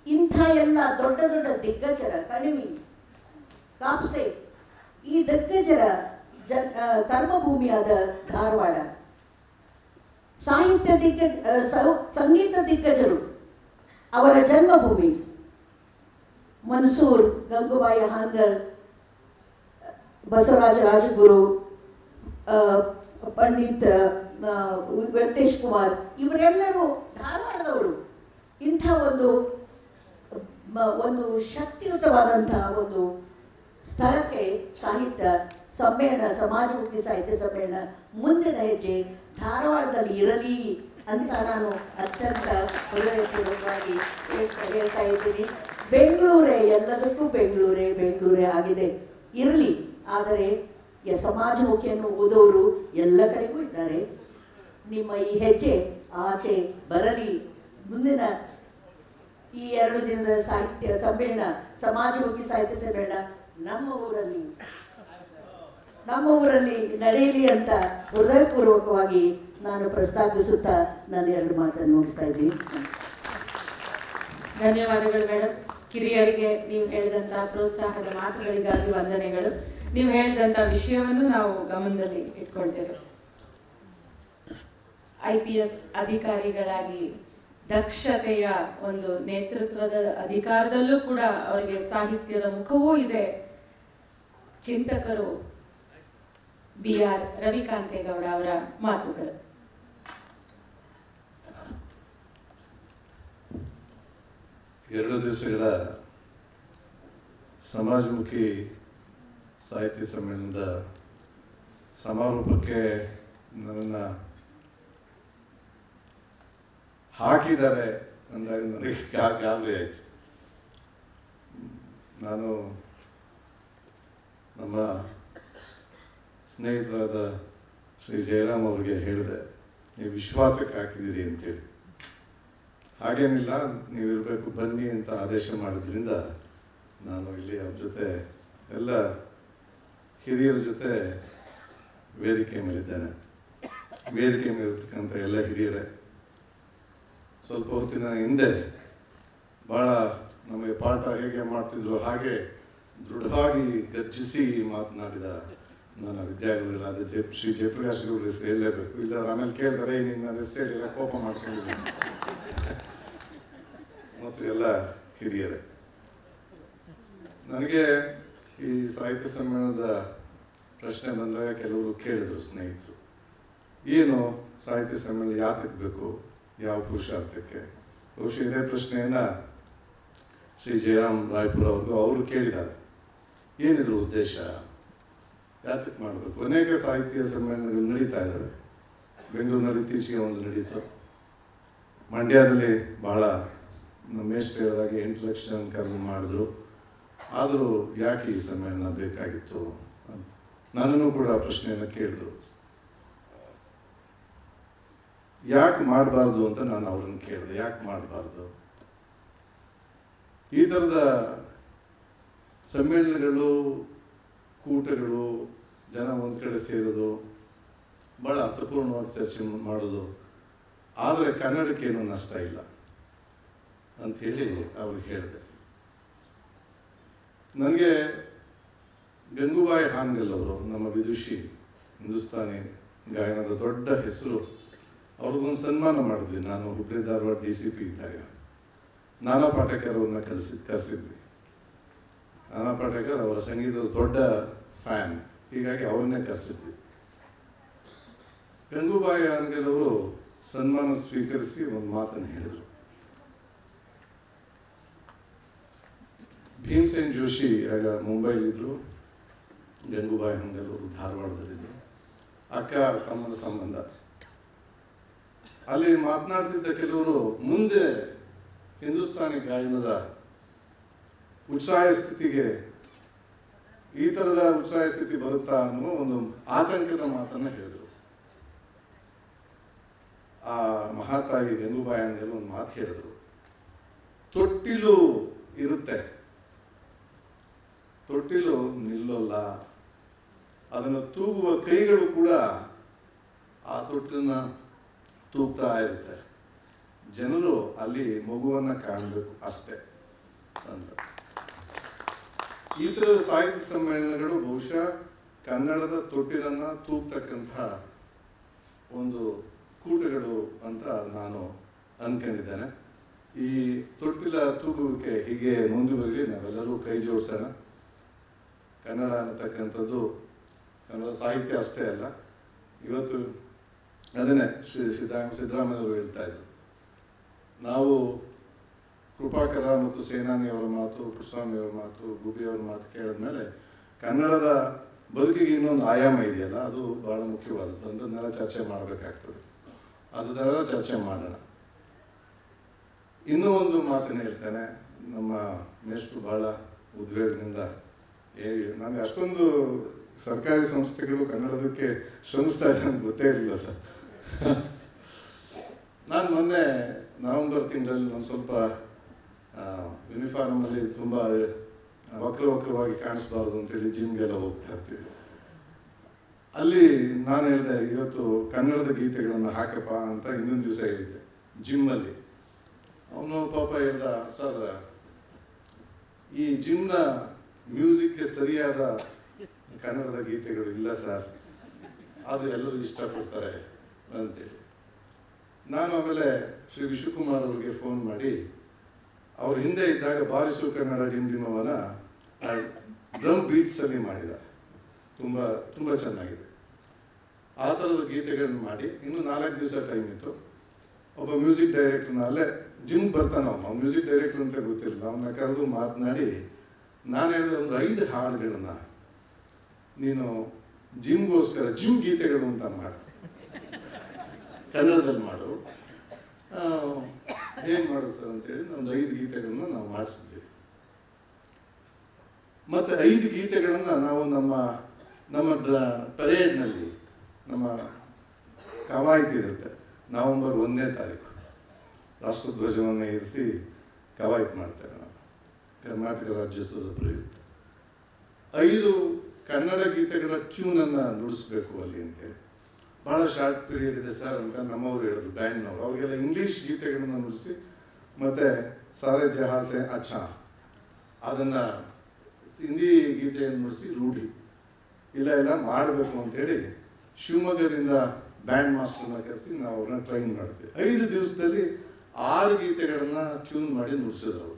ಇಂಥ ಎಲ್ಲ ದೊಡ್ಡ ದಿಗ್ಗಜರ, ಕಣಿವಿ, ಕಾಪ್ಸೆ, ಈ ದಿಗ್ಗಜರ ಕರ್ಮಭೂಮಿಯಾದ ಧಾರವಾಡ. ಸಾಹಿತ್ಯ ಸಂಗೀತ ದಿಗ್ಗಜರು ಅವರ ಜನ್ಮಭೂಮಿ. ಮನ್ಸೂರ್, ಗಂಗೂಬಾಯಿ ಹಾನ್ಗಲ್, ಬಸವರಾಜ ರಾಜಗುರು, ಪಂಡಿತ್ ವೆಂಕಟೇಶ್ ಕುಮಾರ್, ಇವರೆಲ್ಲರೂ ಧಾರವಾಡದವರು. ಇಂಥ ಒಂದು ಶಕ್ತಿಯುತವಾದಂತಹ ಒಂದು ಸ್ಥಳಕ್ಕೆ ಸಾಹಿತ್ಯ ಸಮ್ಮೇಳನ, ಸಮಾಜಮುಖಿ ಸಾಹಿತ್ಯ ಸಮ್ಮೇಳನ ಮುಂದಿನ ಹೆಜ್ಜೆ ಧಾರವಾಡದಲ್ಲಿ ಇರಲಿ ಅಂತ ನಾನು ಅತ್ಯಂತ ಹೃದಯಪೂರ್ವಕವಾಗಿ ಹೇಳ್ತಾ ಇದ್ದೀನಿ. ಬೆಂಗಳೂರೇ ಎಲ್ಲದಕ್ಕೂ ಬೆಂಗಳೂರೇ ಆಗಿದೆ, ಇರಲಿ. ಆದರೆ ಸಮಾಜಮುಖಿಯನ್ನು ಓದೋರು ಎಲ್ಲ ಕಡೆಗೂ ಇದ್ದಾರೆ. ನಿಮ್ಮ ಈ ಹೆಜ್ಜೆ ಆಚೆ ಬರಲಿ. ಮುಂದಿನ ಈ 2 ದಿನದ ಸಾಹಿತ್ಯ ಸಮ್ಮೇಳನ, ಸಮಾಜಮುಖಿ ಸಾಹಿತ್ಯ ಸಮ್ಮೇಳನ ನಮ್ಮ ಊರಲ್ಲಿ ನಡೆಯಲಿ ಅಂತ ಹೃದಯಪೂರ್ವಕವಾಗಿ ನಾನು ಪ್ರಸ್ತಾಪಿಸುತ್ತಾ ನನ್ನ 2 ಮಾತನ್ನು ಮುಗಿಸ್ತಾ ಇದ್ದೀನಿ. ಧನ್ಯವಾದಗಳು ಮೇಡಮ್. ಕಿರಿಯರಿಗೆ ನೀವು ಹೇಳಿದಂತಹ ಪ್ರೋತ್ಸಾಹದ ಮಾತುಗಳಿಗಾಗಿ ವಂದನೆಗಳು. ನೀವು ಹೇಳಿದಂಥ ವಿಷಯವನ್ನು ನಾವು ಗಮನದಲ್ಲಿ ಇಟ್ಕೊಳ್ತೇವೆ. IPS ಅಧಿಕಾರಿಗಳಾಗಿ ದಕ್ಷತೆಯ ಒಂದು ನೇತೃತ್ವದ ಅಧಿಕಾರದಲ್ಲೂ ಕೂಡ ಅವರಿಗೆ ಸಾಹಿತ್ಯದ ಮುಖವೂ ಇದೆ. ಚಿಂತಕರು BR ರವಿಕಾಂತೇಗೌಡ ಅವರ ಮಾತುಗಳು. ಎರಡು ದಿವಸಗಳ ಸಮಾಜಮುಖಿ ಸಾಹಿತ್ಯ ಸಮ್ಮೇಳನದ ಸಮಾರೋಪಕ್ಕೆ ನನ್ನನ್ನು ಹಾಕಿದ್ದಾರೆ ಅಂದಾಗ ನನಗೆ ಗಾಬರಿ ಆಯಿತು. ನಾನು ನಮ್ಮ ಸ್ನೇಹಿತರಾದ ಶ್ರೀ ಜಯರಾಮ್ ಅವರಿಗೆ ಹೇಳಿದೆ, ನೀವು ವಿಶ್ವಾಸಕ್ಕೆ ಹಾಕಿದ್ದೀರಿ ಅಂತೇಳಿ. ಹಾಗೇನಿಲ್ಲ, ನೀವು ಇರಬೇಕು ಬನ್ನಿ ಅಂತ ಆದೇಶ ಮಾಡಿದ್ರಿಂದ ನಾನು ಇಲ್ಲಿ ಅವ್ರ ಜೊತೆ ಎಲ್ಲ ಹಿರಿಯರ ಜೊತೆ ವೇದಿಕೆ ಮೇಲಿದ್ದೇನೆ. ವೇದಿಕೆ ಮೇಲಿರ್ತಕ್ಕಂಥ ಎಲ್ಲ ಹಿರಿಯರೇ ಸ್ವಲ್ಪ ಹೊತ್ತಿನ ಹಿಂದೆ ಭಾಳ ನಮಗೆ ಪಾಠ ಹೇಗೆ ಮಾಡ್ತಿದ್ರು ಹಾಗೆ ದೃಢವಾಗಿ ಗರ್ಜಿಸಿ ಮಾತನಾಡಿದ ನನ್ನ ವಿದ್ಯಾರ್ಥಿಗಳಾದ ಶ್ರೀ ಜಯಪ್ರಕಾಶ್ ಗೌಡ್ರ ಹೆಸರು ಹೇಳಲೇಬೇಕು. ಇಲ್ಲ ಆಮೇಲೆ ಕೇಳ್ತಾರೆ ನೀನು ನನ್ನ ಹೆಸರು ಹೇಳಿಲ್ಲ ಕೋಪ ಮಾಡ್ಕೊಂಡಿದ್ದೀನಿ. ಮತ್ತು ಎಲ್ಲ ಹಿರಿಯರೇ, ನನಗೆ ಈ ಸಾಹಿತ್ಯ ಸಮ್ಮೇಳನದ ಪ್ರಶ್ನೆ ಬಂದಾಗ ಕೆಲವರು ಕೇಳಿದರು ಸ್ನೇಹಿತರು, ಏನು ಸಾಹಿತ್ಯ ಸಮ್ಮೇಳನ ಯಾತಕ್ಕೆ ಬೇಕು, ಯಾವ ಪುರುಷಾರ್ಥಕ್ಕೆ? ಬಹುಶಃ ಇದೇ ಪ್ರಶ್ನೆಯನ್ನು ಶ್ರೀ ಜಯರಾಮ್ ರಾಯ್ಪುರ ಅವರು ಕೇಳಿದ್ದಾರೆ. ಏನಿದ್ರು ಉದ್ದೇಶ, ಯಾತಕ್ಕೆ ಮಾಡಬೇಕು? ಅನೇಕ ಸಾಹಿತ್ಯ ಸಮ್ಮೇಳನಗಳು ನಡೀತಾ ಇದ್ದಾವೆ. ಬೆಂಗಳೂರಿನಲ್ಲಿ ಇತ್ತೀಚೆಗೆ ಒಂದು ನಡೀತು, ಮಂಡ್ಯದಲ್ಲಿ ಬಹಳ ಮೇಷ್ಟ್ರು ಹೇಳಿದಾಗೆ 8 ಲಕ್ಷ ಜನ ಕರೆದು ಮಾಡಿದ್ರು. ಆದರೂ ಯಾಕೆ ಈ ಸಮ್ಮೇಳನ ಬೇಕಾಗಿತ್ತು ಅಂತ ನನ್ನನ್ನು ಕೂಡ ಪ್ರಶ್ನೆಯನ್ನು ಕೇಳಿದ್ರು. ಯಾಕೆ ಮಾಡಬಾರ್ದು ಅಂತ ನಾನು ಅವ್ರನ್ನ ಕೇಳಿದೆ, ಯಾಕೆ ಮಾಡಬಾರ್ದು? ಈ ಥರದ ಸಮ್ಮೇಳನಗಳು, ಕೂಟಗಳು, ಜನ ಒಂದು ಕಡೆ ಸೇರೋದು, ಭಾಳ ಅರ್ಥಪೂರ್ಣವಾಗಿ ಚರ್ಚೆ ಮಾಡೋದು, ಆದರೆ ಕನ್ನಡಕ್ಕೇನು ನಷ್ಟ ಇಲ್ಲ ಅಂಥೇಳಿ ಅವ್ರಿಗೆ ಹೇಳಿದೆ. ನನಗೆ ಗಂಗೂಬಾಯಿ ಹಾನ್ಗಲ್ ಅವರು, ನಮ್ಮ ವಿದುಷಿ, ಹಿಂದೂಸ್ತಾನಿ ಗಾಯನದ ದೊಡ್ಡ ಹೆಸರು, ಅವ್ರಿಗೊಂದು ಸನ್ಮಾನ ಮಾಡಿದ್ವಿ. ನಾನು ಹುಬ್ಬಳ್ಳಿ ಧಾರವಾಡ DCP ಇದ್ದಾಗ ನಾನಾ ಪಾಟೇಕರ್ ಅವ್ರನ್ನ ಕರೆಸಿದ್ವಿ. ನಾನಾ ಪಾಟೇಕರ್ ಅವರ ಸಂಗೀತದ ದೊಡ್ಡ ಫ್ಯಾನ್, ಹೀಗಾಗಿ ಅವ್ರನ್ನೇ ಕರೆಸಿದ್ವಿ. ಗಂಗೂಬಾಯಿ ಹಾನ್ಗಲ್ ಅವರು ಸನ್ಮಾನ ಸ್ವೀಕರಿಸಿ ಒಂದು ಮಾತನ್ನು ಹೇಳಿದರು. ಭೀಮಸೇನ್ ಜೋಶಿ ಆಗ ಮುಂಬೈಲಿದ್ದರು, ಗಂಗೂಬಾಯಿ ಹಾನ್ಗಲ್ ಅವರು ಧಾರವಾಡದಲ್ಲಿದ್ದರು. ಅಕ್ಕ ತಮ್ಮನ ಸಂಬಂಧ. ಅಲ್ಲಿ ಮಾತನಾಡ್ತಿದ್ದ ಕೆಲವರು ಮುಂದೆ ಹಿಂದೂಸ್ತಾನಿ ಗಾಯನದ ಉಚ್ಛ್ರಾಯ ಸ್ಥಿತಿಗೆ ಈ ಥರದ ಉಚ್ಛ್ರಾಯ ಸ್ಥಿತಿ ಬರುತ್ತಾ ಅನ್ನೋ ಒಂದು ಆತಂಕದ ಮಾತನ್ನು ಹೇಳಿದರು. ಆ ಮಹಾತಾಯಿ ಗಂಗೂಬಾಯಿ ಹಾನ್ಗಲ್ ಒಂದು ಮಾತು ಹೇಳಿದರು, ತೊಟ್ಟಿಲು ಇರುತ್ತೆ, ತೊಟ್ಟಿಲು ನಿಲ್ಲೋಲ್ಲ, ಅದನ್ನು ತೂಗುವ ಕೈಗಳು ಕೂಡ ಆ ತೊಟ್ಟಿಲನ್ನ ತೂಗ್ತಾ ಇರುತ್ತೆ, ಜನರು ಅಲ್ಲಿ ಮಗುವನ್ನು ಕಾಣಬೇಕು ಅಷ್ಟೇ ಅಂತ. ಈ ಥರದ ಸಾಹಿತ್ಯ ಸಮ್ಮೇಳನಗಳು ಬಹುಶಃ ಕನ್ನಡದ ತೊಟ್ಟಿಲನ್ನು ತೂಗ್ತಕ್ಕಂಥ ಒಂದು ಕೂಟಗಳು ಅಂತ ನಾನು ಅಂದ್ಕೊಂಡಿದ್ದೇನೆ. ಈ ತೊಟ್ಟಿಲ ತೂಗುವಿಕೆ ಹೀಗೆ ಮುಂದುವರಿಲಿ, ನಾವೆಲ್ಲರೂ ಕೈ ಜೋಡಿಸೋಣ. ಕನ್ನಡ ಅನ್ನತಕ್ಕಂಥದ್ದು ಕನ್ನಡ ಸಾಹಿತ್ಯ ಅಷ್ಟೇ ಅಲ್ಲ. ಇವತ್ತು ಅದನ್ನೇ ಸಿದ್ದರಾಮಯ್ಯ ಅವರು ಹೇಳ್ತಾ ಇದ್ರು, ನಾವು ಕೃಪಾಕರ ಮತ್ತು ಸೇನಾನಿಯವರ ಮಾತು, ಪುಟ್ಟಸ್ವಾಮಿಯವರ ಮಾತು, ಗುಬ್ಬಿಯವರ ಮಾತು ಕೇಳಿದ್ಮೇಲೆ ಕನ್ನಡದ ಬದುಕಿಗೆ ಇನ್ನೊಂದು ಆಯಾಮ ಇದೆಯಲ್ಲ, ಅದು ಬಹಳ ಮುಖ್ಯವಾದದ್ದು. ಅದನ್ನೆಲ್ಲ ಚರ್ಚೆ ಮಾಡಬೇಕಾಗ್ತದೆ. ಅದನ್ನೆಲ್ಲ ಚರ್ಚೆ ಮಾಡೋಣ. ಇನ್ನೂ ಒಂದು ಮಾತನ್ನು ಹೇಳ್ತೇನೆ. ನಮ್ಮ ಮೇಷ್ಟ್ರು ಬಹಳ ಉದ್ವೇಗದಿಂದ, ನನಗೆ ಅಷ್ಟೊಂದು ಸರ್ಕಾರಿ ಸಂಸ್ಥೆಗಳು ಕನ್ನಡದಕ್ಕೆ ಶ್ರಮಿಸ್ತಾ ಇದೆ ಅಂತ ಗೊತ್ತೇ ಇರಲಿಲ್ಲ ಸರ್. ನಾನು ಮೊನ್ನೆ ನವೆಂಬರ್ ತಿಂಗಳಲ್ಲಿ ನಾನು ಸ್ವಲ್ಪ ಯೂನಿಫಾರ್ಮಲ್ಲಿ ತುಂಬ ವಕ್ರವಾಗಿ ಕಾಣಿಸ್ಬಾರ್ದು ಅಂತೇಳಿ ಜಿಮ್ಗೆಲ್ಲ ಹೋಗ್ತಾ ಇರ್ತೀವಿ. ಅಲ್ಲಿ ನಾನು ಹೇಳಿದೆ, ಇವತ್ತು ಕನ್ನಡದ ಗೀತೆಗಳನ್ನು ಹಾಕಪ್ಪ ಅಂತ ಇನ್ನೊಂದು ದಿವಸ ಹೇಳಿದ್ದೆ ಜಿಮ್ಮಲ್ಲಿ. ಅವನು ಪಾಪ ಹೇಳ್ದ, ಸರ್ ಈ ಜಿಮ್ನ ಮ್ಯೂಸಿಕ್ಗೆ ಸರಿಯಾದ ಕನ್ನಡದ ಗೀತೆಗಳು ಇಲ್ಲ ಸರ್, ಅದು ಎಲ್ಲರೂ ಇಷ್ಟಪಡ್ತಾರೆ ಅಂತೇಳಿ. ನಾನು ಆಮೇಲೆ ಶ್ರೀ ವಿಶ್ವಕುಮಾರ್ ಅವರಿಗೆ ಫೋನ್ ಮಾಡಿ, ಅವ್ರ ಹಿಂದೆ ಇದ್ದಾಗ ಬಾರಿಸು ಕನ್ನಡ ಡಿಂಡಿಮವನ ಡ್ರಮ್ ಬೀಟ್ಸಲ್ಲಿ ಮಾಡಿದ, ತುಂಬ ತುಂಬ ಚೆನ್ನಾಗಿದೆ. ಆ ಥರದ ಗೀತೆಗಳನ್ನ ಮಾಡಿ ಇನ್ನೂ 4 ದಿವಸ ಟೈಮ್ ಇತ್ತು. ಒಬ್ಬ ಮ್ಯೂಸಿಕ್ ಡೈರೆಕ್ಟರ್ನ ಅಲ್ಲೇ ಜಿಮ್ ಬರ್ತಾನೆ, ಅವ್ನು ಮ್ಯೂಸಿಕ್ ಡೈರೆಕ್ಟರ್ ಅಂತ ಗೊತ್ತಿರಲಿಲ್ಲ, ಅವನ್ನ ಕರೆದು ಮಾತನಾಡಿ ನಾನು ಹೇಳಿದೆ, ಒಂದು 5 ಹಾಡುಗಳನ್ನ ನೀನು ಜಿಮ್ಗೋಸ್ಕರ ಜಿಮ್ ಗೀತೆಗಳು ಅಂತ ಮಾಡು, ಕನ್ನಡದಲ್ಲಿ ಮಾಡು. ಹೇಗೆ ಮಾಡೋದು ಸರ್ ಅಂತೇಳಿ ಒಂದು 5 ಗೀತೆಗಳನ್ನ ನಾವು ಮಾಡಿಸಿದ್ವಿ. ಮತ್ತು 5 ಗೀತೆಗಳನ್ನು ನಾವು ನಮ್ಮ ಪರೇಡ್ನಲ್ಲಿ ನಮ್ಮ ಕವಾಯತ್ ಇರುತ್ತೆ, ನವೆಂಬರ್ 1ನೇ ತಾರೀಕು ರಾಷ್ಟ್ರಧ್ವಜವನ್ನು ಏರಿಸಿ ಕವಾಯತ್ ಮಾಡ್ತೇವೆ ನಾವು, ಕರ್ನಾಟಕ ರಾಜ್ಯೋತ್ಸವದ ಪ್ರಯುಕ್ತ. 5 ಕನ್ನಡ ಗೀತೆಗಳ ಟ್ಯೂನನ್ನು ನುಡಿಸ್ಬೇಕು ಅಲ್ಲಿ ಅಂತೇಳಿ. ಭಾಳ ಶಾರ್ಟ್ ಪೀರಿಯಡ್ ಇದೆ ಸರ್ ಅಂತ ನಮ್ಮವ್ರು ಹೇಳಿದ್ರು, ಬ್ಯಾಂಡ್ನವರು. ಅವ್ರಿಗೆಲ್ಲ ಇಂಗ್ಲೀಷ್ ಗೀತೆಗಳನ್ನು ನುಡಿಸಿ ಮತ್ತು ಸಾರೆ ಜಹಾಸೆ ಅಚ್ಚಾ ಅದನ್ನು ಹಿಂದಿ ಗೀತೆಯನ್ನು ನುಡಿಸಿ ರೂಢಿ ಇಲ್ಲ ಮಾಡಬೇಕು ಅಂತೇಳಿ ಶಿವಮೊಗ್ಗದಿಂದ ಬ್ಯಾಂಡ್ ಮಾಸ್ಟರ್ನ ಕರೆಸಿ ನಾವು ಅವ್ರನ್ನ ಟ್ರೈನ್ ಮಾಡಿದ್ವಿ. 5 ದಿವಸದಲ್ಲಿ 6 ಗೀತೆಗಳನ್ನು ಟ್ಯೂನ್ ಮಾಡಿ ನುಡಿಸಿದ್ರು ಅವರು.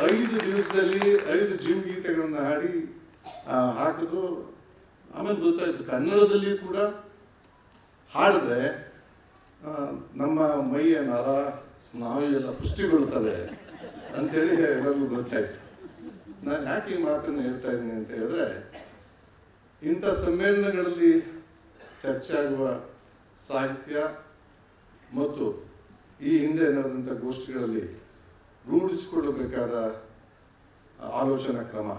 5 ದಿವಸದಲ್ಲಿ 5 ಜಿಮ್ ಗೀತೆಗಳನ್ನು ಹಾಡಿ ಹಾಕಿದ್ರು. ಆಮೇಲೆ ಗೊತ್ತಾಯ್ತು, ಕನ್ನಡದಲ್ಲಿ ಕೂಡ ಹಾಡಿದ್ರೆ ನಮ್ಮ ಮೈಯ ನರ ಸ್ನಾಯು ಎಲ್ಲ ಪುಷ್ಟಿಗೊಳ್ತವೆ ಅಂತೇಳಿ ಎಲ್ಲರಿಗೂ ಗೊತ್ತಾಯ್ತು. ನಾನು ಯಾಕೆ ಈ ಮಾತನ್ನು ಹೇಳ್ತಾ ಇದ್ದೀನಿ ಅಂತ ಹೇಳಿದ್ರೆ, ಇಂಥ ಸಮ್ಮೇಳನಗಳಲ್ಲಿ ಚರ್ಚೆ ಆಗುವ ಸಾಹಿತ್ಯ ಮತ್ತು ಈ ಹಿಂದೆ ನಡೆದಂಥ ಗೋಷ್ಠಿಗಳಲ್ಲಿ ರೂಢಿಸಿಕೊಳ್ಳಬೇಕಾದ ಆಲೋಚನಾ ಕ್ರಮ,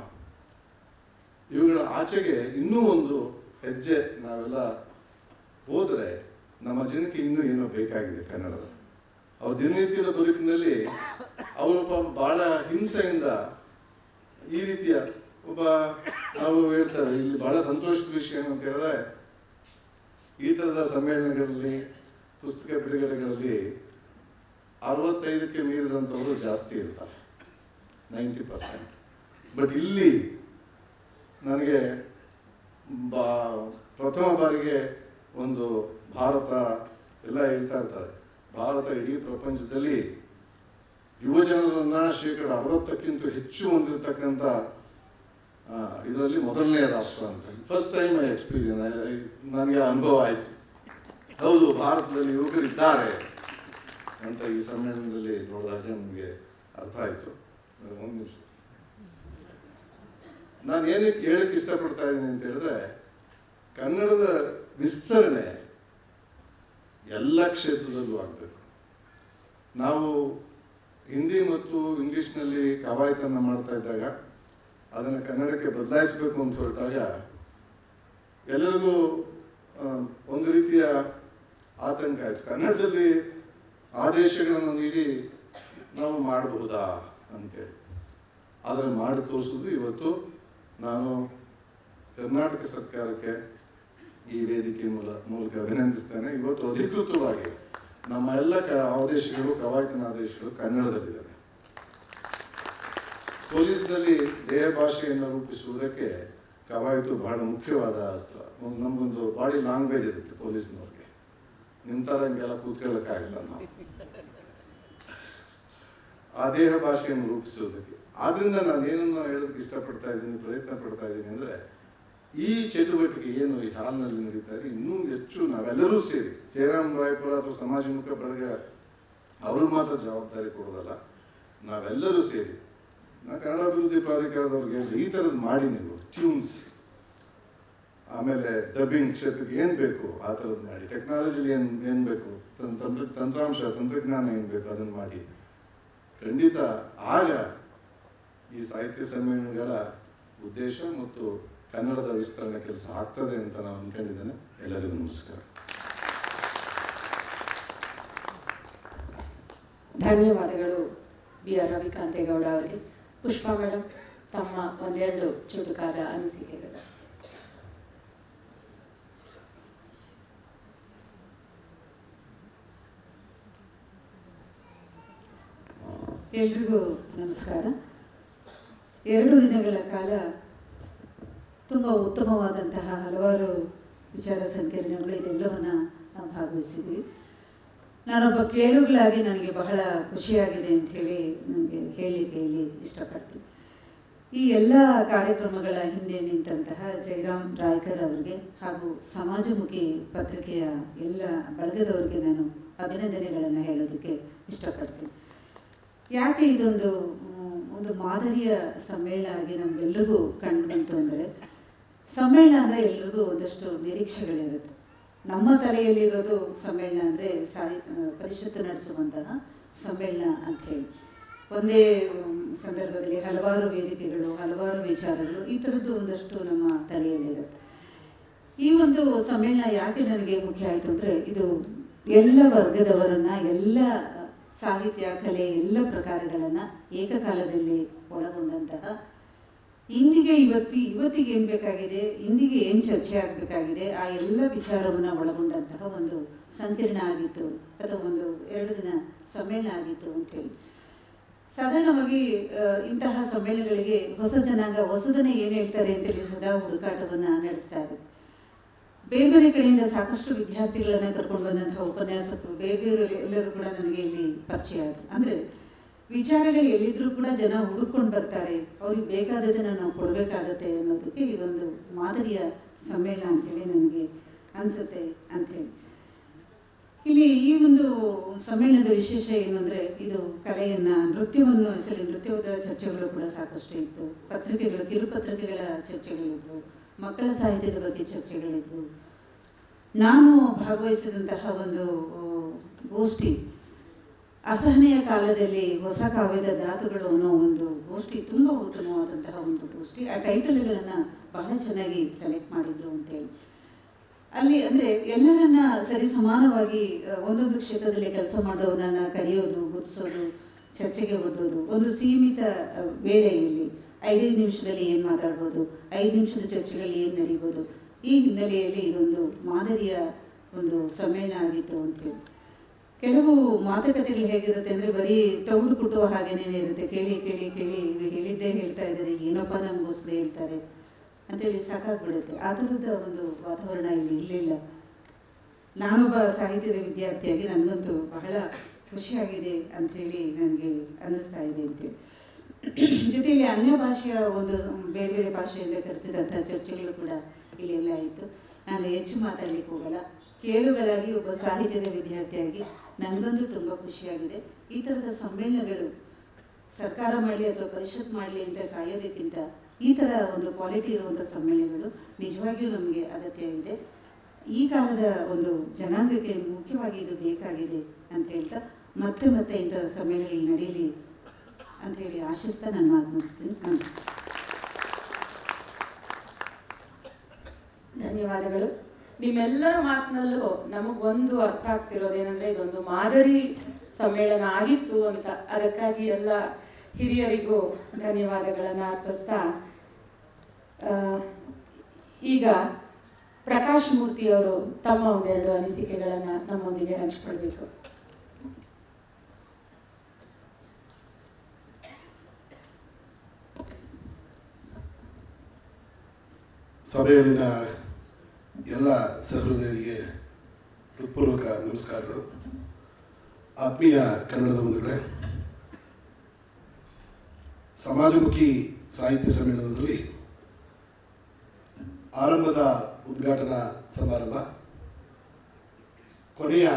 ಇವುಗಳ ಆಚೆಗೆ ಇನ್ನೂ ಒಂದು ಹೆಜ್ಜೆ ನಾವೆಲ್ಲ ಹೋದರೆ ನಮ್ಮ ಜನಕ್ಕೆ ಇನ್ನೂ ಏನೋ ಬೇಕಾಗಿದೆ ಕನ್ನಡದ. ಅವ್ರ ದಿನನಿತ್ಯದ ಬದುಕಿನಲ್ಲಿ ಅವರು ಭಾಳ ಹಿಂಸೆಯಿಂದ ಈ ರೀತಿಯ ನಾವು ಹೇಳ್ತಾರೆ, ಇಲ್ಲಿ ಬಹಳ ಸಂತೋಷದ ವಿಷಯ ಅಂತ ಹೇಳಿದ್ರೆ, ಈ ಥರದ ಸಮ್ಮೇಳನಗಳಲ್ಲಿ ಪುಸ್ತಕ ಬಿಡುಗಡೆಗಳಲ್ಲಿ 65ಕ್ಕೆ ಮೀರಿದಂಥವರು ಜಾಸ್ತಿ ಇರ್ತಾರೆ, 90%. ಬಟ್ ಇಲ್ಲಿ ನನಗೆ ಪ್ರಥಮ ಬಾರಿಗೆ ಒಂದು ಭಾರತ ಎಲ್ಲ ಹೇಳ್ತಾ ಇರ್ತಾರೆ, ಭಾರತ ಇಡೀ ಪ್ರಪಂಚದಲ್ಲಿ ಯುವಜನರನ್ನ 60%ಕ್ಕಿಂತ ಹೆಚ್ಚು ಹೊಂದಿರತಕ್ಕಂಥ ಇದರಲ್ಲಿ ಮೊದಲನೇ ರಾಷ್ಟ್ರ ಅಂತ. ಫಸ್ಟ್ ಟೈಮ್ ಎಕ್ಸ್ಪೀರಿಯನ್ಸ್ ನನಗೆ ಅನುಭವ ಆಯಿತು. ಹೌದು, ಭಾರತದಲ್ಲಿ ಯುವಕರಿದ್ದಾರೆ ಅಂತ ಈ ಸಮ್ಮೇಳನದಲ್ಲಿ ನೋಡಿದಾಗ ನಮಗೆ ಅರ್ಥ ಆಯಿತು. ಒಂದು ನಿಮಿಷ, ನಾನು ಏನಕ್ಕೆ ಹೇಳಕ್ಕೆ ಇಷ್ಟಪಡ್ತಾ ಇದ್ದೀನಿ ಅಂತ ಹೇಳಿದ್ರೆ, ಕನ್ನಡದ ವಿಸ್ತರಣೆ ಎಲ್ಲ ಕ್ಷೇತ್ರದಲ್ಲೂ ಆಗಬೇಕು. ನಾವು ಹಿಂದಿ ಮತ್ತು ಇಂಗ್ಲೀಷ್ನಲ್ಲಿ ಕವಾಯತನ್ನು ಮಾಡ್ತಾ ಇದ್ದಾಗ ಅದನ್ನು ಕನ್ನಡಕ್ಕೆ ಬದಲಾಯಿಸಬೇಕು ಅಂತ ಹೊರಟಾಗ ಎಲ್ಲರಿಗೂ ಒಂದು ರೀತಿಯ ಆತಂಕ ಆಯಿತು. ಕನ್ನಡದಲ್ಲಿ ಆದೇಶಗಳನ್ನು ನೀಡಿ ನಾವು ಮಾಡಬಹುದಾ ಅಂತೇಳಿ. ಆದರೆ ಮಾಡಿ ತೋರಿಸೋದು ಇವತ್ತು ನಾನು ಕರ್ನಾಟಕ ಸರ್ಕಾರಕ್ಕೆ ಈ ವೇದಿಕೆ ಮೂಲಕ ಅಭಿನಂದಿಸ್ತೇನೆ. ಇವತ್ತು ಅಧಿಕೃತವಾಗಿ ನಮ್ಮ ಎಲ್ಲ ಆದೇಶಗಳು, ಕವಾಯತಿನ ಆದೇಶಗಳು ಕನ್ನಡದಲ್ಲಿದ್ದಾವೆ. ಪೊಲೀಸ್ನಲ್ಲಿ ದೇಹ ಭಾಷೆಯನ್ನು ರೂಪಿಸುವುದಕ್ಕೆ ಕವಾಯತು ಬಹಳ ಮುಖ್ಯವಾದ ಅಸ್ತ್ರ. ನಮಗೊಂದು ಬಾಡಿ ಲ್ಯಾಂಗ್ವೇಜ್ ಇರುತ್ತೆ ಪೊಲೀಸ್ನವ್ರಿಗೆ, ನಿಮ್ಮ ಥರ ಹಿಂಗೆಲ್ಲ ಕೂತ್ಕೊಳ್ಳೋಕ್ಕಾಗಲ್ಲ ನಾವು ಆ ದೇಹ ಭಾಷೆಯನ್ನು ರೂಪಿಸುವುದಕ್ಕೆ. ಆದ್ರಿಂದ ನಾನು ಏನನ್ನು ಹೇಳೋದಕ್ಕೆ ಇಷ್ಟಪಡ್ತಾ ಇದ್ದೀನಿ, ಪ್ರಯತ್ನ ಪಡ್ತಾ ಇದ್ದೀನಿ ಅಂದರೆ, ಈ ಚಟುವಟಿಕೆ ಏನು ಈ ಹಾಲ್ನಲ್ಲಿ ನಡೀತಾ ಇದೆ, ಇನ್ನೂ ಹೆಚ್ಚು ನಾವೆಲ್ಲರೂ ಸೇರಿ, ಜಯರಾಮ್ ರಾಯಪುರ ಅಥವಾ ಸಮಾಜಮುಖ ಬಳಗ ಅವ್ರಿಗೆ ಮಾತ್ರ ಜವಾಬ್ದಾರಿ ಕೊಡೋದಲ್ಲ, ನಾವೆಲ್ಲರೂ ಸೇರಿ, ನಾ ಕನ್ನಡ ಅಭಿವೃದ್ಧಿ ಪ್ರಾಧಿಕಾರದವ್ರಿಗೆ ಈ ಥರದ್ದು ಮಾಡಿ, ನೀವು ಟ್ಯೂನ್ಸ್, ಆಮೇಲೆ ಡಬ್ಬಿಂಗ್ ಕ್ಷೇತ್ರಕ್ಕೆ ಏನು ಬೇಕು ಆ ಥರದ್ದು ಮಾಡಿ, ಟೆಕ್ನಾಲಜಿಲಿ ಏನು ಬೇಕು, ತಂತ್ರಜ್ಞಾನ ಏನು ಬೇಕು ಅದನ್ನು ಮಾಡಿ. ಖಂಡಿತ ಆಗ ಈ ಸಾಹಿತ್ಯ ಸಮ್ಮೇಳನಗಳ ಉದ್ದೇಶ ಮತ್ತು ಕನ್ನಡದ ವಿಸ್ತರಣೆ ಕೆಲಸ ಆಗ್ತದೆ ಅಂತ ನಾನು ಅಂದ್ಕೊಂಡಿದ್ದೇನೆ. ಎಲ್ಲರಿಗೂ ನಮಸ್ಕಾರ. ಧನ್ಯವಾದಗಳು BR ರವಿಕಾಂತೇಗೌಡ ಅವರಿಗೆ. ಪುಷ್ಪಾ ಮೇಡಮ್, ತಮ್ಮ ಒಂದೆರಡು ಚುಟುಕಾದ ಅನಿಸಿಕೆಗಳು. ಎಲ್ರಿಗೂ ನಮಸ್ಕಾರ. 2 ದಿನಗಳ ಕಾಲ ತುಂಬ ಉತ್ತಮವಾದಂತಹ ಹಲವಾರು ವಿಚಾರ ಸಂಕಿರಣಗಳು ಇದೆಲ್ಲವನ್ನು ನಾವು ಭಾಗವಹಿಸಿದ್ವಿ. ನಾನೊಬ್ಬ ಕೇಳುಗளாಗಿ ನನಗೆ ಬಹಳ ಖುಷಿಯಾಗಿದೆ ಅಂಥೇಳಿ ನನಗೆ ಹೇಳಲಿಕ್ಕೆ ಇಲ್ಲಿ ಇಷ್ಟಪಡ್ತೀನಿ. ಈ ಎಲ್ಲ ಕಾರ್ಯಕ್ರಮಗಳ ಹಿಂದೆ ನಿಂತಹ ಜಯರಾಮ್ ರಾಯ್ಕರ್ ಅವರಿಗೆ ಹಾಗೂ ಸಮಾಜಮುಖಿ ಪತ್ರಿಕೆಯ ಎಲ್ಲ ಬಳಗದವರಿಗೆ ನಾನು ಅಭಿನಂದನೆಗಳನ್ನು ಹೇಳೋದಕ್ಕೆ ಇಷ್ಟಪಡ್ತೀನಿ. ಯಾಕೆ ಇದೊಂದು ಮಾದರಿಯ ಸಮ್ಮೇಳನ ಆಗಿ ನಮಗೆಲ್ರಿಗೂ ಕಂಡು ಬಂತು ಅಂದರೆ, ಸಮ್ಮೇಳನ ಅಂದರೆ ಎಲ್ರಿಗೂ ಒಂದಷ್ಟು ನಿರೀಕ್ಷೆಗಳಿರುತ್ತೆ. ನಮ್ಮ ತಲೆಯಲ್ಲಿರೋದು ಸಮ್ಮೇಳನ ಅಂದರೆ ಪರಿಷತ್ತು ನಡೆಸುವಂತಹ ಸಮ್ಮೇಳನ ಅಂಥೇಳಿ, ಒಂದೇ ಸಂದರ್ಭದಲ್ಲಿ ಹಲವಾರು ವೇದಿಕೆಗಳು, ಹಲವಾರು ವಿಚಾರಗಳು, ಈ ಥರದ್ದು ಒಂದಷ್ಟು ನಮ್ಮ ತಲೆಯಲ್ಲಿರುತ್ತೆ. ಈ ಒಂದು ಸಮ್ಮೇಳನ ಯಾಕೆ ನನಗೆ ಮುಖ್ಯ ಆಯಿತು ಅಂದರೆ, ಇದು ಎಲ್ಲ ವರ್ಗದವರನ್ನು, ಎಲ್ಲ ಸಾಹಿತ್ಯ, ಕಲೆ, ಎಲ್ಲ ಪ್ರಕಾರಗಳನ್ನು ಏಕಕಾಲದಲ್ಲಿ ಒಳಗೊಂಡಂತಹ, ಇಂದಿಗೆ ಇವತ್ತಿಗೆ ಏನು ಬೇಕಾಗಿದೆ, ಇಂದಿಗೆ ಏನು ಚರ್ಚೆ ಆಗಬೇಕಾಗಿದೆ, ಆ ಎಲ್ಲ ವಿಚಾರವನ್ನು ಒಳಗೊಂಡಂತಹ ಒಂದು ಸಂಕಿರಣ ಆಗಿತ್ತು, ಅಥವಾ ಒಂದು 2 ದಿನ ಸಮ್ಮೇಳನ ಆಗಿತ್ತು ಅಂತೇಳಿ. ಸಾಧಾರಣವಾಗಿ ಇಂತಹ ಸಮ್ಮೇಳನಗಳಿಗೆ ಹೊಸ ಜನಾಂಗ ಹೊಸದನ್ನೇ ಏನು ಹೇಳ್ತಾರೆ ಅಂತೇಳಿ ಸದಾ ಹುಡುಕಾಟವನ್ನು ನಡೆಸ್ತಾ ಇರುತ್ತೆ. ಬೇರೆ ಬೇರೆ ಕಡೆಯಿಂದ ಸಾಕಷ್ಟು ವಿದ್ಯಾರ್ಥಿಗಳನ್ನು ಕರ್ಕೊಂಡು ಬಂದಂತಹ ಉಪನ್ಯಾಸಕರು, ಬೇರೆ ಎಲ್ಲರೂ ಕೂಡ ನನಗೆ ಇಲ್ಲಿ ಪರಿಚಯ ಆದರು. ಅಂದರೆ ವಿಚಾರಗಳು ಎಲ್ಲಿದ್ರೂ ಕೂಡ ಜನ ಹುಡುಕೊಂಡು ಬರ್ತಾರೆ, ಅವ್ರಿಗೆ ಬೇಕಾದದನ್ನು ನಾವು ಕೊಡಬೇಕಾಗತ್ತೆ ಅನ್ನೋದಕ್ಕೆ ಇದೊಂದು ಮಾದರಿಯ ಸಮ್ಮೇಳನ ಅಂತೇಳಿ ನನಗೆ ಅನಿಸುತ್ತೆ ಅಂಥೇಳಿ. ಇಲ್ಲಿ ಈ ಒಂದು ಸಮ್ಮೇಳನದ ವಿಶೇಷ ಏನು ಅಂದರೆ, ಇದು ಕಲೆಯನ್ನು, ನೃತ್ಯವನ್ನು, ನೃತ್ಯದ ಚರ್ಚೆಗಳು ಕೂಡ ಸಾಕಷ್ಟು ಇತ್ತು, ಪತ್ರಿಕೆಗಳು, ಕಿರುಪತ್ರಿಕೆಗಳ ಚರ್ಚೆಗಳಿದ್ವು, ಮಕ್ಕಳ ಸಾಹಿತ್ಯದ ಬಗ್ಗೆ ಚರ್ಚೆಗಳಿದ್ವು. ನಾನು ಭಾಗವಹಿಸಿದಂತಹ ಒಂದು ಗೋಷ್ಠಿ ಅಸಹನೆಯ ಕಾಲದಲ್ಲಿ ಹೊಸ ಕಾವ್ಯದ ಧಾತುಗಳು ಅನ್ನೋ ಒಂದು ಗೋಷ್ಠಿ, ತುಂಬ ಉತ್ತಮವಾದಂತಹ ಒಂದು ಗೋಷ್ಠಿ. ಆ ಟೈಟಲ್ಗಳನ್ನು ಬಹಳ ಚೆನ್ನಾಗಿ ಸೆಲೆಕ್ಟ್ ಮಾಡಿದ್ರು ಅಂತೇಳಿ. ಅಲ್ಲಿ ಅಂದರೆ ಎಲ್ಲರನ್ನ ಸರಿ ಸಮಾನವಾಗಿ ಒಂದೊಂದು ಕ್ಷೇತ್ರದಲ್ಲಿ ಕೆಲಸ ಮಾಡೋರನ್ನ ಕರೆಯೋದು, ಗುರುತಿಸೋದು, ಚರ್ಚೆಗೆ ಒಡ್ಡೋದು, ಒಂದು ಸೀಮಿತ ವೇಳೆಯಲ್ಲಿ 5 ನಿಮಿಷದಲ್ಲಿ ಏನು ಮಾತಾಡ್ಬೋದು, 5 ನಿಮಿಷದ ಚರ್ಚೆಗಳಲ್ಲಿ ಏನು ನಡೀಬೋದು, ಈ ಹಿನ್ನೆಲೆಯಲ್ಲಿ ಇದೊಂದು ಮಾದರಿಯ ಒಂದು ಸಮ್ಮೇಳನ ಆಗಿತ್ತು ಅಂತೇಳಿ. ಕೆಲವು ಮಾತುಕತೆಗಳು ಹೇಗಿರುತ್ತೆ ಅಂದರೆ, ಬರೀ ತೌಡು ಕುಟ್ಟುವ ಹಾಗೇನೇ ಇರುತ್ತೆ. ಕೇಳಿ ಕೇಳಿ ಕೇಳಿ ಹೇಳಿದ್ದೇ ಹೇಳ್ತಾ ಇದ್ದಾರೆ, ಏನಪ್ಪ ನಮಗೋಸ್ಕರ ಹೇಳ್ತಾರೆ ಅಂತೇಳಿ ಸಾಕಾಗ್ಬಿಡುತ್ತೆ. ಆ ಥರದ ಒಂದು ವಾತಾವರಣ ಇಲ್ಲಿ ಇರಲಿಲ್ಲ. ನಾನೊಬ್ಬ ಸಾಹಿತ್ಯದ ವಿದ್ಯಾರ್ಥಿಯಾಗಿ ನನಗಂತೂ ಬಹಳ ಖುಷಿಯಾಗಿದೆ ಅಂಥೇಳಿ ನನಗೆ ಅನ್ನಿಸ್ತಾ ಇದೆ ಅಂತೇಳಿ. ಜೊತೆಯಲ್ಲಿ ಅನ್ಯ ಭಾಷೆಯ ಒಂದು ಬೇರೆ ಬೇರೆ ಭಾಷೆಯಿಂದ ಕರೆಸಿದಂಥ ಚರ್ಚೆಗಳು ಕೂಡ ಇಲ್ಲೆಲ್ಲ ಆಯಿತು. ನಾನು ಹೆಚ್ಚು ಮಾತಾಡಲಿಕ್ಕೆ ಹೋಗಲ್ಲ. ಕೇಳುಗಳಾಗಿ, ಒಬ್ಬ ಸಾಹಿತ್ಯದ ವಿದ್ಯಾರ್ಥಿಯಾಗಿ ನನಗಂತೂ ತುಂಬ ಖುಷಿಯಾಗಿದೆ. ಈ ಥರದ ಸಮ್ಮೇಳನಗಳು ಸರ್ಕಾರ ಮಾಡಲಿ ಅಥವಾ ಪರಿಷತ್ ಮಾಡಲಿ ಅಂತ ಕಾಯೋದಕ್ಕಿಂತ ಈ ಥರ ಒಂದು ಕ್ವಾಲಿಟಿ ಇರುವಂಥ ಸಮ್ಮೇಳನಗಳು ನಿಜವಾಗಿಯೂ ನಮಗೆ ಅಗತ್ಯ ಇದೆ. ಈ ಕಾಲದ ಒಂದು ಜನಾಂಗಕ್ಕೆ ಮುಖ್ಯವಾಗಿ ಇದು ಬೇಕಾಗಿದೆ ಅಂತ ಹೇಳ್ತಾ, ಮತ್ತೆ ಮತ್ತೆ ಇಂಥ ಸಮ್ಮೇಳನಗಳು ನಡೀಲಿ ಅಂಥೇಳಿ ಆಶಿಸ್ತಾ ನಾನು ಮಾತು ಮುಗಿಸ್ತೀನಿ. ಧನ್ಯವಾದಗಳು. ನಿಮ್ಮೆಲ್ಲರ ಮಾತಿನಲ್ಲೂ ನಮಗೊಂದು ಅರ್ಥ ಆಗ್ತಿರೋದೇನೆಂದರೆ, ಇದೊಂದು ಮಾದರಿ ಸಮ್ಮೇಳನ ಆಗಿತ್ತು ಅಂತ. ಅದಕ್ಕಾಗಿ ಎಲ್ಲ ಹಿರಿಯರಿಗೂ ಧನ್ಯವಾದಗಳನ್ನು ಅರ್ಪಿಸ್ತಾ, ಈಗ ಪ್ರಕಾಶ್ ಮೂರ್ತಿ ಅವರು ತಮ್ಮ ಒಂದೆರಡು ಅನಿಸಿಕೆಗಳನ್ನು ನಮ್ಮೊಂದಿಗೆ ಹಂಚಿಕೊಳ್ಬೇಕು. ಸಭೆಯಲ್ಲಿನ ಎಲ್ಲ ಸಹೃದಯರಿಗೆ ಹೃತ್ಪೂರ್ವಕ ನಮಸ್ಕಾರಗಳು. ಆತ್ಮೀಯ ಕನ್ನಡದ ಬಂಧುಗಳೇ, ಸಮಾಜಮುಖಿ ಸಾಹಿತ್ಯ ಸಮ್ಮೇಳನದಲ್ಲಿ ಆರಂಭದ ಉದ್ಘಾಟನಾ ಸಮಾರಂಭ, ಕೊನೆಯ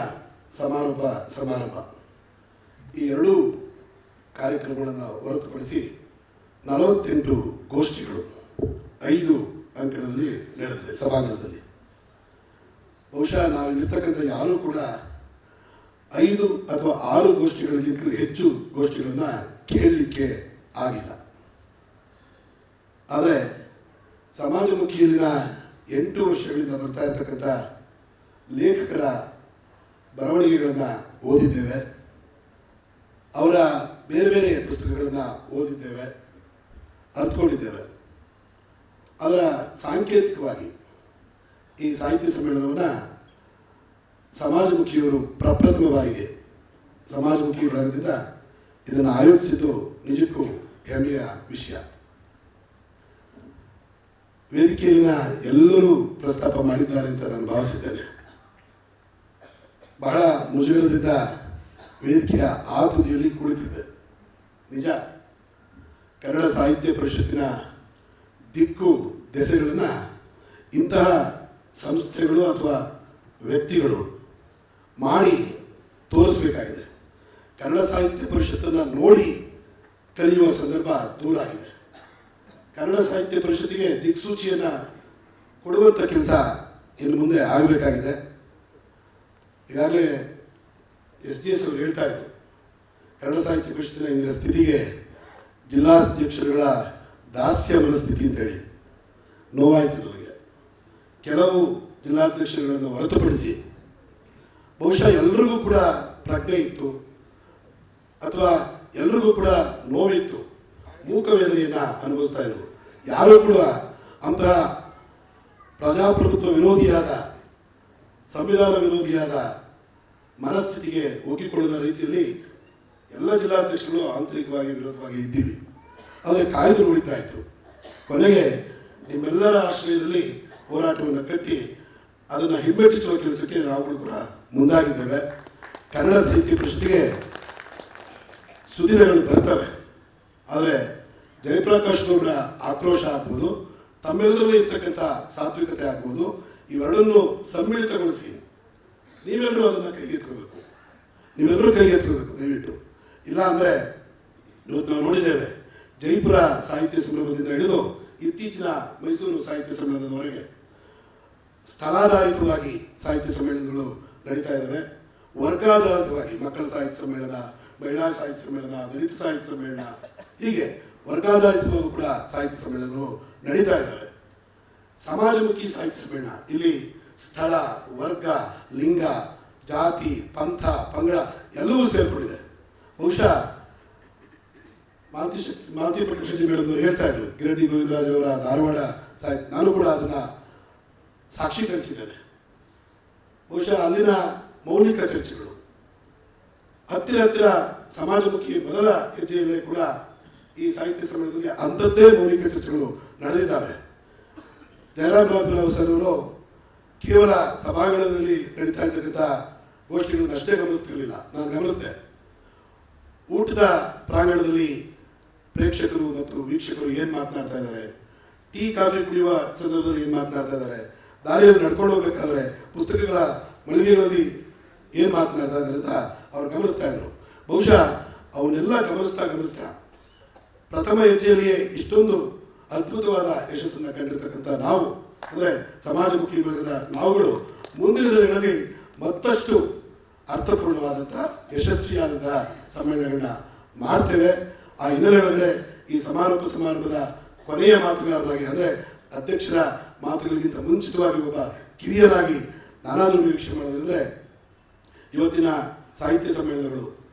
ಸಮಾರೋಪ ಸಮಾರಂಭ, ಈ ಎರಡೂ ಕಾರ್ಯಕ್ರಮಗಳನ್ನು ಹೊರತುಪಡಿಸಿ 48 ಗೋಷ್ಠಿಗಳು 5 ಅಂಕಣದಲ್ಲಿ ನಡೆದಿದೆ ಸಭಾಂಗಣದಲ್ಲಿ. ಬಹುಶಃ ನಾವಿಲ್ಲಿರ್ತಕ್ಕಂಥ ಯಾರೂ ಕೂಡ 5 ಅಥವಾ 6 ಗೋಷ್ಠಿಗಳಿಗಿಂತಲೂ ಹೆಚ್ಚು ಗೋಷ್ಠಿಗಳನ್ನು ಕೇಳಲಿಕ್ಕೆ ಆಗಿಲ್ಲ. ಆದರೆ ಸಮಾಜಮುಖಿಯಲ್ಲಿನ 8 ವರ್ಷಗಳಿಂದ ಬರ್ತಾ ಇರತಕ್ಕಂಥ ಲೇಖಕರ ಬರವಣಿಗೆಗಳನ್ನು ಓದಿದ್ದೇವೆ, ಅವರ ಬೇರೆ ಬೇರೆ ಪುಸ್ತಕಗಳನ್ನು ಓದಿದ್ದೇವೆ, ಅರ್ಥಕೊಂಡಿದ್ದೇವೆ. ಅದರ ಸಾಂಕೇತಿಕವಾಗಿ ಈ ಸಾಹಿತ್ಯ ಸಮ್ಮೇಳನವನ್ನು ಸಮಾಜಮುಖಿಯವರು ಪ್ರಪ್ರಥಮ ಬಾರಿಗೆ ಸಮಾಜಮುಖಿ ಬಳಗದಿಂದ ಇದನ್ನು ಆಯೋಜಿಸಿದ್ದು ನಿಜಕ್ಕೂ ಹೆಮ್ಮೆಯ ವಿಷಯ. ವೇದಿಕೆಯಲ್ಲಿನ ಎಲ್ಲರೂ ಪ್ರಸ್ತಾಪ ಮಾಡಿದ್ದಾರೆ ಅಂತ ನಾನು ಭಾವಿಸಿದ್ದೇನೆ. ಬಹಳ ಮುಜುಗರದಿಂದ ವೇದಿಕೆಯ ಆ ತುದಿಯಲ್ಲಿ ಕುಳಿತಿದ್ದೆ. ನಿಜ, ಕನ್ನಡ ಸಾಹಿತ್ಯ ಪರಿಷತ್ತಿನ ದಿಕ್ಕು ದೆಸೆಗಳನ್ನು ಇಂತಹ ಸಂಸ್ಥೆಗಳು ಅಥವಾ ವ್ಯಕ್ತಿಗಳು ಮಾಡಿ ತೋರಿಸಬೇಕಾಗಿದೆ. ಕನ್ನಡ ಸಾಹಿತ್ಯ ಪರಿಷತ್ತನ್ನು ನೋಡಿ ಕಲಿಯುವ ಸಂದರ್ಭ ದೂರ ಆಗಿದೆ. ಕನ್ನಡ ಸಾಹಿತ್ಯ ಪರಿಷತ್ತಿಗೆ ದಿಕ್ಸೂಚಿಯನ್ನು ಕೊಡುವಂಥ ಕೆಲಸ ಇನ್ನು ಮುಂದೆ ಆಗಬೇಕಾಗಿದೆ. ಈಗಾಗಲೇ SDS ಅವರು ಹೇಳ್ತಾ ಇದ್ರು, ಕನ್ನಡ ಸಾಹಿತ್ಯ ಪರಿಷತ್ತಿನ ಇಂದಿನ ಸ್ಥಿತಿಗೆ ಜಿಲ್ಲಾಧ್ಯಕ್ಷರುಗಳ ದಾಸ್ಯ ಮನಸ್ಥಿತಿ ಅಂತೇಳಿ. ನೋವಾಯಿತು ನನಗೆ. ಕೆಲವು ಜಿಲ್ಲಾಧ್ಯಕ್ಷರುಗಳನ್ನು ಹೊರತುಪಡಿಸಿ ಬಹುಶಃ ಎಲ್ರಿಗೂ ಕೂಡ ಪ್ರಜ್ಞೆ ಇತ್ತು ಅಥವಾ ಎಲ್ರಿಗೂ ಕೂಡ ನೋವಿತ್ತು, ಮೂಕ ವೇದನೆಯನ್ನು ಅನುಭವಿಸ್ತಾ ಇದ್ರು. ಯಾರೂ ಕೂಡ ಅಂತಹ ಪ್ರಜಾಪ್ರಭುತ್ವ ವಿರೋಧಿಯಾದ, ಸಂವಿಧಾನ ವಿರೋಧಿಯಾದ ಮನಸ್ಥಿತಿಗೆ ಒಗ್ಗಿಕೊಳ್ಳದ ರೀತಿಯಲ್ಲಿ ಎಲ್ಲ ಜಿಲ್ಲಾಧ್ಯಕ್ಷರು ಆಂತರಿಕವಾಗಿ ವಿರೋಧವಾಗಿ ಇದ್ದೀವಿ. ಆದರೆ ಕಾಯ್ದು ನೋಡಿತಾ ಇತ್ತು. ಕೊನೆಗೆ ನಿಮ್ಮೆಲ್ಲರ ಆಶ್ರಯದಲ್ಲಿ ಹೋರಾಟವನ್ನು ಕಟ್ಟಿ ಅದನ್ನು ಹಿಮ್ಮೆಟ್ಟಿಸುವ ಕೆಲಸಕ್ಕೆ ನಾವುಗಳು ಕೂಡ ಮುಂದಾಗಿದ್ದೇವೆ. ಕನ್ನಡ ಸಾಹಿತ್ಯ ಪರಿಷತ್ತಿಗೆ ಸುದಿನಗಳು ಬರ್ತವೆ. ಆದರೆ ಜಯಪ್ರಕಾಶ್ ಗೌಡರ ಆಕ್ರೋಶ ಆಗ್ಬೋದು, ತಮ್ಮೆಲ್ಲರಲ್ಲಿ ಇರ್ತಕ್ಕಂಥ ಸಾತ್ವಿಕತೆ ಆಗ್ಬೋದು, ಇವೆರಡನ್ನು ಸಮ್ಮಿಳಿತಗೊಳಿಸಿ ನೀವೆಲ್ಲರೂ ಅದನ್ನು ಕೈಗೆತ್ಕೋಬೇಕು. ನೀವೆಲ್ಲರೂ ಕೈಗೆತ್ಕೋಬೇಕು ದಯವಿಟ್ಟು. ಇಲ್ಲ ಅಂದರೆ ಇವತ್ತು ನಾವು ನೋಡಿದ್ದೇವೆ, ಜೈಪುರ ಸಾಹಿತ್ಯ ಸಂಭ್ರಮದಿಂದ ಹಿಡಿದು ಇತ್ತೀಚಿನ ಮೈಸೂರು ಸಾಹಿತ್ಯ ಸಮ್ಮೇಳನದವರೆಗೆ ಸ್ಥಳಾಧಾರಿತವಾಗಿ ಸಾಹಿತ್ಯ ಸಮ್ಮೇಳನಗಳು ನಡೀತಾ ಇದ್ದಾವೆ. ವರ್ಗಾಧಾರಿತವಾಗಿ ಮಕ್ಕಳ ಸಾಹಿತ್ಯ ಸಮ್ಮೇಳನ, ಮಹಿಳಾ ಸಾಹಿತ್ಯ ಸಮ್ಮೇಳನ, ದಲಿತ ಸಾಹಿತ್ಯ ಸಮ್ಮೇಳನ, ಹೀಗೆ ವರ್ಗಾಧಾರಿತವಾಗೂ ಕೂಡ ಸಾಹಿತ್ಯ ಸಮ್ಮೇಳನಗಳು ನಡೀತಾ ಇದ್ದಾವೆ. ಸಮಾಜಮುಖಿ ಸಾಹಿತ್ಯ ಸಮ್ಮೇಳನ, ಇಲ್ಲಿ ಸ್ಥಳ, ವರ್ಗ, ಲಿಂಗ, ಜಾತಿ, ಪಂಥ, ಪಂಗಡ ಎಲ್ಲವೂ ಸೇರ್ಕೊಂಡಿದೆ. ಬಹುಶಃ ಮಾಲತಿ ಪಟ್ಟಶೆಟ್ಟಿ ಮೇಡಮ್ನವರು ಹೇಳ್ತಾ ಇದ್ರು, ಗಿರಡಿ ಗೋವಿಂದರಾಜ್ ಅವರ ಧಾರವಾಡ ಸಾಹಿತ್ಯ, ನಾನು ಕೂಡ ಅದನ್ನು ಸಾಕ್ಷೀಕರಿಸಿದ್ದೇನೆ. ಬಹುಶಃ ಅಲ್ಲಿನ ಮೌಲಿಕ ಚರ್ಚೆಗಳು ಹತ್ತಿರ ಸಮಾಜಮುಖಿ ಮೊದಲ ಹೆಜ್ಜೆಯಲ್ಲೇ ಕೂಡ ಈ ಸಾಹಿತ್ಯ ಸಮ್ಮೇಳನದಲ್ಲಿ ಅಂಥದ್ದೇ ಮೌಲಿಕ ಚರ್ಚೆಗಳು ನಡೆದಿದ್ದಾವೆ. ಜಯರಾಮ್ ಬಾಬುರಾವ್ ಸರ್ ಅವರು ಕೇವಲ ಸಭಾಂಗಣದಲ್ಲಿ ನಡೀತಾ ಇರ್ತಕ್ಕಂಥ ಗೋಷ್ಠಿಗಳನ್ನು ಅಷ್ಟೇ ಗಮನಿಸ್ತಿರಲಿಲ್ಲ, ನಾನು ಗಮನಿಸಿದೆ. ಊಟದ ಪ್ರಾಂಗಣದಲ್ಲಿ ಪ್ರೇಕ್ಷಕರು ಮತ್ತು ವೀಕ್ಷಕರು ಏನು ಮಾತನಾಡ್ತಾ ಇದ್ದಾರೆ, ಟೀ ಕಾಫಿ ಕುಡಿಯುವ ಸಂದರ್ಭದಲ್ಲಿ ಏನು ಮಾತನಾಡ್ತಾ ಇದ್ದಾರೆ, ದಾರಿಯಲ್ಲಿ ನಡ್ಕೊಂಡು ಹೋಗ್ಬೇಕಾದ್ರೆ ಪುಸ್ತಕಗಳ ಮಳಿಗೆಗಳಲ್ಲಿ ಏನು ಮಾತನಾಡ್ತಾ ಇದ್ದಾರೆ ಅಂತ ಅವ್ರು ಗಮನಿಸ್ತಾ ಇದ್ರು. ಬಹುಶಃ ಅವನ್ನೆಲ್ಲ ಗಮನಿಸ್ತಾ ಪ್ರಥಮ ಹೆಜ್ಜೆಯಲ್ಲಿಯೇ ಇಷ್ಟೊಂದು ಅದ್ಭುತವಾದ ಯಶಸ್ಸನ್ನು ಕಂಡಿರ್ತಕ್ಕಂಥ ನಾವು, ಅಂದರೆ ಸಮಾಜಮುಖಿ ವಿಭಾಗದ ನಾವುಗಳು ಮುಂದಿನ ದಿನಗಳಲ್ಲಿ ಮತ್ತಷ್ಟು ಅರ್ಥಪೂರ್ಣವಾದಂಥ ಯಶಸ್ವಿಯಾದಂತಹ ಸಮ್ಮೇಳನಗಳನ್ನ ಮಾಡ್ತೇವೆ. ಆ ಹಿನ್ನೆಲೆಯೊಳಗಡೆ ಈ ಸಮಾರಂಭದ ಕೊನೆಯ ಮಾತುಗಾರನಾಗಿ, ಅಂದರೆ ಅಧ್ಯಕ್ಷರ ಮಾತುಗಳಿಗಿಂತ ಮುಂಚಿತವಾಗಿ ಒಬ್ಬ ಕಿರಿಯನಾಗಿ ನಾನಾದರೂ ನಿರೀಕ್ಷೆ ಮಾಡೋದಂದರೆ, ಇವತ್ತಿನ ಸಾಹಿತ್ಯ ಸಮ್ಮೇಳನಗಳು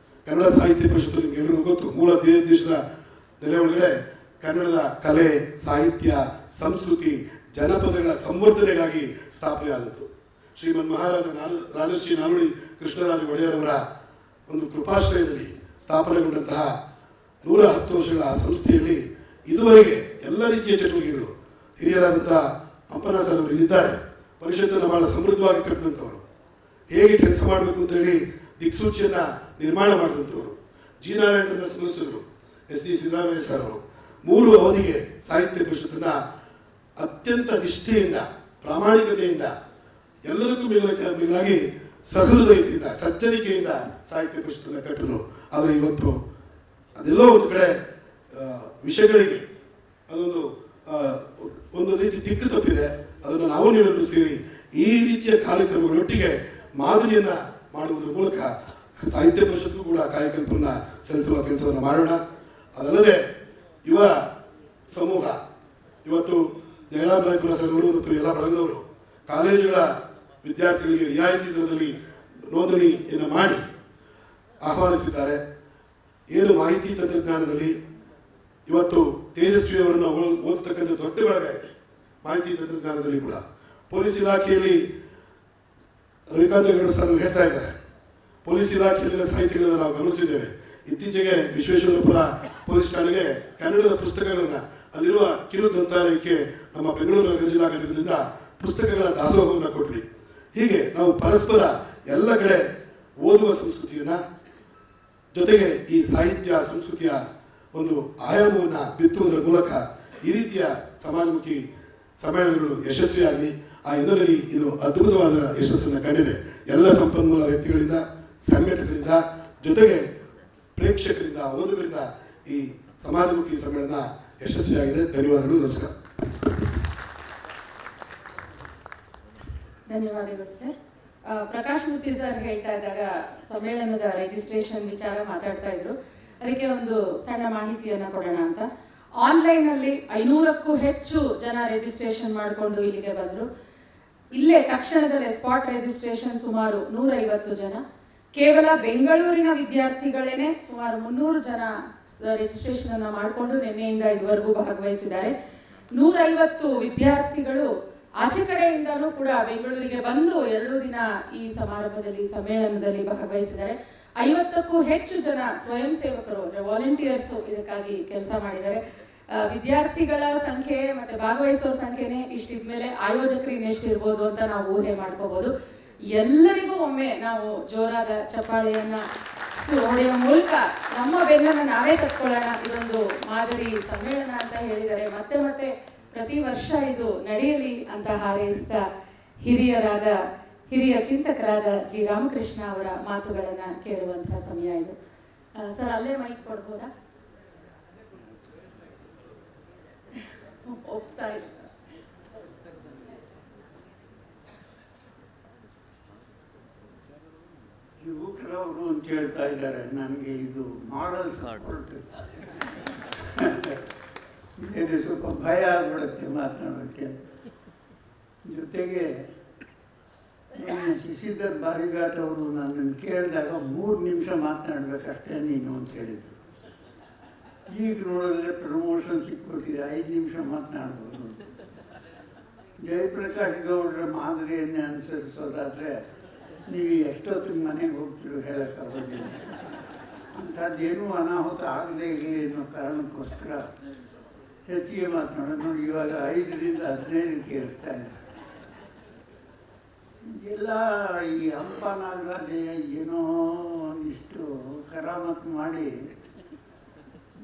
ಕನ್ನಡ ಸಾಹಿತ್ಯ ಪರಿಷತ್ತು ನಿಮ್ಗೆ ಎಲ್ಲರಿಗೂ ಗೊತ್ತು, ಮೂಲ ದೇಶದ ನೆಲೆ ಒಳಗಡೆ ಕನ್ನಡದ ಕಲೆ, ಸಾಹಿತ್ಯ, ಸಂಸ್ಕೃತಿ, ಜನಪದಗಳ ಸಂವರ್ಧನೆಗಾಗಿ ಸ್ಥಾಪನೆ ಆದದ್ದು. ಶ್ರೀಮನ್ ರಾಜರ್ಷಿ ನಾಲ್ವಡಿ ಕೃಷ್ಣರಾಜ ಒಡೆಯರವರ ಒಂದು ಕೃಪಾಶ್ರಯದಲ್ಲಿ ಸ್ಥಾಪನೆಗೊಂಡಂತಹ 110 ವರ್ಷಗಳ ಆ ಸಂಸ್ಥೆಯಲ್ಲಿ ಇದುವರೆಗೆ ಎಲ್ಲ ರೀತಿಯ ಚಟುವಟಿಕೆಗಳು, ಹಿರಿಯರಾದಂಥ ಅಂಪನ ಸರ್ ಅವರು ಇಲ್ಲಿದ್ದಾರೆ, ಪರಿಷತ್ತನ್ನು ಬಹಳ ಸಮೃದ್ಧವಾಗಿ ಕಟ್ಟಿದಂಥವರು, ಹೇಗೆ ಕೆಲಸ ಮಾಡಬೇಕು ಅಂತೇಳಿ ದಿಕ್ಸೂಚಿಯನ್ನು ನಿರ್ಮಾಣ ಮಾಡಿದಂಥವರು, ಜಿ ನಾರಾಯಣರನ್ನು ಸ್ಮರಿಸಿದ್ರು, SD ಸಿದ್ದರಾಮಯ್ಯ ಸರ್ ಅವರು 3 ಅವಧಿಗೆ ಸಾಹಿತ್ಯ ಪರಿಷತ್ತನ್ನು ಅತ್ಯಂತ ನಿಷ್ಠೆಯಿಂದ, ಪ್ರಾಮಾಣಿಕತೆಯಿಂದ, ಎಲ್ಲರಿಗೂ ಮಿಗಿಲಾಗಿ ಸಹೃದಯತೆಯಿಂದ, ಸಜ್ಜನಿಕೆಯಿಂದ ಸಾಹಿತ್ಯ ಪರಿಷತ್ತನ್ನು ಕಟ್ಟಿದ್ರು. ಆದರೆ ಇವತ್ತು ಅದೆಲ್ಲೋ ಒಂದು ಕಡೆ ವಿಷಯಗಳಿಗೆ ಒಂದು ರೀತಿ ದಿಕ್ಕು ತಪ್ಪಿದೆ. ಅದನ್ನು ನಾವು ನೀವೆಲ್ಲರೂ ಸೇರಿ ಈ ರೀತಿಯ ಕಾರ್ಯಕ್ರಮಗಳೊಟ್ಟಿಗೆ ಮಾದರಿಯನ್ನು ಮಾಡುವುದರ ಮೂಲಕ ಸಾಹಿತ್ಯ ಪರಿಷತ್ಗೂ ಕೂಡ ಕಾಯಕಲ್ಪವನ್ನು ಸಲ್ಲಿಸುವ ಕೆಲಸವನ್ನು ಮಾಡೋಣ. ಅದಲ್ಲದೆ ಯುವ ಸಮೂಹ, ಇವತ್ತು ಜಯರಾಮ್ ರಾಯಪುರ ಸರ್ ಅವರು ಮತ್ತು ಎಲ್ಲ ಬಳಗದವರು ಕಾಲೇಜುಗಳ ವಿದ್ಯಾರ್ಥಿಗಳಿಗೆ ರಿಯಾಯಿತಿ ದರದಲ್ಲಿ ನೋಂದಣಿಯನ್ನು ಮಾಡಿ ಆಹ್ವಾನಿಸಿದ್ದಾರೆ. ಏನು ಮಾಹಿತಿ ತಂತ್ರಜ್ಞಾನದಲ್ಲಿ ಇವತ್ತು ತೇಜಸ್ವಿಯವರನ್ನು ಓದತಕ್ಕಂಥ ದೊಡ್ಡ ಬಳಗ ಇದೆ. ಮಾಹಿತಿ ತಂತ್ರಜ್ಞಾನದಲ್ಲಿ ಕೂಡ ಪೊಲೀಸ್ ಇಲಾಖೆಯಲ್ಲಿ ರವಿಕಾಂತೇಗೌಡ ಸರ್ ಹೇಳ್ತಾ ಇದ್ದಾರೆ, ಪೊಲೀಸ್ ಇಲಾಖೆಯಲ್ಲಿನ ಸಾಹಿತಿಗಳನ್ನು ನಾವು ಗಮನಿಸಿದ್ದೇವೆ. ಇತ್ತೀಚೆಗೆ ವಿಶ್ವೇಶ್ವರಪುರ ಪೊಲೀಸ್ ಠಾಣೆಗೆ ಕನ್ನಡದ ಪುಸ್ತಕಗಳನ್ನು ಅಲ್ಲಿರುವ ಕಿರು ಗ್ರಂಥಾಲಯಕ್ಕೆ ನಮ್ಮ ಬೆಂಗಳೂರು ನಗರ ಜಿಲ್ಲಾ ಘಟಕದಿಂದ ಪುಸ್ತಕಗಳ ದಾಸೋಹವನ್ನು ಕೊಟ್ರಿ. ಹೀಗೆ ನಾವು ಪರಸ್ಪರ ಎಲ್ಲ ಕಡೆ ಓದುವ ಸಂಸ್ಕೃತಿಯನ್ನು, ಜೊತೆಗೆ ಈ ಸಾಹಿತ್ಯ ಸಂಸ್ಕೃತಿಯ ಒಂದು ಆಯಾಮವನ್ನು ಬಿತ್ತುವುದರ ಮೂಲಕ ಈ ರೀತಿಯ ಸಮಾಜಮುಖಿ ಸಮ್ಮೇಳನಗಳು ಯಶಸ್ವಿಯಾಗಲಿ. ಆ ಹಿನ್ನೆಲೆಯಲ್ಲಿ ಇದು ಅದ್ಭುತವಾದ ಯಶಸ್ಸನ್ನು ಕಂಡಿದೆ. ಎಲ್ಲ ಸಂಪನ್ಮೂಲ ವ್ಯಕ್ತಿಗಳಿಂದ, ಸಂಘಟಕರಿಂದ, ಜೊತೆಗೆ ಪ್ರೇಕ್ಷಕರಿಂದ, ಓದುಗರಿಂದ ಈ ಸಮಾಜಮುಖಿ ಸಮ್ಮೇಳನ ಯಶಸ್ವಿಯಾಗಿದೆ. ಧನ್ಯವಾದಗಳು. ನಮಸ್ಕಾರ. ಧನ್ಯವಾದಗಳು ಸರ್. ಪ್ರಕಾಶ್ ಮೂರ್ತಿ ಸರ್ ಹೇಳ್ತಾ ಇದ್ದಾಗ ಸಮ್ಮೇಳನದ ರಿಜಿಸ್ಟ್ರೇಷನ್ ವಿಚಾರ ಮಾತಾಡ್ತಾ ಇದ್ರು. ಅದಕ್ಕೆ ಒಂದು ಸಣ್ಣ ಮಾಹಿತಿಯನ್ನು ಕೊಡೋಣ ಅಂತ. ಆನ್ಲೈನಲ್ಲಿ 500ಕ್ಕೂ ಹೆಚ್ಚು ಜನ ರಿಜಿಸ್ಟ್ರೇಷನ್ ಮಾಡಿಕೊಂಡು ಇಲ್ಲಿಗೆ ಬಂದರು. ಇಲ್ಲೇ ತಕ್ಷಣದಲ್ಲೇ ಸ್ಪಾಟ್ ರಿಜಿಸ್ಟ್ರೇಷನ್ ಸುಮಾರು 150 ಜನ. ಕೇವಲ ಬೆಂಗಳೂರಿನ ವಿದ್ಯಾರ್ಥಿಗಳೇನೆ ಸುಮಾರು 300 ಜನ ರಿಜಿಸ್ಟ್ರೇಷನ್ ಅನ್ನು ಮಾಡಿಕೊಂಡು ನಿನ್ನೆಯಿಂದ ಇದುವರೆಗೂ ಭಾಗವಹಿಸಿದ್ದಾರೆ. 150 ವಿದ್ಯಾರ್ಥಿಗಳು ಆಚೆ ಕಡೆಯಿಂದಲೂ ಕೂಡ ಬೆಂಗಳೂರಿಗೆ ಬಂದು 2 ದಿನ ಈ ಸಮಾರಂಭದಲ್ಲಿ, ಸಮ್ಮೇಳನದಲ್ಲಿ ಭಾಗವಹಿಸಿದ್ದಾರೆ. 50ಕ್ಕೂ ಹೆಚ್ಚು ಜನ ಸ್ವಯಂ ಸೇವಕರು ಅಂದರೆ ವಾಲಂಟಿಯರ್ಸ್ ಇದಕ್ಕಾಗಿ ಕೆಲಸ ಮಾಡಿದ್ದಾರೆ. ವಿದ್ಯಾರ್ಥಿಗಳ ಸಂಖ್ಯೆ ಮತ್ತೆ ಭಾಗವಹಿಸೋ ಸಂಖ್ಯೆನೇ ಇಷ್ಟಿದ್ಮೇಲೆ ಆಯೋಜಕರು ಇನ್ನೆಷ್ಟಿರ್ಬೋದು ಅಂತ ನಾವು ಊಹೆ ಮಾಡ್ಕೋಬಹುದು. ಎಲ್ಲರಿಗೂ ಒಮ್ಮೆ ನಾವು ಜೋರಾದ ಚಪ್ಪಾಳೆಯನ್ನ ಹೊಡೆಯುವ ಮೂಲಕ ನಮ್ಮ ಬೆನ್ನನ್ನು ನಾವೇ ತಕ್ಕೊಳ್ಳೋಣ. ಇದೊಂದು ಮಾದರಿ ಸಮ್ಮೇಳನ ಅಂತ ಹೇಳಿದರೆ ಮತ್ತೆ ಮತ್ತೆ ಪ್ರತಿ ವರ್ಷ ಇದು ನಡೆಯಲಿ ಅಂತ ಹಾರೈಸಿದ ಹಿರಿಯ ಚಿಂತಕರಾದ ಜಿ ರಾಮಕೃಷ್ಣ ಅವರ ಮಾತುಗಳನ್ನ ಕೇಳುವಂತಹ ಸಮಯ ಇದು. ಸರ್, ಅಲ್ಲೇ ಮೈಕ್ ಕೊಡ್ಬೋದಾ? ಒಪ್ತಾ ಇದೆ. ಯುವಕರವರು ಅಂತ ಹೇಳ್ತಾ ಇದ್ದಾರೆ. ನನಗೆ ಇದು ಮಾಡಲ್ ಸಪೋರ್ಟ್ ಇದು ಸ್ವಲ್ಪ ಭಯ ಆಗ್ಬಿಡುತ್ತೆ ಮಾತನಾಡೋಕ್ಕೆ. ಜೊತೆಗೆ ಶಶಿಧರ್ ಬಾರಿಘಾಟ್ ಅವರು ನನ್ನನ್ನು ಕೇಳಿದಾಗ 3 ನಿಮಿಷ ಮಾತನಾಡಬೇಕಷ್ಟೇ ನೀನು ಅಂತ ಹೇಳಿದರು. ಈಗ ನೋಡಿದ್ರೆ ಪ್ರಮೋಷನ್ ಸಿಕ್ಬಿಟ್ಟಿದೆ, 5 ನಿಮಿಷ ಮಾತನಾಡ್ಬೋದು ಅಂತ. ಜಯಪ್ರಕಾಶ್ ಗೌಡರ ಮಾದರಿಯನ್ನೇ ಅನುಸರಿಸೋದಾದರೆ ನೀವು ಎಷ್ಟೊತ್ತಿಗೆ ಮನೆಗೆ ಹೋಗ್ತಿರೋ ಹೇಳೋಕ್ಕಾಗೋದಿಲ್ಲ. ಅಂಥದ್ದೇನೂ ಅನಾಹುತ ಆಗದೆ ಇರಲಿ ಅನ್ನೋ ಕಾರಣಕ್ಕೋಸ್ಕರ ಹೆಚ್ಚಿಗೆ ಮಾತನಾಡೋದು. ನೋಡಿ, ಇವಾಗ 5ರಿಂದ 15ಕ್ಕೆ ಏರಿಸ್ತಾ ಇದೆ. ಎಲ್ಲ ಈ ಹಂಪ ನಾಗರಾಜಯ್ಯ ಏನೋ ಒಂದಿಷ್ಟು ಕರಾಮತ್ತು ಮಾಡಿ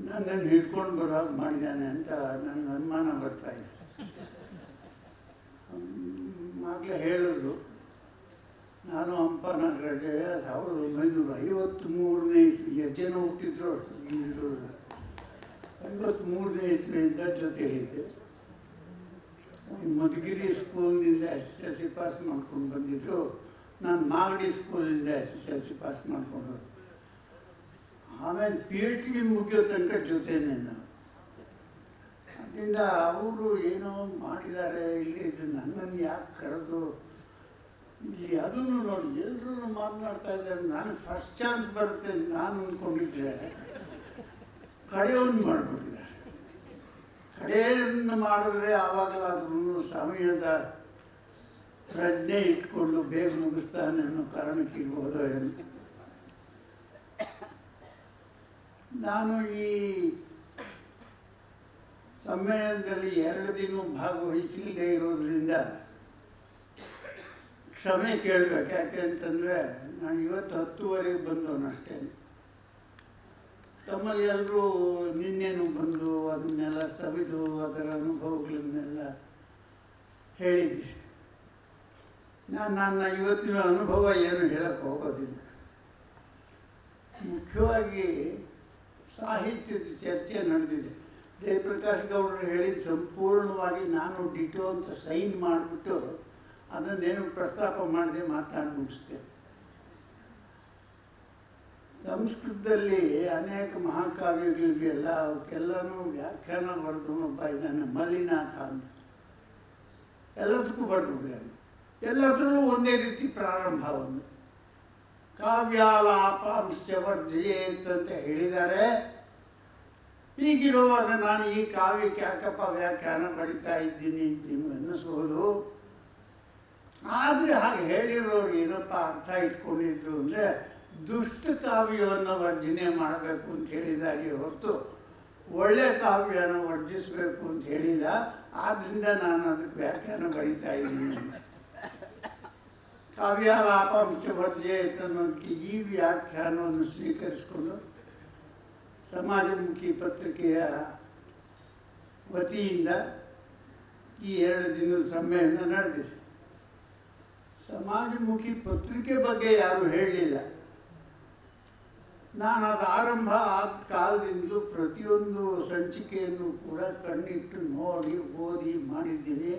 ನನ್ನನ್ನು ಹಿಡ್ಕೊಂಡು ಬರೋದು ಮಾಡಿದ್ದಾನೆ ಅಂತ ನನಗೆ ಅನುಮಾನ ಬರ್ತಾಯಿದೆ. ಆಗಲೇ ಹೇಳಿದ್ರು, ನಾನು ಹಂಪ ನಾಗರಾಜಯ್ಯ 1953ನೇ ಇಸ್ವಿ, ಜನ ಹುಟ್ಟಿದ್ರು 53ನೇ ಇಸ್ವಿಯಿಂದ ಜೊತೆಯಲ್ಲಿದ್ದೆ. ಮಧುಗಿರಿ ಸ್ಕೂಲ್ನಿಂದ SSLC ಪಾಸ್ ಮಾಡ್ಕೊಂಡು ಬಂದಿದ್ರು. ನಾನು ಮಾಗಡಿ ಸ್ಕೂಲಿಂದ SSLC ಪಾಸ್ ಮಾಡ್ಕೊಂಡು, ಆಮೇಲೆ PhD ಮುಗಿಯೋ ತನಕ ಜೊತೆನೇ ನಾವು. ಅದರಿಂದ ಅವರು ಏನೋ ಮಾಡಿದ್ದಾರೆ ಇಲ್ಲಿ, ಇದು ನನ್ನನ್ನು ಯಾಕೆ ಕರೆದು ಇಲ್ಲಿ ಅದನ್ನು ನೋಡಿ ಎಲ್ಲರೂ ಮಾತನಾಡ್ತಾ ಇದ್ದಾರೆ. ನನಗೆ ಫಸ್ಟ್ ಚಾನ್ಸ್ ಬರುತ್ತೆ ನಾನು ಅಂದ್ಕೊಂಡಿದ್ರೆ ಕಡೆಯನ್ನು ಮಾಡಿಬಿಟ್ಟಿದ್ದಾರೆ. ಕಡೆಯನ್ನು ಮಾಡಿದ್ರೆ ಆವಾಗಲಾದ್ರೂ ಸಮಯದ ಪ್ರಜ್ಞೆ ಇಟ್ಕೊಂಡು ಬೇಗ ಮುಗಿಸ್ತಾನೆ ಅನ್ನೋ ಕಾರಣಕ್ಕಿರ್ಬೋದೋ ಏನು. ನಾನು ಈ ಸಮ್ಮೇಳನದಲ್ಲಿ 2 ದಿನ ಭಾಗವಹಿಸಲಿಲ್ಲದೆ ಇರೋದ್ರಿಂದ ಕ್ಷಮೆ ಕೇಳಬೇಕು. ಯಾಕೆ ಅಂತಂದರೆ ನಾನು ಇವತ್ತು 10:30ಗೆ ಬಂದವನಷ್ಟೇ. ತಮ್ಮಲ್ಲಿ ಎಲ್ಲರೂ ನಿನ್ನೆನೂ ಬಂದು ಅದನ್ನೆಲ್ಲ ಸವಿದು ಅದರ ಅನುಭವಗಳನ್ನೆಲ್ಲ ಹೇಳಿದ್ದೆ. ನನ್ನ ಇವತ್ತಿನ ಅನುಭವ ಏನು ಹೇಳಕ್ಕೆ ಹೋಗೋದಿಲ್ಲ. ಮುಖ್ಯವಾಗಿ ಸಾಹಿತ್ಯದ ಚರ್ಚೆ ನಡೆದಿದೆ. ಜಯಪ್ರಕಾಶ್ ಗೌಡರು ಹೇಳಿದ ಸಂಪೂರ್ಣವಾಗಿ ನಾನು ಡಿಟೋ ಅಂತ ಸೈನ್ ಮಾಡಿಬಿಟ್ಟು ಅದನ್ನೇನು ಪ್ರಸ್ತಾಪ ಮಾಡದೆ ಮಾತನಾಡಿ ಮುಗಿಸ್ತೆ. ಸಂಸ್ಕೃತದಲ್ಲಿ ಅನೇಕ ಮಹಾಕಾವ್ಯಗಳಿಗೆಲ್ಲ ಅವಕ್ಕೆಲ್ಲನೂ ವ್ಯಾಖ್ಯಾನ ಬರೆದು ಒಬ್ಬ ಇದ್ದಾನೆ, ಮಲ್ಲಿನಾಥ ಅಂತ. ಎಲ್ಲದಕ್ಕೂ ಬರೆದಿದ್ದಾನೆ. ಎಲ್ಲದರಲ್ಲೂ ಒಂದೇ ರೀತಿ ಪ್ರಾರಂಭ. ಒಂದು ಕಾವ್ಯಾಲಾಪಾಂಶ್ಚ ವರ್ಜಯೇತ್ ಅಂತ ಹೇಳಿದ್ದಾರೆ. ಹೀಗಿರುವಾಗ ನಾನು ಈ ಕಾವ್ಯಕ್ಕೆ ಯಾಕಪ್ಪ ವ್ಯಾಖ್ಯಾನ ಬರಿತಾ ಇದ್ದೀನಿ ನಿಮ್ಗೆ ಅನ್ನಿಸ್ಬೋದು. ಆದರೆ ಹಾಗೆ ಹೇಳಿರೋರು ಏನಪ್ಪ ಅರ್ಥ ಇಟ್ಕೊಂಡಿದ್ರು ಅಂದರೆ ದುಷ್ಟ ಕಾವ್ಯವನ್ನು ವರ್ಜನೆ ಮಾಡಬೇಕು ಅಂತ ಹೇಳಿದಾಗೆ ಹೊರತು ಒಳ್ಳೆ ಕಾವ್ಯನ ವರ್ಜಿಸಬೇಕು ಅಂತ ಹೇಳಿಲ್ಲ. ಆದ್ದರಿಂದ ನಾನು ಅದಕ್ಕೆ ವ್ಯಾಖ್ಯಾನ ಬರೀತಾ ಇದ್ದೀನಿ. ಕಾವ್ಯಾಲಾಪಾಂಶ ವರ್ಜಯೇತ್ ಅನ್ನೋದಕ್ಕೆ ಈ ವ್ಯಾಖ್ಯಾನವನ್ನು ಸ್ವೀಕರಿಸಿಕೊಂಡು ಸಮಾಜಮುಖಿ ಪತ್ರಿಕೆಯ ವತಿಯಿಂದ ಈ 2 ದಿನದ ಸಮ್ಮೇಳನ ನಡೆದಿದೆ. ಸಮಾಜಮುಖಿ ಪತ್ರಿಕೆ ಬಗ್ಗೆ ಯಾರೂ ಹೇಳಲಿಲ್ಲ. ನಾನು ಅದು ಆರಂಭ ಆದ ಕಾಲದಿಂದಲೂ ಪ್ರತಿಯೊಂದು ಸಂಚಿಕೆಯನ್ನು ಕೂಡ ಕಣ್ಣಿಟ್ಟು ನೋಡಿ ಓದಿ ಮಾಡಿದ್ದೀನಿ.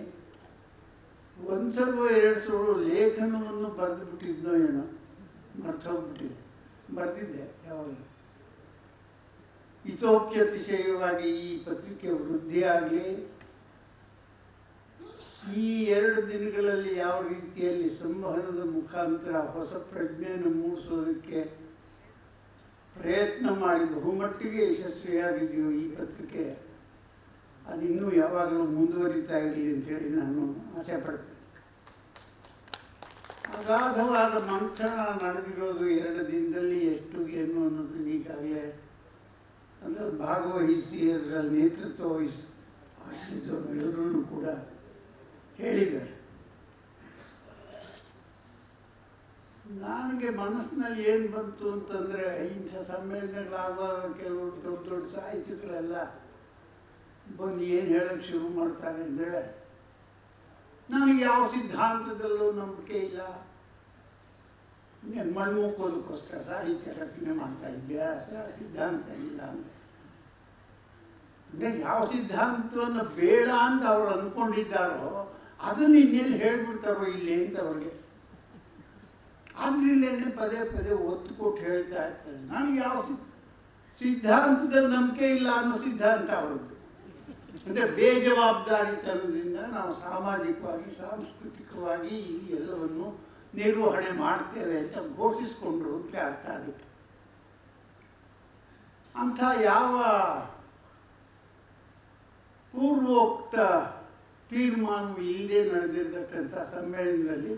ಒಂದು ಸಲ 2 ಸಲ ಲೇಖನವನ್ನು ಬರೆದು ಬಿಟ್ಟಿದ್ದೋ ಏನೋ ಮರ್ತೋಗ್ಬಿಟ್ಟಿದೆ. ಬರೆದಿದ್ದೆ ಯಾವಾಗಲೂ. ಹಿತೋಪ್ಯತಿಶಯವಾಗಿ ಈ ಪತ್ರಿಕೆ ವೃದ್ಧಿಯಾಗಲಿ, ಈ 2 ದಿನಗಳಲ್ಲಿ ಯಾವ ರೀತಿಯಲ್ಲಿ ಸಂವಹನದ ಮುಖಾಂತರ ಹೊಸ ಪ್ರಜ್ಞೆಯನ್ನು ಮೂಡಿಸೋದಕ್ಕೆ ಪ್ರಯತ್ನ ಮಾಡಿ ಬಹುಮಟ್ಟಿಗೆ ಯಶಸ್ವಿಯಾಗಿದೆಯೋ ಈ ಪತ್ರಿಕೆ, ಅದು ಇನ್ನೂ ಯಾವಾಗಲೂ ಮುಂದುವರಿತಾ ಇರಲಿ ಅಂತೇಳಿ ನಾನು ಆಸೆ ಪಡ್ತೇನೆ. ಅಗಾಧವಾದ ಮಂಥನ ನಡೆದಿರೋದು 2 ದಿನದಲ್ಲಿ ಎಷ್ಟು ಏನು ಅನ್ನೋದನ್ನು ಈಗಾಗಲೇ ಅದರಲ್ಲಿ ಭಾಗವಹಿಸಿ ಅದರಲ್ಲಿ ನೇತೃತ್ವ ವಹಿಸಿದ್ದವರು ಎಲ್ಲರೂ ಕೂಡ ಹೇಳಿದ್ದಾರೆ. ನನಗೆ ಮನಸ್ಸಿನಲ್ಲಿ ಏನು ಬಂತು ಅಂತಂದರೆ, ಇಂಥ ಸಮ್ಮೇಳನಗಳಾಗುವಾಗ ಕೆಲವು ದೊಡ್ಡ ದೊಡ್ಡ ಸಾಹಿತಿಗಳೆಲ್ಲ ಬಂದು ಏನು ಹೇಳೋಕ್ಕೆ ಶುರು ಮಾಡ್ತಾರೆ ಅಂದರೆ, ನನಗೆ ಯಾವ ಸಿದ್ಧಾಂತದಲ್ಲೂ ನಂಬಿಕೆ ಇಲ್ಲ, ನೀನು ಮಣ್ಮುಕ್ಕೋದಕ್ಕೋಸ್ಕರ ಸಾಹಿತ್ಯ ರಚನೆ ಮಾಡ್ತಾ ಇದೆಯಾ, ಸಿದ್ಧಾಂತ ಇಲ್ಲ ಅಂತ. ಅಂದರೆ ಯಾವ ಸಿದ್ಧಾಂತವನ್ನು ಬೇಡ ಅಂತ ಅವ್ರು ಅಂದ್ಕೊಂಡಿದ್ದಾರೋ ಅದನ್ನು ಇನ್ನೆಲ್ಲಿ ಹೇಳಿಬಿಡ್ತಾರೋ ಇಲ್ಲಿ ಅಂತ ಅವ್ರಿಗೆ. ಆದ್ರಿಂದಲೇ ಪದೇ ಪದೇ ಒತ್ತು ಕೊಟ್ಟು ಹೇಳ್ತಾ ಇರ್ತಾರೆ. ನನಗೆ ಯಾವ ಸಿದ್ಧಾಂತದಲ್ಲಿ ನಂಬಿಕೆ ಇಲ್ಲ ಅನ್ನೋ ಸಿದ್ಧಾಂತ ಅವ್ರದ್ದು. ಅಂದರೆ ಬೇಜವಾಬ್ದಾರಿತನದಿಂದ ನಾವು ಸಾಮಾಜಿಕವಾಗಿ ಸಾಂಸ್ಕೃತಿಕವಾಗಿ ಈ ಎಲ್ಲವನ್ನು ನಿರ್ವಹಣೆ ಮಾಡ್ತೇವೆ ಅಂತ ಘೋಷಿಸಿಕೊಂಡ್ರು ಅಂತ ಅರ್ಥ. ಅದಕ್ಕೆ ಅಂಥ ಯಾವ ಪೂರ್ವೋಕ್ತ ತೀರ್ಮಾನವು ಇಲ್ಲದೆ ನಡೆದಿರ್ತಕ್ಕಂಥ ಸಮ್ಮೇಳನದಲ್ಲಿ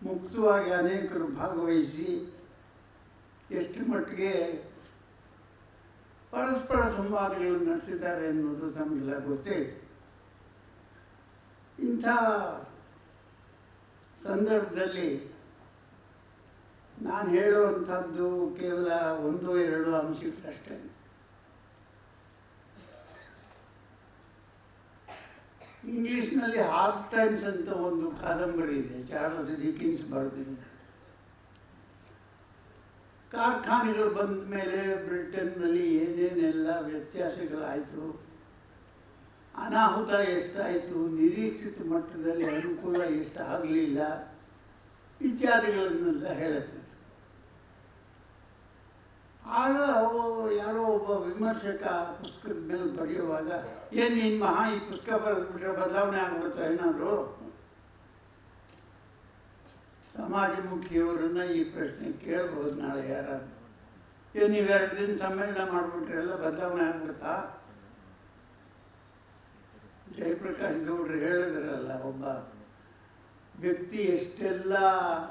ಮುಕ್ತವಾಗಿ ಅನೇಕರು ಭಾಗವಹಿಸಿ ಎಷ್ಟು ಮಟ್ಟಿಗೆ ಪರಸ್ಪರ ಸಂವಾದಗಳನ್ನು ನಡೆಸಿದ್ದಾರೆ ಅನ್ನೋದು ನಮಗೆಲ್ಲ ಗೊತ್ತೇ ಇದೆ. ಇಂಥ ಸಂದರ್ಭದಲ್ಲಿ ನಾನು ಹೇಳುವಂಥದ್ದು ಕೇವಲ 1-2 ಅಂಶಗಳಷ್ಟೇ. ಇಂಗ್ಲೀಷ್ನಲ್ಲಿ ಹಾಫ್ ಟೈಮ್ಸ್ ಅಂತ ಒಂದು ಕಾದಂಬರಿ ಇದೆ, ಚಾರ್ಲ್ಸ್ ಡಿಕಿನ್ಸ್ ಬರೆದಿದೆ. ಕಾರ್ಖಾನೆಗಳು ಬಂದ ಮೇಲೆ ಬ್ರಿಟನ್ನಲ್ಲಿ ಏನೇನೆಲ್ಲ ವ್ಯತ್ಯಾಸಗಳಾಯಿತು, ಅನಾಹುತ ಎಷ್ಟಾಯಿತು, ನಿರೀಕ್ಷಿತ ಮಟ್ಟದಲ್ಲಿ ಅನುಕೂಲ ಎಷ್ಟಾಗಲಿಲ್ಲ ಇತ್ಯಾದಿಗಳನ್ನೆಲ್ಲ ಹೇಳುತ್ತೆ. ಆಗ ಯಾರೋ ಒಬ್ಬ ವಿಮರ್ಶಕ ಪುಸ್ತಕದ ಮೇಲೆ ಬರೆಯುವಾಗ, ಏನು ನಿಮ್ಮ ಈ ಪುಸ್ತಕ ಬರೆದ್ಬಿಟ್ರೆ ಬದಲಾವಣೆ ಆಗ್ಬಿಡ್ತಾ ಏನಾದರೂ? ಸಮಾಜಮುಖಿಯವರನ್ನ ಈ ಪ್ರಶ್ನೆ ಕೇಳ್ಬೋದು ನಾಳೆ ಯಾರಾದ್ರು. ಏನು ನೀವು 2 ದಿನ ಸಮ್ಮೇಳನ ಮಾಡಿಬಿಟ್ರೆ ಎಲ್ಲ ಬದಲಾವಣೆ ಆಗ್ಬಿಡ್ತಾ? ಜಯಪ್ರಕಾಶ್ ಗೌಡ್ರು ಹೇಳಿದ್ರಲ್ಲ, ಒಬ್ಬ ವ್ಯಕ್ತಿ ಎಷ್ಟೆಲ್ಲ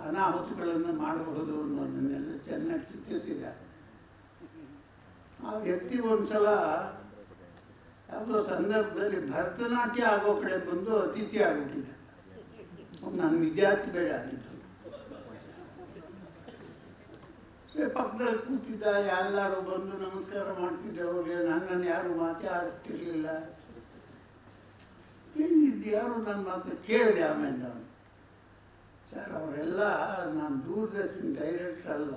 ಅನಾಹುತಗಳನ್ನು ಮಾಡಬಹುದು ಅನ್ನೋದನ್ನೆಲ್ಲ ಚೆನ್ನಾಗಿ ಚಿತ್ರಿಸಿದ್ದಾರೆ. ಆ ವ್ಯಕ್ತಿ ಒಂದ್ಸಲ ಯಾವುದೋ ಸಂದರ್ಭದಲ್ಲಿ ಭರತನಾಟ್ಯ ಆಗೋ ಕಡೆ ಬಂದು ಅತಿಥಿ ಆಗ್ಬಿಟ್ಟಿದೆ. ನನ್ನ ವಿದ್ಯಾರ್ಥಿ ಬೇಡ ಆಗಿದ್ದು. ಪಕ್ಕದಲ್ಲಿ ಕೂತಿದ್ದ, ಎಲ್ಲರೂ ಬಂದು ನಮಸ್ಕಾರ ಮಾಡ್ತಿದ್ದೆ ಅವ್ರಿಗೆ. ನನ್ನನ್ನು ಯಾರು ಮಾತೇ ಆಡಿಸ್ತಿರ್ಲಿಲ್ಲ. ಯಾರು ನನ್ನ ಮಾತು ಕೇಳಿದೆ. ಆಮೇಲೆ ಅವನು, ಸರ್ ಅವರೆಲ್ಲ ನಾನು ದೂರದರ್ಶನ ಡೈರೆಕ್ಟರ್ ಅಲ್ಲ,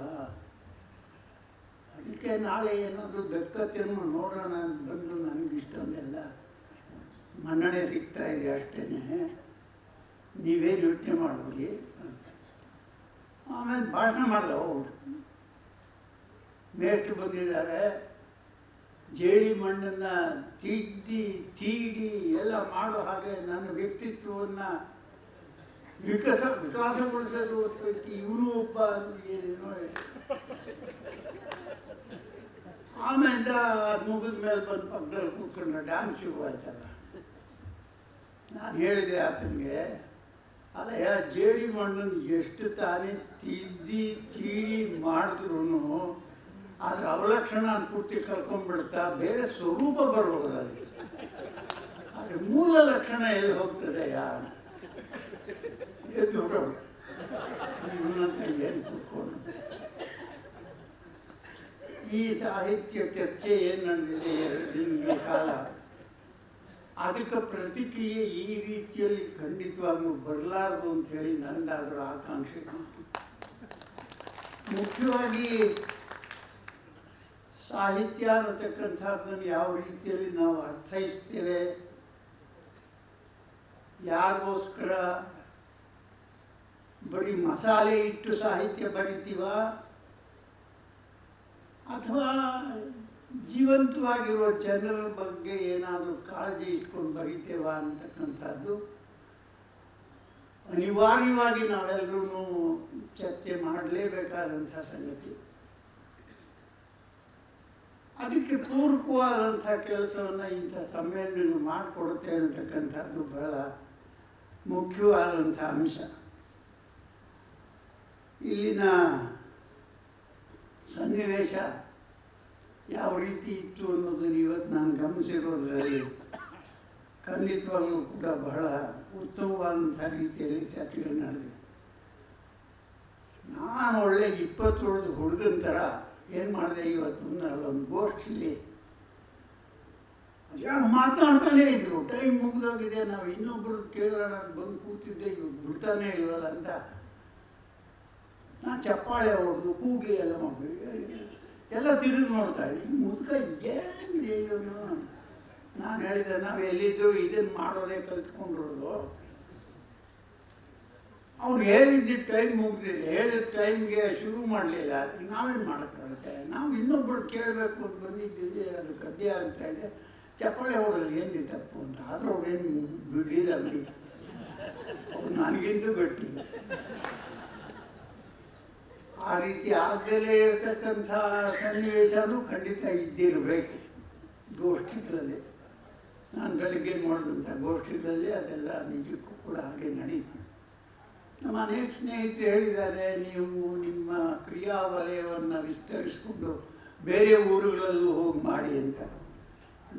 ಅದಕ್ಕೆ ನಾಳೆ ಏನಾದರೂ ಬೆಕ್ಕತ್ತೇನೋ ನೋಡೋಣ ಅಂತ ಬಂದು ನನಗೆ ಇಷ್ಟೊಂದೆಲ್ಲ ಮನ್ನಣೆ ಸಿಗ್ತಾ ಇದೆ ಅಷ್ಟೇ, ನೀವೇನು ಯೋಚನೆ ಮಾಡ್ಬಿಡಿ. ಆಮೇಲೆ ಭಾಷಣ ಮಾಡಿದೆ. ಹೋಗ್ಬಿಟ್ಟು ಮೇಷ್ಟ್ರು ಬಂದಿದ್ದಾರೆ, ಜೇಡಿ ಮಣ್ಣನ್ನು ತೀಡಿ ಎಲ್ಲ ಮಾಡೋ ಹಾಗೆ ನನ್ನ ವ್ಯಕ್ತಿತ್ವವನ್ನು ವಿಕಾಸಗೊಳಿಸೋದು ಇವನು ಒಬ್ಬ ಏನೇನೋ. ಆಮೇಲೆ ಅದು ಮುಗಿದ ಮೇಲೆ ಬಂದು ಪಕ್ಕದಲ್ಲಿ ಕೂತ್ಕೊಂಡು ಡ್ಯಾನ್ಸ್ ಶುರು ಆಯ್ತಲ್ಲ. ನಾನು ಹೇಳಿದೆ ಆತನಿಗೆ, ಅಲ್ಲ ಜೇಡಿ ಮಣ್ಣನ್ನು ಎಷ್ಟು ತಾನೇ ತೀಡಿ ಮಾಡಿದ್ರು ಅದ್ರ ಅವಲಕ್ಷಣ ಪೂರ್ತಿ ಕಲ್ಕೊಂಡ್ಬಿಡ್ತಾ ಬೇರೆ ಸ್ವರೂಪ ಬರ್ಬೋದು ಅದಕ್ಕೆ. ಆದರೆ ಮೂಲ ಲಕ್ಷಣ ಎಲ್ಲಿ ಹೋಗ್ತದೆ ಯಾರು ಎದ್ದು ಹೊರಟು ಇವನಂತ ಏನು ಕೂತ್ಕೊಂಡು ಈ ಸಾಹಿತ್ಯ ಚರ್ಚೆ ಏನು ನಡೆದಿದೆ 2 ದಿನಗಳ ಕಾಲ, ಅದಕ್ಕೆ ಪ್ರತಿಕ್ರಿಯೆ ಈ ರೀತಿಯಲ್ಲಿ ಖಂಡಿತವಾಗ್ಲೂ ಬರಲಾರದು ಅಂಥೇಳಿ ನನ್ನದಾದರೂ ಆಕಾಂಕ್ಷೆ. ಮುಖ್ಯವಾಗಿ ಸಾಹಿತ್ಯ ಅನ್ನತಕ್ಕಂಥದ್ದನ್ನು ಯಾವ ರೀತಿಯಲ್ಲಿ ನಾವು ಅರ್ಥೈಸ್ತೇವೆ, ಯಾರಿಗೋಸ್ಕರ ಬರೀ ಮಸಾಲೆ ಇಟ್ಟು ಸಾಹಿತ್ಯ ಬರಿತೀವ ಅಥವಾ ಜೀವಂತವಾಗಿರುವ ಜನರ ಬಗ್ಗೆ ಏನಾದರೂ ಕಾಳಜಿ ಇಟ್ಕೊಂಡು ಬರಿತೇವ ಅಂತಕ್ಕಂಥದ್ದು ಅನಿವಾರ್ಯವಾಗಿ ನಾವೆಲ್ಲರೂ ಚರ್ಚೆ ಮಾಡಲೇಬೇಕಾದಂಥ ಸಂಗತಿ. ಅದಕ್ಕೆ ಪೂರಕವಾದಂಥ ಕೆಲಸವನ್ನು ಇಂಥ ಸಮ್ಮೇಳನಗಳು ಮಾಡಿಕೊಡುತ್ತೆ ಅನ್ನತಕ್ಕಂಥದ್ದು ಬಹಳ ಮುಖ್ಯವಾದಂಥ ಅಂಶ. ಇಲ್ಲಿನ ಸನ್ನಿವೇಶ ಯಾವ ರೀತಿ ಇತ್ತು ಅನ್ನೋದನ್ನು ಇವತ್ತು ನಾನು ಗಮನಿಸಿರೋದ್ರಲ್ಲಿ ಖಂಡಿತವಾಗ್ಲೂ ಕೂಡ ಬಹಳ ಉತ್ತಮವಾದಂಥ ರೀತಿಯಲ್ಲಿ ಚರ್ಚೆಗಳು ನಡೆದಿವೆ. ನಾನು ಒಳ್ಳೆ 20 ವರ್ಷದ ಹುಡುಗನ ಥರ ಏನು ಮಾಡಿದೆ ಇವತ್ತು, ಅಲ್ಲೊಂದು ಗೋಷ್ಠಿಲಿ ಯಾರು ಮಾತಾಡ್ತಾನೇ ಇದ್ರು, ಟೈಮ್ ಮುಗಿದೋಗಿದೆ, ನಾವು ಇನ್ನೊಬ್ಬರು ಕೇಳೋಣ ಅಂತ ಬಂದು ಕೂತಿದ್ದೆ, ಇವಾಗ ಬಿಡ್ತಾನೆ ಇಲ್ವಲ್ಲ ಅಂತ ನಾನು ಚಪ್ಪಾಳೆ ಹೊಡೆದು ಕೂಗಿ ಎಲ್ಲ ಮಾಡ್ಬೇಕು, ಎಲ್ಲ ತಿರುಗಿ ನೋಡ್ತಾ ಇದ್ದೆ. ಮುದುಕ ಏನಿದೆ ಇವನು. ನಾನು ಹೇಳಿದೆ, ನಾವು ಎಲ್ಲಿದ್ದು ಇದನ್ನು ಮಾಡೋದೇ ಕಲ್ತ್ಕೊಂಡಿರೋದು. ಅವ್ರು ಹೇಳಿದ್ದು ಟೈಮ್ ಮುಗಿದಿದೆ, ಹೇಳಿದ ಟೈಮ್ಗೆ ಶುರು ಮಾಡಲಿಲ್ಲ, ಅದಕ್ಕೆ ನಾವೇನು ಮಾಡೋಕ್ಕಾಗುತ್ತೆ, ನಾವು ಇನ್ನೊಬ್ಬರು ಕೇಳಬೇಕು ಅಂತ ಬಂದಿದ್ದೀವಿ, ಅದು ಗದ್ದೆ ಆಗ್ತಾ ಇದೆ, ಚಪ್ಪಾಳೆ ಹೊಡೋದು ಏನಿದೆ ತಪ್ಪು ಅಂತ. ಆದರೂ ಅವ್ರೇನು ಬಿಡಲಿಲ್ಲ ಬಿಡಿ, ಅವ್ರು ನನಗಿಂತೂ ಗಟ್ಟಿ. ಆ ರೀತಿ ಆಗಲೇ ಇರತಕ್ಕಂಥ ಸನ್ನಿವೇಶನೂ ಖಂಡಿತ ಇದ್ದಿರಬೇಕು ಗೋಷ್ಠಿಗಳಲ್ಲಿ. ನಾನು ಬೆಳಗ್ಗೆ ನೋಡಿದಂಥ ಗೋಷ್ಠಿಗಳಲ್ಲಿ ಅದೆಲ್ಲ ನಿಜಕ್ಕೂ ಕೂಡ ಹಾಗೆ ನಡೀತು. ನಮ್ಮ ಅನೇಕ ಸ್ನೇಹಿತರು ಹೇಳಿದ್ದಾರೆ, ನೀವು ನಿಮ್ಮ ಕ್ರಿಯಾ ವಲಯವನ್ನು ವಿಸ್ತರಿಸಿಕೊಂಡು ಬೇರೆ ಊರುಗಳಲ್ಲೂ ಹೋಗಿ ಮಾಡಿ ಅಂತ.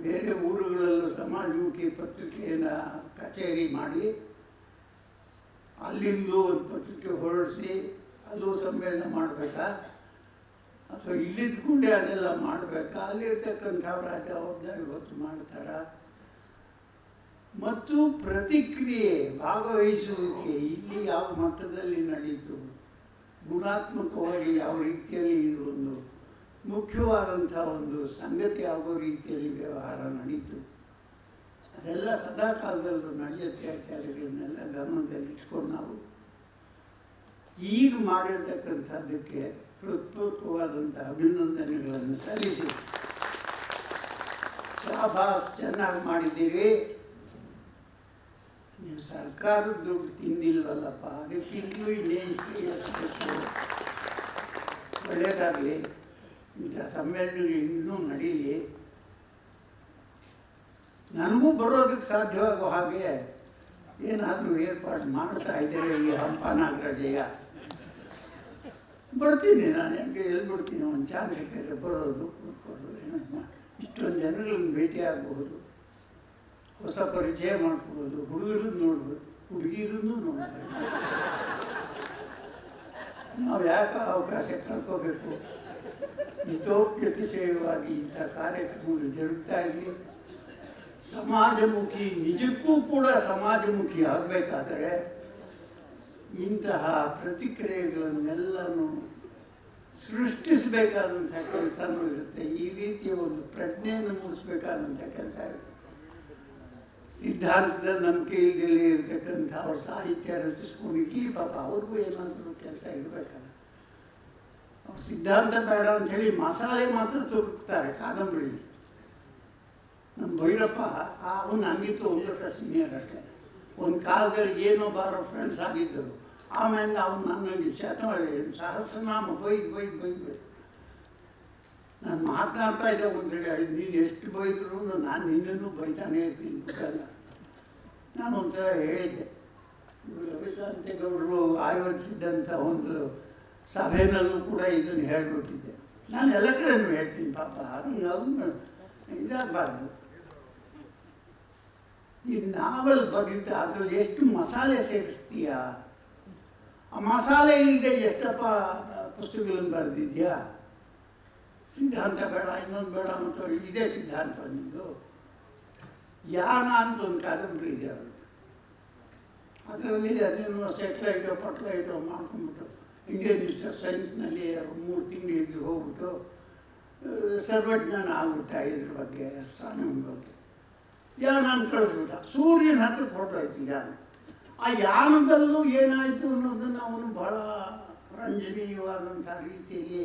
ಬೇರೆ ಊರುಗಳಲ್ಲೂ ಸಮಾಜಮುಖಿ ಪತ್ರಿಕೆಯನ್ನು ಕಚೇರಿ ಮಾಡಿ ಅಲ್ಲಿಂದಲೂ ಒಂದು ಪತ್ರಿಕೆ ಹೊರಡಿಸಿ ಅಲ್ಲೂ ಸಮ್ಮೇಳನ ಮಾಡಬೇಕಾ ಅಥವಾ ಇಲ್ಲಿದ್ದುಕೊಂಡೇ ಅದೆಲ್ಲ ಮಾಡಬೇಕಾ, ಅಲ್ಲಿರ್ತಕ್ಕಂಥವ್ರ ಜವಾಬ್ದಾರಿ ಹೊತ್ತು ಮಾಡ್ತಾರ. ಮತ್ತು ಪ್ರತಿಕ್ರಿಯೆ ಭಾಗವಹಿಸುವಿಕೆ ಇಲ್ಲಿ ಯಾವ ಮಟ್ಟದಲ್ಲಿ ನಡೀತು, ಗುಣಾತ್ಮಕವಾಗಿ ಯಾವ ರೀತಿಯಲ್ಲಿ ಇದು ಒಂದು ಮುಖ್ಯವಾದಂಥ ಒಂದು ಸಂಗತಿ ಆಗೋ ರೀತಿಯಲ್ಲಿ ವ್ಯವಹಾರ ನಡೀತು, ಅದೆಲ್ಲ ಸದಾ ಕಾಲದಲ್ಲೂ ನಡೆಯುತ್ತೆ. ಇತ್ಯಾದಿಗಳನ್ನೆಲ್ಲ ಗಮನದಲ್ಲಿಟ್ಕೊಂಡು ನಾವು ಈಗ ಮಾಡಿರ್ತಕ್ಕಂಥದ್ದಕ್ಕೆ ಹೃತ್ಪೂರ್ವಕವಾದಂಥ ಅಭಿನಂದನೆಗಳನ್ನು ಸಲ್ಲಿಸಿ, ಶಾಬಾಸ್, ಚೆನ್ನಾಗಿ ಮಾಡಿದ್ದೀರಿ, ನೀವು ಸರ್ಕಾರದ ದುಡ್ಡು ತಿಂದಿಲ್ವಲ್ಲಪ್ಪ, ಅದಕ್ಕಿಂತಲೂ ಇನ್ನೇನು ಶ್ರೇಯಸ್ಬೇಕು, ಒಳ್ಳೆಯದಾಗಲಿ, ಇಂಥ ಸಮ್ಮೇಳನಗಳು ಇನ್ನೂ ನಡೀಲಿ, ನನಗೂ ಬರೋದಕ್ಕೆ ಸಾಧ್ಯವಾಗೋ ಹಾಗೆ ಏನಾದರೂ ಏರ್ಪಾಡು ಮಾಡ್ತಾ ಇದ್ದಾರೆ ಈ ಹಂಪನಾಗರಜೆಯ. ಬರ್ತೀನಿ ನಾನು, ಹೆಂಗೆ ಎಲ್ಲಿ ಬಿಡ್ತೀನಿ, ಒಂದು ಚಾನ್ಸ್ ಸಿಕ್ಕಿದ್ರೆ ಬರೋದು, ಕೂತ್ಕೊಳ್ಳೋದು, ಏನೋ ಇಷ್ಟೊಂದು ಜನಗಳನ್ನು ಭೇಟಿ ಆಗಬಹುದು, ಹೊಸ ಪರಿಚಯ ಮಾಡ್ಕೊಬೋದು, ಹುಡುಗರನ್ನು ನೋಡ್ಬೋದು, ಹುಡುಗಿರನ್ನು ನೋಡ್ಬೋದು. ನಾವು ಯಾಕೆ ಅವಕಾಶ ಕಳ್ಕೋಬೇಕು? ಹಿತೋಪ್ಯತಿಶಯವಾಗಿ ಇಂಥ ಕಾರ್ಯಕ್ರಮಗಳು ಜರುಗ್ತಾ ಇರಲಿ. ಸಮಾಜಮುಖಿ, ನಿಜಕ್ಕೂ ಕೂಡ ಸಮಾಜಮುಖಿ ಆಗಬೇಕಾದರೆ ಇಂತಹ ಪ್ರತಿಕ್ರಿಯೆಗಳನ್ನೆಲ್ಲನೂ ಸೃಷ್ಟಿಸಬೇಕಾದಂಥ ಕೆಲಸನೂ ಇರುತ್ತೆ. ಈ ರೀತಿಯ ಒಂದು ಪ್ರಜ್ಞೆಯನ್ನು ಮೂಡಿಸ್ಬೇಕಾದಂಥ ಕೆಲಸ ಇರುತ್ತೆ. ಸಿದ್ಧಾಂತದ ನಂಬಿಕೆ ಇಲ್ಲದೆ ಇರತಕ್ಕಂಥ ಅವ್ರ ಸಾಹಿತ್ಯ ರಚಿಸ್ಕೊಂಡು ಇರಲಿ, ಪಾಪ ಅವ್ರಿಗೂ ಏನಾದರೂ ಕೆಲಸ ಇರಬೇಕಲ್ಲ. ಅವ್ರು ಸಿದ್ಧಾಂತ ಬೇಡ ಅಂಥೇಳಿ ಮಸಾಲೆ ಮಾತ್ರ ತುರುಕ್ತಾರೆ ಕಾದಂಬರಿ. ನಮ್ಮ ಭೈರಪ್ಪ ಅವನು ನನಗಿಂತೂ 1 ವರ್ಷ ಸೀನಿಯರ್ ಅಷ್ಟೇ. ಒಂದು ಕಾಲದಲ್ಲಿ ಏನೋ ಬಾರೋ ಫ್ರೆಂಡ್ಸ್ ಆಗಿದ್ದರು. ಆಮೇಲೆ ಅವನು ನನಗೆ ಸಹಸ್ರನಾಮ ಬೈದು ನಾನು ಮಾತನಾಡ್ತಾ ಇದ್ದೆ ಒಂದ್ಸರಿ, ನೀನು ಎಷ್ಟು ಬೈದ್ರು ನಾನು ನಿನ್ನನ್ನು ಬೈತಾನೆ ಇರ್ತೀನಿ ಬಿಟ್ಟಲ್ಲ. ನಾನು ಒಂದ್ಸಲ ಹೇಳಿದ್ದೆ, ರವಿಕಾಂತೇಗೌಡರು ಆಯೋಜಿಸಿದಂಥ ಒಂದು ಸಭೆಯಲ್ಲೂ ಕೂಡ ಇದನ್ನು ಹೇಳ್ಬಿಟ್ಟಿದ್ದೆ. ನಾನು ಎಲ್ಲ ಕಡೆನೂ ಹೇಳ್ತೀನಿ, ಪಾಪ ಅದನ್ನು ಇದಾಗಬಾರ್ದು. ಈ ನಾವೆಲ್ ಬರೀತ ಅದ್ರಲ್ಲಿ ಎಷ್ಟು ಮಸಾಲೆ ಸೇರಿಸ್ತೀಯ, ಆ ಮಸಾಲೆ ಇಲ್ಲದೆ ಎಷ್ಟಪ್ಪ ಪುಸ್ತಕಗಳನ್ನು ಬರೆದಿದ್ಯಾ? ಸಿದ್ಧಾಂತ ಬೇಡ, ಇನ್ನೊಂದು ಬೇಡ, ಮತ್ತು ಇದೇ ಸಿದ್ಧಾಂತ ನಿಂದು. ಯಾನ ಅಂತ ಒಂದು ಕಾದಂಬರಿ ಇದೆ ಅವ್ರದ್ದು. ಅದರಲ್ಲಿ ಅದೇನು ಸೆಟ್ಲೈಟೋ ಪಟ್ಲೈಟೋ ಮಾಡ್ಕೊಂಡ್ಬಿಟ್ಟು ಇಂಡಿಯನ್ ಇನ್ಸ್ಟಿಟ್ಯೂಟ್ ಆಫ್ ಸೈನ್ಸ್ನಲ್ಲಿ 3 ತಿಂಗಳು ಇದ್ದು ಹೋಗ್ಬಿಟ್ಟು ಸರ್ವಜ್ಞಾನ ಆಗ್ಬಿಟ್ಟ ಇದ್ರ ಬಗ್ಗೆ, ಅಸ್ಟ್ರಾನಮಿ ಬಗ್ಗೆ. ಯಾನ ಕಳಿಸ್ಬಿಟ್ಟ, ಸೂರ್ಯನ ಹತ್ತಿರ ಹೊರಟೋಯ್ತು ಯಾನ. ಆ ಯಾನದಲ್ಲೂ ಏನಾಯಿತು ಅನ್ನೋದನ್ನು ಅವನು ಬಹಳ ರಂಜನೀಯವಾದಂಥ ರೀತಿಯಲ್ಲಿ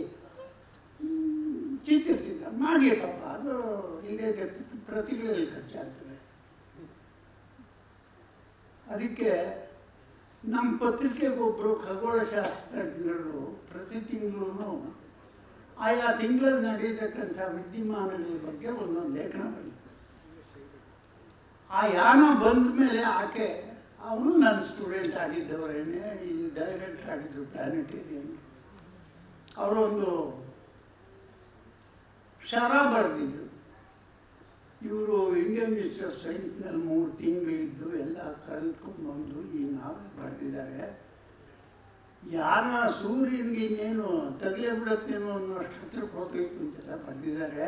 ಚಿತ್ರಿಸಿದ. ಮಾಡಲಿ ಪಾಪ, ಅದು ಇಲ್ಲೇ ಪ್ರತಿಗಳಲ್ಲಿ ಖರ್ಚಾಗ್ತದೆ. ಅದಕ್ಕೆ ನಮ್ಮ ಪತ್ರಿಕೆಗೊಬ್ಬರು ಖಗೋಳಶಾಸ್ತ್ರಜ್ಞರು ಪ್ರತಿ ತಿಂಗಳು ಆಯಾ ತಿಂಗಳಲ್ಲಿ ನಡೆಯತಕ್ಕಂಥ ವಿದ್ಯಮಾನಗಳ ಬಗ್ಗೆ ಒಂದೊಂದು ಲೇಖನ ಬರೀತಾರೆ. ಆ ಯಾನ ಬಂದ ಮೇಲೆ ಆಕೆ, ಅವನು ನನ್ನ ಸ್ಟೂಡೆಂಟ್ ಆಗಿದ್ದವರೇನೆ, ಇಲ್ಲಿ ಡೈರೆಕ್ಟರ್ ಆಗಿದ್ದರು ಪ್ಲಾನೆಟೇರಿಯಂ. ಅವರೊಂದು ಶರ ಬರೆದಿದ್ದು, ಇವರು ಇಂಡಿಯನ್ ಇನ್ಸ್ಟಿಟ್ಯೂಟ್ ಆಫ್ ಸೈನ್ಸ್ನಲ್ಲಿ 3 ತಿಂಗಳಿದ್ದು ಎಲ್ಲ ಕಲಿತ್ಕೊಂಡ್ಬಂದು ಈ ನಾವೆಲ್ ಬರೆದಿದ್ದಾರೆ. ಯಾರ ಸೂರ್ಯನಿಗೆ ಇನ್ನೇನು ತಗಲೇ ಬಿಡುತ್ತೇನೋ ಅನ್ನೋಷ್ಟು ಹತ್ರಕ್ಕೆ ಹೋಗಬೇಕು ಅಂತೆಲ್ಲ ಬರೆದಿದ್ದಾರೆ.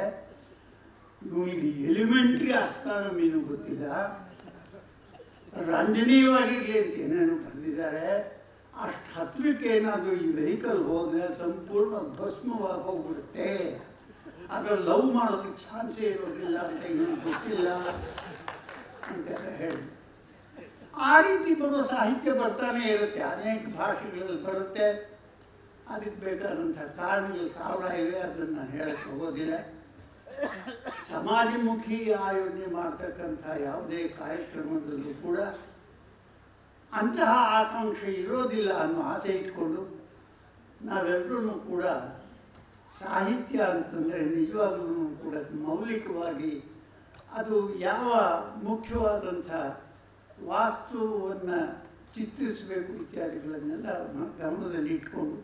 ಇವನಿಗೆ ಎಲಿಮೆಂಟ್ರಿ ಅಸ್ಟ್ರಾನಮಿನೂ ಗೊತ್ತಿಲ್ಲ, ರಂಜನೀಯವಾಗಿರಲಿ ಅಂತ ಏನೇನು ಬರೆದಿದ್ದಾರೆ. ಅಷ್ಟು ಹತ್ತಿರಕ್ಕೆ ಏನಾದರೂ ಈ ವೆಹಿಕಲ್ ಹೋದರೆ ಸಂಪೂರ್ಣ ಭಸ್ಮವಾಗಿ ಹೋಗ್ಬಿಡುತ್ತೆ, ಅದರಲ್ಲಿ ಲವ್ ಮಾಡೋದಕ್ಕೆ ಚಾನ್ಸೇ ಇರೋದಿಲ್ಲ ಅಂತ ಇನ್ನೂ ಗೊತ್ತಿಲ್ಲ ಅಂತೆಲ್ಲ ಹೇಳಿ. ಆ ರೀತಿ ಬರೋ ಸಾಹಿತ್ಯ ಬರ್ತಾನೆ ಇರುತ್ತೆ, ಅನೇಕ ಭಾಷೆಗಳಲ್ಲಿ ಬರುತ್ತೆ. ಅದಕ್ಕೆ ಬೇಕಾದಂಥ ಕಾರಣಗಳು 1000 ಇವೆ, ಅದನ್ನು ಹೇಳಕ್ಕೆ ಹೋಗೋದಿಲ್ಲ. ಸಮಾಜಮುಖಿ ಆಯೋಜನೆ ಮಾಡ್ತಕ್ಕಂಥ ಯಾವುದೇ ಕಾರ್ಯಕ್ರಮದಲ್ಲೂ ಕೂಡ ಅಂತಹ ಆಕಾಂಕ್ಷೆ ಇರೋದಿಲ್ಲ ಅನ್ನೋ ಆಸೆ ಇಟ್ಕೊಂಡು ನಾವೆಲ್ಲರೂ ಕೂಡ ಸಾಹಿತ್ಯ ಅಂತಂದರೆ ನಿಜವಾಗ್ಲೂ ಕೂಡ ಮೌಲಿಕವಾಗಿ ಅದು ಯಾವ ಮುಖ್ಯವಾದಂಥ ವಾಸ್ತುವನ್ನು ಚಿತ್ರಿಸಬೇಕು ಇತ್ಯಾದಿಗಳನ್ನೆಲ್ಲ ಗಮನದಲ್ಲಿ ಇಟ್ಕೊಂಡು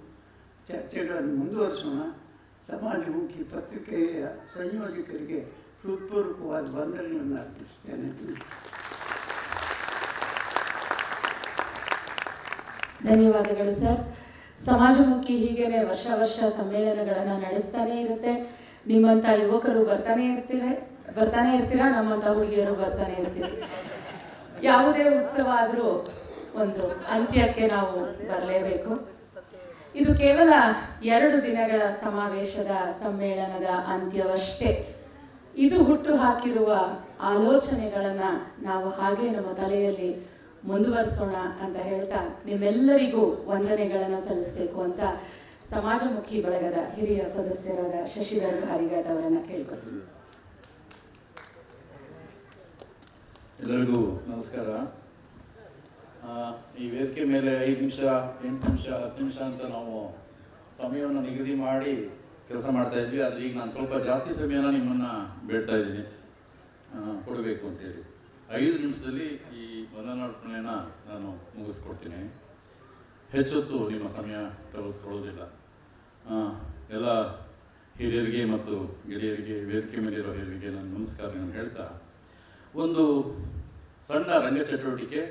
ಚರ್ಚೆಗಳನ್ನು ಮುಂದುವರಿಸೋಣ. ಸಮಾಜಮುಖಿ ಪತ್ರಿಕೆಯ ಸಂಯೋಜಕರಿಗೆ ಹೃತ್ಪೂರ್ವಕವಾದ ವಂದನೆಗಳನ್ನು ಅರ್ಪಿಸ್ತೇನೆ. ಧನ್ಯವಾದಗಳು ಸರ್. ಸಮಾಜಮುಖಿ ಹೀಗೇನೆ ವರ್ಷ ಸಮ್ಮೇಳನಗಳನ್ನು ನಡೆಸ್ತಾನೆ ಇರುತ್ತೆ. ನಿಮ್ಮಂಥ ಯುವಕರು ಬರ್ತಾನೆ ಇರ್ತೀರಾ, ನಮ್ಮಂಥ ಹುಡುಗಿಯರು ಬರ್ತಾನೆ ಇರ್ತೀವಿ. ಯಾವುದೇ ಉತ್ಸವ ಆದರೂ ಒಂದು ಅಂತ್ಯಕ್ಕೆ ನಾವು ಬರಲೇಬೇಕು. ಇದು ಕೇವಲ 2 ದಿನಗಳ ಸಮಾವೇಶದ ಸಮ್ಮೇಳನದ ಅಂತ್ಯವಷ್ಟೇ. ಇದು ಹುಟ್ಟು ಹಾಕಿರುವ ಆಲೋಚನೆಗಳನ್ನು ನಾವು ಹಾಗೆ ನಮ್ಮ ತಲೆಯಲ್ಲಿ ಮುಂದುವರಿಸೋಣ ಅಂತ ಹೇಳ್ತಾ ನಿಮ್ಮೆಲ್ಲರಿಗೂ ವಂದನೆಗಳನ್ನು ಸಲ್ಲಿಸಬೇಕು ಅಂತ ಸಮಾಜಮುಖಿ ಬಳಗದ ಹಿರಿಯ ಸದಸ್ಯರಾದ ಶಶಿಧರ್ ಭಾರಿಘಾಟ್ ಅವರನ್ನು ಕೇಳ್ಕೊತೀನಿ. ಎಲ್ಲರಿಗೂ ನಮಸ್ಕಾರ. ಈ ವೇದಿಕೆ ಮೇಲೆ 5 ನಿಮಿಷ, 8 ನಿಮಿಷ, 10 ನಿಮಿಷ ಅಂತ ನಾವು ಸಮಯವನ್ನು ನಿಗದಿ ಮಾಡಿ ಕೆಲಸ ಮಾಡ್ತಾ ಇದ್ವಿ. ಆದರೆ ಈಗ ನಾನು ಸ್ವಲ್ಪ ಜಾಸ್ತಿ ಸಮಯನ ನಿಮ್ಮನ್ನು ಬೇಡ್ತಾ ಇದ್ದೀನಿ ಕೊಡಬೇಕು ಅಂತೇಳಿ. 5 ನಿಮಿಷದಲ್ಲಿ ಈ ವಂದನಾರ್ಪಣೆಯನ್ನು ನಾನು ಮುಗಿಸ್ಕೊಡ್ತೀನಿ. ಹೆಚ್ಚೊತ್ತು ನಿಮ್ಮ ಸಮಯ ತೆಗೆದುಕೊಳ್ಳೋದಿಲ್ಲ. ಎಲ್ಲ ಹಿರಿಯರಿಗೆ ಮತ್ತು ಗೆಳೆಯರಿಗೆ, ವೇದಿಕೆ ಮೇಲಿರೋ ಹಿರಿಯರಿಗೆ ನಾನು ನಮಸ್ಕಾರಗಳನ್ನು ಹೇಳ್ತಾ, ಒಂದು ಸಣ್ಣ ರಂಗ ಚಟುವಟಿಕೆ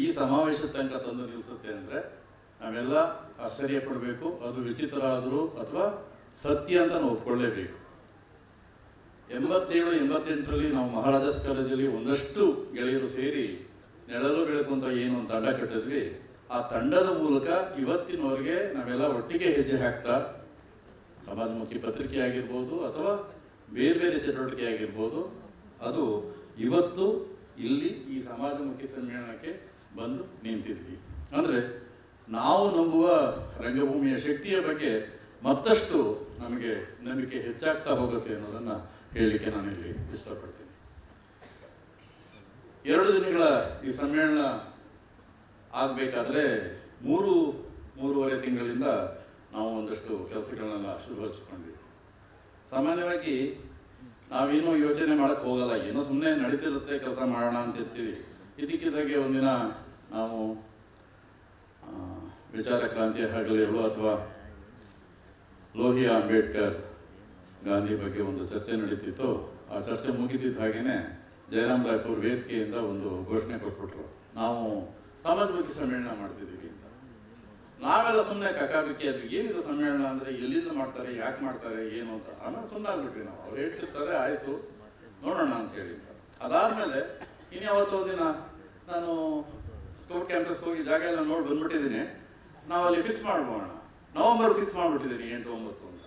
ಈ ಸಮಾವೇಶ ತನಕ ತಂದು ನಿಲ್ಲಿಸುತ್ತೆ ಅಂದರೆ ನಾವೆಲ್ಲ ಆಶ್ಚರ್ಯ ಪಡಬೇಕು. ಅದು ವಿಚಿತ್ರ ಆದರೂ ಅಥವಾ ಸತ್ಯ ಅಂತ ನಾವು ಒಪ್ಕೊಳ್ಳೇಬೇಕು. 87-88ರಲ್ಲಿ ನಾವು ಮಹಾರಾಜಾಸ್ ಕಾಲೇಜಲ್ಲಿ ಒಂದಷ್ಟು ಗೆಳೆಯರು ಸೇರಿ ನೆಳಲು ಬೆಳಕು ಏನು ಒಂದು ತಂಡ ಕಟ್ಟಿದ್ವಿ. ಆ ತಂಡದ ಮೂಲಕ ಇವತ್ತಿನವರೆಗೆ ನಾವೆಲ್ಲ ಒಟ್ಟಿಗೆ ಹೆಜ್ಜೆ ಹಾಕ್ತಾ ಸಮಾಜಮುಖಿ ಪತ್ರಿಕೆ ಆಗಿರ್ಬೋದು ಅಥವಾ ಬೇರೆ ಬೇರೆ ಚಟುವಟಿಕೆ ಆಗಿರ್ಬೋದು, ಅದು ಇವತ್ತು ಇಲ್ಲಿ ಈ ಸಮಾಜಮುಖಿ ಸಮ್ಮೇಳನಕ್ಕೆ ಬಂದು ನಿಂತಿದ್ವಿ. ಅಂದರೆ ನಾವು ನಂಬುವ ರಂಗಭೂಮಿಯ ಶಕ್ತಿಯ ಬಗ್ಗೆ ಮತ್ತಷ್ಟು ನಮಗೆ ನಂಬಿಕೆ ಹೆಚ್ಚಾಗ್ತಾ ಹೋಗುತ್ತೆ ಅನ್ನೋದನ್ನು ಹೇಳಲಿಕ್ಕೆ ನಾನಿಲ್ಲಿ ಇಷ್ಟಪಡ್ತೀನಿ. 2 ದಿನಗಳ ಈ ಸಮ್ಮೇಳನ ಆಗಬೇಕಾದ್ರೆ 3-3.5 ತಿಂಗಳಿಂದ ನಾವು ಒಂದಷ್ಟು ಕೆಲಸಗಳನ್ನೆಲ್ಲ ಶುರು ಹಚ್ಕೊಂಡ್ವಿ. ಸಾಮಾನ್ಯವಾಗಿ ನಾವೇನೋ ಯೋಚನೆ ಮಾಡೋಕ್ಕೆ ಹೋಗಲ್ಲ, ಏನೋ ಸುಮ್ಮನೆ ನಡೀತಿರುತ್ತೆ, ಕೆಲಸ ಮಾಡೋಣ ಅಂತ ಇರ್ತೀವಿ. ಇದಕ್ಕಿದ್ದಾಗೆ ಒಂದಿನ ನಾವು ವಿಚಾರ ಕ್ರಾಂತಿ ಹಗಲಿರುಳು ಅಥವಾ ಲೋಹಿಯಾ ಅಂಬೇಡ್ಕರ್ ಗಾಂಧಿ ಬಗ್ಗೆ ಒಂದು ಚರ್ಚೆ ನಡೀತಿತ್ತು. ಆ ಚರ್ಚೆ ಮುಗಿದಿದ್ದ ಹಾಗೇನೆ ಜಯರಾಮ್ ರಾಯ್ಪುರ್ ವೇದಿಕೆಯಿಂದ ಒಂದು ಘೋಷಣೆ ಕೊಟ್ಬಿಟ್ರು, ನಾವು ಸಮಾಜಮುಖಿ ಸಮ್ಮೇಳನ ಮಾಡ್ತಿದ್ದೀವಿ ಅಂತ. ನಾವೆಲ್ಲ ಸುಮ್ಮನೆ ಕಕಾಬಿಕ್ಕಿ ಆದ್ವಿ, ಏನಿದೆ ಸಮ್ಮೇಳನ ಅಂದರೆ, ಎಲ್ಲಿಂದ ಮಾಡ್ತಾರೆ, ಯಾಕೆ ಮಾಡ್ತಾರೆ, ಏನು ಅಂತ. ಆಮೇಲೆ ಸುಮ್ಮನೆ ಆಗ್ಬಿಟ್ವಿ ನಾವು. ಅವ್ರು ಹೇಳ್ತಿರ್ತಾರೆ, ಆಯಿತು ನೋಡೋಣ ಅಂತೇಳಿ. ಅದಾದಮೇಲೆ ಇನ್ಯಾವತ್ತೋ ದಿನ ನಾನು ಸ್ಕೌಟ್ ಕ್ಯಾಂಪಸ್ಗೆ ಹೋಗಿ ಜಾಗ ಎಲ್ಲ ನೋಡಿ ಬಂದ್ಬಿಟ್ಟಿದ್ದೀನಿ, ನಾವು ಅಲ್ಲಿ ಫಿಕ್ಸ್ ಮಾಡ್ಬೋಣ, ನವಂಬರ್ ಫಿಕ್ಸ್ ಮಾಡಿಬಿಟ್ಟಿದ್ದೀನಿ 8-9 ಅಂತ.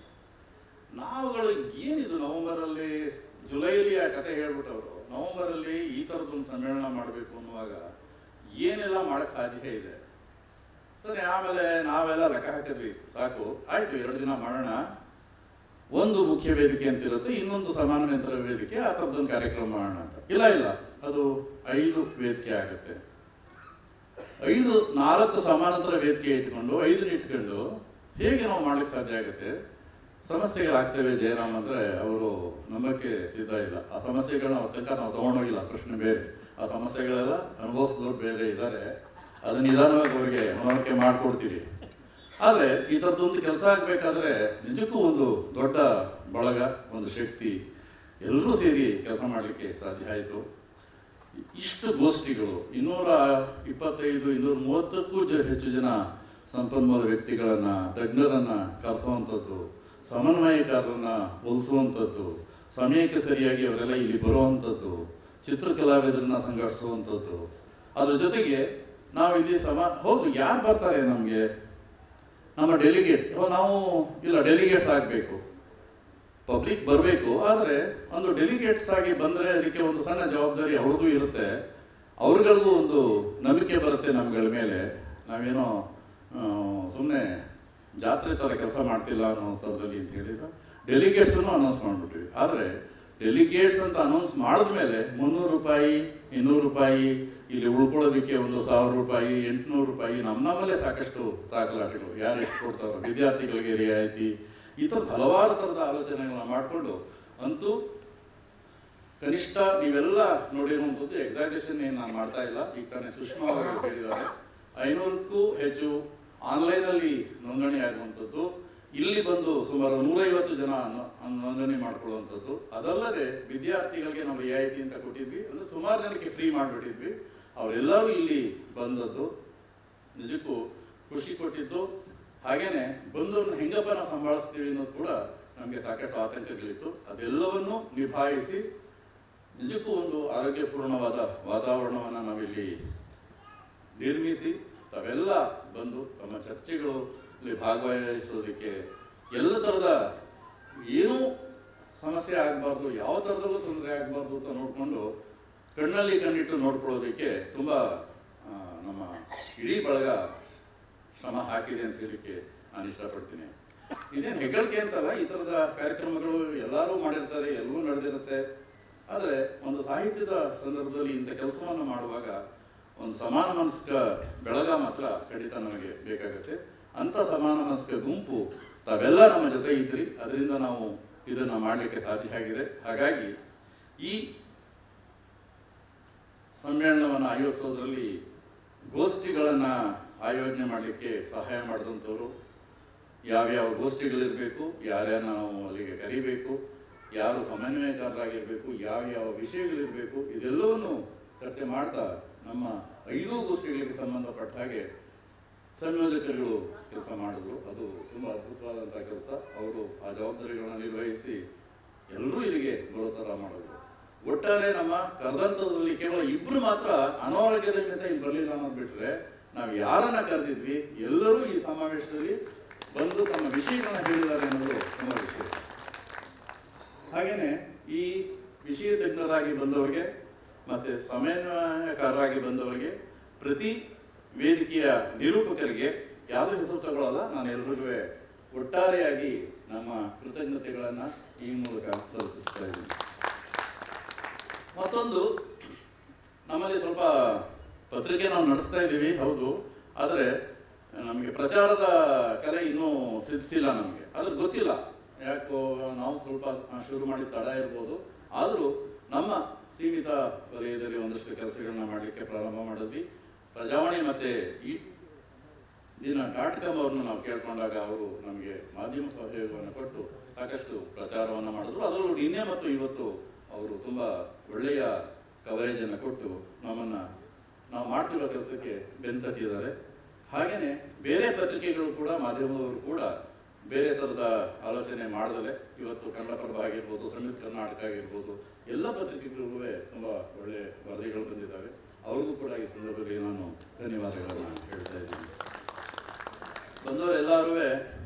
ನಾವುಗಳು ಏನಿದು ನವಂಬರಲ್ಲಿ, ಜುಲೈಲಿ ಆ ಕತೆ ಹೇಳ್ಬಿಟ್ಟವರು, ನವಂಬರಲ್ಲಿ ಈ ಥರದ್ದೊಂದು ಸಮ್ಮೇಳನ ಮಾಡಬೇಕು ಅನ್ನುವಾಗ ಏನೆಲ್ಲ ಮಾಡೋಕ್ಕೆ ಸಾಧ್ಯ ಇದೆ. ಸರಿ, ಆಮೇಲೆ ನಾವೆಲ್ಲ ಲೆಕ್ಕ ಹಾಕಿದ್ವಿ, ಸಾಕು ಆಯಿತು 2 ದಿನ ಮಾಡೋಣ, ಒಂದು ಮುಖ್ಯ ವೇದಿಕೆ ಅಂತ ಇರುತ್ತೆ, ಇನ್ನೊಂದು ಸಮಾನಾಂತರ ವೇದಿಕೆ, ಆ ಥರದ್ದೊಂದು ಕಾರ್ಯಕ್ರಮ ಮಾಡೋಣ ಅಂತ. ಇಲ್ಲ ಅದು 5 ವೇದಿಕೆ ಆಗುತ್ತೆ. 4 ಸಮಾನಾಂತರ ವೇದಿಕೆ ಇಟ್ಕೊಂಡು 5 ಇಟ್ಕೊಂಡು ಹೇಗೆ ನಾವು ಮಾಡ್ಲಿಕ್ಕೆ ಸಾಧ್ಯ ಆಗುತ್ತೆ? ಸಮಸ್ಯೆಗಳಾಗ್ತವೆ ಜಯರಾಮ್ ಅಂದರೆ ಅವರು ನಂಬಕ್ಕೆ ಸಿದ್ಧ ಇಲ್ಲ. ಆ ಸಮಸ್ಯೆಗಳನ್ನ ಅವ್ರ ತನಕ ನಾವು ತೊಗೊಂಡೋಗಿಲ್ಲ, ಪ್ರಶ್ನೆ ಬೇರೆ. ಆ ಸಮಸ್ಯೆಗಳೆಲ್ಲ ಅನುಭವಿಸಿದವ್ರು ಬೇರೆ ಇದ್ದಾರೆ, ಅದನ್ನ ನಿಧಾನವಾಗಿ ಅವರಿಗೆ ಮನವರಿಕೆ ಮಾಡಿಕೊಡ್ತೀವಿ. ಆದರೆ ಈ ಥರದ್ದೊಂದು ಕೆಲಸ ಆಗಬೇಕಾದ್ರೆ ನಿಜಕ್ಕೂ ಒಂದು ದೊಡ್ಡ ಬಳಗ, ಒಂದು ಶಕ್ತಿ, ಎಲ್ಲರೂ ಸೇರಿ ಕೆಲಸ ಮಾಡಲಿಕ್ಕೆ ಸಾಧ್ಯ ಆಯಿತು. ಇಷ್ಟು ಗೋಷ್ಠಿಗಳು, 225-230ಕ್ಕೂ ಹೆಚ್ಚು ಜನ ಸಂಪನ್ಮೂಲ ವ್ಯಕ್ತಿಗಳನ್ನು, ತಜ್ಞರನ್ನು ಕರೆಸುವಂಥದ್ದು, ಸಮನ್ವಯಕಾರರನ್ನು ಒಲಿಸುವಂಥದ್ದು, ಸಮಯಕ್ಕೆ ಸರಿಯಾಗಿ ಅವರೆಲ್ಲ ಇಲ್ಲಿ ಬರುವಂಥದ್ದು, ಚಿತ್ರಕಲಾವಿದರನ್ನ ಸಂಘಟಿಸುವಂಥದ್ದು. ಅದ್ರ ಜೊತೆಗೆ ನಾವು ಇಲ್ಲಿ ಹೌದು, ಯಾರು ಬರ್ತಾರೆ ನಮಗೆ? ನಮ್ಮ ಡೆಲಿಗೇಟ್ಸ್. ನಾವು ಇಲ್ಲ, ಡೆಲಿಗೇಟ್ಸ್ ಆಗಬೇಕು, ಪಬ್ಲಿಕ್ ಬರಬೇಕು. ಆದರೆ ಒಂದು ಡೆಲಿಗೇಟ್ಸ್ ಆಗಿ ಬಂದರೆ ಅದಕ್ಕೆ ಒಂದು ಸಣ್ಣ ಜವಾಬ್ದಾರಿ ಅವ್ರದ್ದು ಇರುತ್ತೆ, ಅವ್ರಿಗಳಿಗೂ ಒಂದು ನಂಬಿಕೆ ಬರುತ್ತೆ ನಮ್ಗಳ ಮೇಲೆ. ನಾವೇನೋ ಸುಮ್ಮನೆ ಜಾತ್ರೆ ಥರ ಕೆಲಸ ಮಾಡ್ತಿಲ್ಲ ಅನ್ನೋ ಥರದಲ್ಲಿ ಅಂತ ಹೇಳಿದ್ರು. ಡೆಲಿಗೇಟ್ಸನ್ನು ಅನೌನ್ಸ್ ಮಾಡಿಬಿಟ್ವಿ. ಆದರೆ ಡೆಲಿಗೇಟ್ಸ್ ಅಂತ ಅನೌನ್ಸ್ ಮಾಡಿದ್ಮೇಲೆ 300 ರೂಪಾಯಿ, 200 ರೂಪಾಯಿ, ಇಲ್ಲಿ ಉಳ್ಕೊಳ್ಳೋದಕ್ಕೆ ಒಂದು 1000 ರೂಪಾಯಿ, 800 ರೂಪಾಯಿ, ನಮ್ಮಲ್ಲೇ ಸಾಕಷ್ಟು ದಾಖಲಾತಿಗಳು, ಯಾರು ಎಷ್ಟು ಕೊಡ್ತಾರೋ, ವಿದ್ಯಾರ್ಥಿಗಳಿಗೆ ರಿಯಾಯಿತಿ, ಈ ಥರದ ಹಲವಾರು ಥರದ ಆಲೋಚನೆಗಳನ್ನ ಮಾಡಿಕೊಂಡು ಅಂತೂ ಕನಿಷ್ಠ ನೀವೆಲ್ಲ ನೋಡಿರುವಂಥದ್ದು ಎಕ್ಸಾಗ್ರೇಷನ್ ಏನು ನಾನು ಮಾಡ್ತಾ ಇಲ್ಲ. ಈಗ ತಾನೇ ಸುಷ್ಮಾ ಅವರು ಹೇಳಿದ್ದಾರೆ, 500ಕ್ಕೂ ಹೆಚ್ಚು ಆನ್ಲೈನಲ್ಲಿ ನೋಂದಣಿ ಆಗುವಂಥದ್ದು, ಇಲ್ಲಿ ಬಂದು ಸುಮಾರು 150 ಜನ ನೋಂದಣಿ ಮಾಡ್ಕೊಳ್ಳುವಂಥದ್ದು. ಅದಲ್ಲದೆ ವಿದ್ಯಾರ್ಥಿಗಳಿಗೆ ನಾವು ರಿಯಾಯಿತಿ ಅಂತ ಕೊಟ್ಟಿದ್ವಿ, ಅಂದರೆ ಸುಮಾರು ಜನಕ್ಕೆ ಫ್ರೀ ಮಾಡಿಬಿಟ್ಟಿದ್ವಿ. ಅವರೆಲ್ಲರೂ ಇಲ್ಲಿ ಬಂದದ್ದು ನಿಜಕ್ಕೂ ಖುಷಿ ಕೊಟ್ಟಿದ್ದು. ಹಾಗೇನೆ ಬಂದವ್ರನ್ನ ಹೆಂಗಪ್ಪ ನಾವು ಸಂಭಾಳಿಸ್ತೀವಿ ಅನ್ನೋದು ಕೂಡ ನಮಗೆ ಸಾಕಷ್ಟು ಆತಂಕಗಳಿತ್ತು. ಅದೆಲ್ಲವನ್ನು ನಿಭಾಯಿಸಿ ನಿಜಕ್ಕೂ ಒಂದು ಆರೋಗ್ಯಪೂರ್ಣವಾದ ವಾತಾವರಣವನ್ನು ನಾವಿಲ್ಲಿ ನಿರ್ಮಿಸಿ ತಾವೆಲ್ಲ ಬಂದು ತಮ್ಮ ಚರ್ಚೆಗಳಲ್ಲಿ ಭಾಗವಹಿಸೋದಕ್ಕೆ, ಎಲ್ಲ ಥರದ ಏನೂ ಸಮಸ್ಯೆ ಆಗಬಾರ್ದು, ಯಾವ ಥರದಲ್ಲೂ ತೊಂದರೆ ಆಗಬಾರ್ದು ಅಂತ ನೋಡಿಕೊಂಡು ಕಣ್ಣಲ್ಲಿ ಕಣ್ಣಿಟ್ಟು ನೋಡ್ಕೊಳ್ಳೋದಕ್ಕೆ ತುಂಬ ನಮ್ಮ ಇಡೀ ಬಳಗ ಶ್ರಮ ಹಾಕಿದೆ ಅಂತ ಹೇಳಲಿಕ್ಕೆ ನಾನು ಇಷ್ಟಪಡ್ತೀನಿ. ಇದೇನು ಹೆಗ್ಗಳಿಕೆ ಅಂತಲ್ಲ, ಈ ಥರದ ಕಾರ್ಯಕ್ರಮಗಳು ಎಲ್ಲರೂ ಮಾಡಿರ್ತಾರೆ, ಎಲ್ಲವೂ ನಡೆದಿರುತ್ತೆ. ಆದರೆ ಒಂದು ಸಾಹಿತ್ಯದ ಸಂದರ್ಭದಲ್ಲಿ ಇಂಥ ಕೆಲಸವನ್ನು ಮಾಡುವಾಗ ಒಂದು ಸಮಾನ ಮನಸ್ಕ ಬೆಳಗ ಮಾತ್ರ ಖಂಡಿತ ನಮಗೆ ಬೇಕಾಗುತ್ತೆ. ಅಂಥ ಸಮಾನ ಮನಸ್ಕ ಗುಂಪು ತಾವೆಲ್ಲ ನಮ್ಮ ಜೊತೆ ಇದ್ರಿ, ಅದರಿಂದ ನಾವು ಇದನ್ನು ಮಾಡಲಿಕ್ಕೆ ಸಾಧ್ಯ ಆಗಿದೆ. ಹಾಗಾಗಿ ಈ ಸಮ್ಮೇಳನವನ್ನು ಆಯೋಜಿಸೋದ್ರಲ್ಲಿ ಗೋಷ್ಠಿಗಳನ್ನು ಆಯೋಜನೆ ಮಾಡಲಿಕ್ಕೆ ಸಹಾಯ ಮಾಡಿದಂಥವ್ರು, ಯಾವ್ಯಾವ ಗೋಷ್ಠಿಗಳಿರಬೇಕು, ಯಾರ್ಯಾರು ನಾವು ಅಲ್ಲಿಗೆ ಕರಿಬೇಕು, ಯಾರು ಸಮನ್ವಯಕಾರರಾಗಿರಬೇಕು, ಯಾವ್ಯಾವ ವಿಷಯಗಳಿರಬೇಕು, ಇದೆಲ್ಲವನ್ನು ಚರ್ಚೆ ಮಾಡ್ತಾ ನಮ್ಮ 5 ಗೋಷ್ಠಿಗಳಿಗೆ ಸಂಬಂಧಪಟ್ಟ ಹಾಗೆ ಸಂಯೋಜಕರುಗಳು ಕೆಲಸ ಮಾಡಿದ್ರು. ಅದು ತುಂಬ ಅದ್ಭುತವಾದಂಥ ಕೆಲಸ. ಅವರು ಆ ಜವಾಬ್ದಾರಿಗಳನ್ನು ನಿರ್ವಹಿಸಿ ಎಲ್ಲರೂ ಇಲ್ಲಿಗೆ ಬರೋ ಥರ ಮಾಡಿದ್ರು. ಒಟ್ಟಾರೆ ನಮ್ಮ ಕರೆದಂಥದ್ರಲ್ಲಿ ಕೇವಲ 2 ಮಾತ್ರ ಅನಾರೋಗ್ಯದ ಮೇಲೆ ಇಲ್ಲಿ ಬರಲಿಲ್ಲ ಅನ್ನೋದು ಬಿಟ್ಟರೆ ನಾವು ಯಾರನ್ನ ಕರೆದಿದ್ವಿ ಎಲ್ಲರೂ ಈ ಸಮಾವೇಶದಲ್ಲಿ ಬಂದು ತಮ್ಮ ವಿಷಯಗಳನ್ನ ಹೇಳಿದ್ದಾರೆ ಅನ್ನೋದು ತುಂಬ ವಿಷಯ. ಹಾಗೇನೆ ಈ ವಿಷಯ ತಜ್ಞರಾಗಿ ಬಂದವರಿಗೆ ಮತ್ತು ಸಮನ್ವಯಕಾರರಾಗಿ ಬಂದವರಿಗೆ, ಪ್ರತಿ ವೇದಿಕೆಯ ನಿರೂಪಕರಿಗೆ ಯಾವುದೋ ಹೆಸರು ತಗೊಳ್ಳಲ್ಲ, ನಾನು ಎಲ್ರಿಗೂ ಒಟ್ಟಾರೆಯಾಗಿ ನಮ್ಮ ಕೃತಜ್ಞತೆಗಳನ್ನು ಈ ಮೂಲಕ ಸಲ್ಲಿಸ್ತಾ ಇದ್ದೀನಿ. ಮತ್ತೊಂದು, ನಮ್ಮಲ್ಲಿ ಸ್ವಲ್ಪ ಪತ್ರಿಕೆ ನಾವು ನಡೆಸ್ತಾ ಇದ್ದೀವಿ, ಹೌದು, ಆದರೆ ನಮಗೆ ಪ್ರಚಾರದ ಕಲೆ ಇನ್ನೂ ಸಿದ್ಧಿಸಿಲ್ಲ. ನಮಗೆ ಅದ್ರ ಗೊತ್ತಿಲ್ಲ, ಯಾಕೋ ನಾವು ಸ್ವಲ್ಪ ಶುರು ಮಾಡಿ ತಡ ಇರ್ಬೋದು. ಆದರೂ ನಮ್ಮ ಸೀಮಿತ ವಲಯದಲ್ಲಿ ಒಂದಷ್ಟು ಕೆಲಸಗಳನ್ನ ಮಾಡಲಿಕ್ಕೆ ಪ್ರಾರಂಭ ಮಾಡಿದ್ವಿ. ಪ್ರಜಾವಾಣಿ ಮತ್ತು ಈ ದಿನ .com ಅವ್ರನ್ನ ನಾವು ಕೇಳ್ಕೊಂಡಾಗ ಅವರು ನಮಗೆ ಮಾಧ್ಯಮ ಸಹಯೋಗವನ್ನು ಕೊಟ್ಟು ಸಾಕಷ್ಟು ಪ್ರಚಾರವನ್ನು ಮಾಡಿದ್ರು. ಅದರಲ್ಲೂ ನಿನ್ನೆ ಮತ್ತು ಇವತ್ತು ಅವರು ತುಂಬ ಒಳ್ಳೆಯ ಕವರೇಜನ್ನು ಕೊಟ್ಟು ನಮ್ಮನ್ನು ನಾವು ಮಾಡ್ತಿರೋ ಕೆಲಸಕ್ಕೆ ಬೆಂತಟ್ಟಿದ್ದಾರೆ. ಹಾಗೆಯೇ ಬೇರೆ ಪತ್ರಿಕೆಗಳು ಕೂಡ, ಮಾಧ್ಯಮದವರು ಕೂಡ ಬೇರೆ ಥರದ ಆಲೋಚನೆ ಮಾಡದಲೆ ಇವತ್ತು ಕನ್ನಡಪ್ರಭ ಆಗಿರ್ಬೋದು, ಸಂಯುಕ್ತ ಕರ್ನಾಟಕ ಆಗಿರ್ಬೋದು, ಎಲ್ಲ ಪತ್ರಿಕೆಗಳಿಗೂ ತುಂಬ ಒಳ್ಳೆಯ ವರದಿಗಳು ಬಂದಿದ್ದಾವೆ. ಅವ್ರಿಗೂ ಕೂಡ ಈ ಸಂದರ್ಭದಲ್ಲಿ ನಾನು ಧನ್ಯವಾದಗಳನ್ನು ಹೇಳ್ತಾ ಇದ್ದೀನಿ. ಬಂದವರೆಲ್ಲರೂ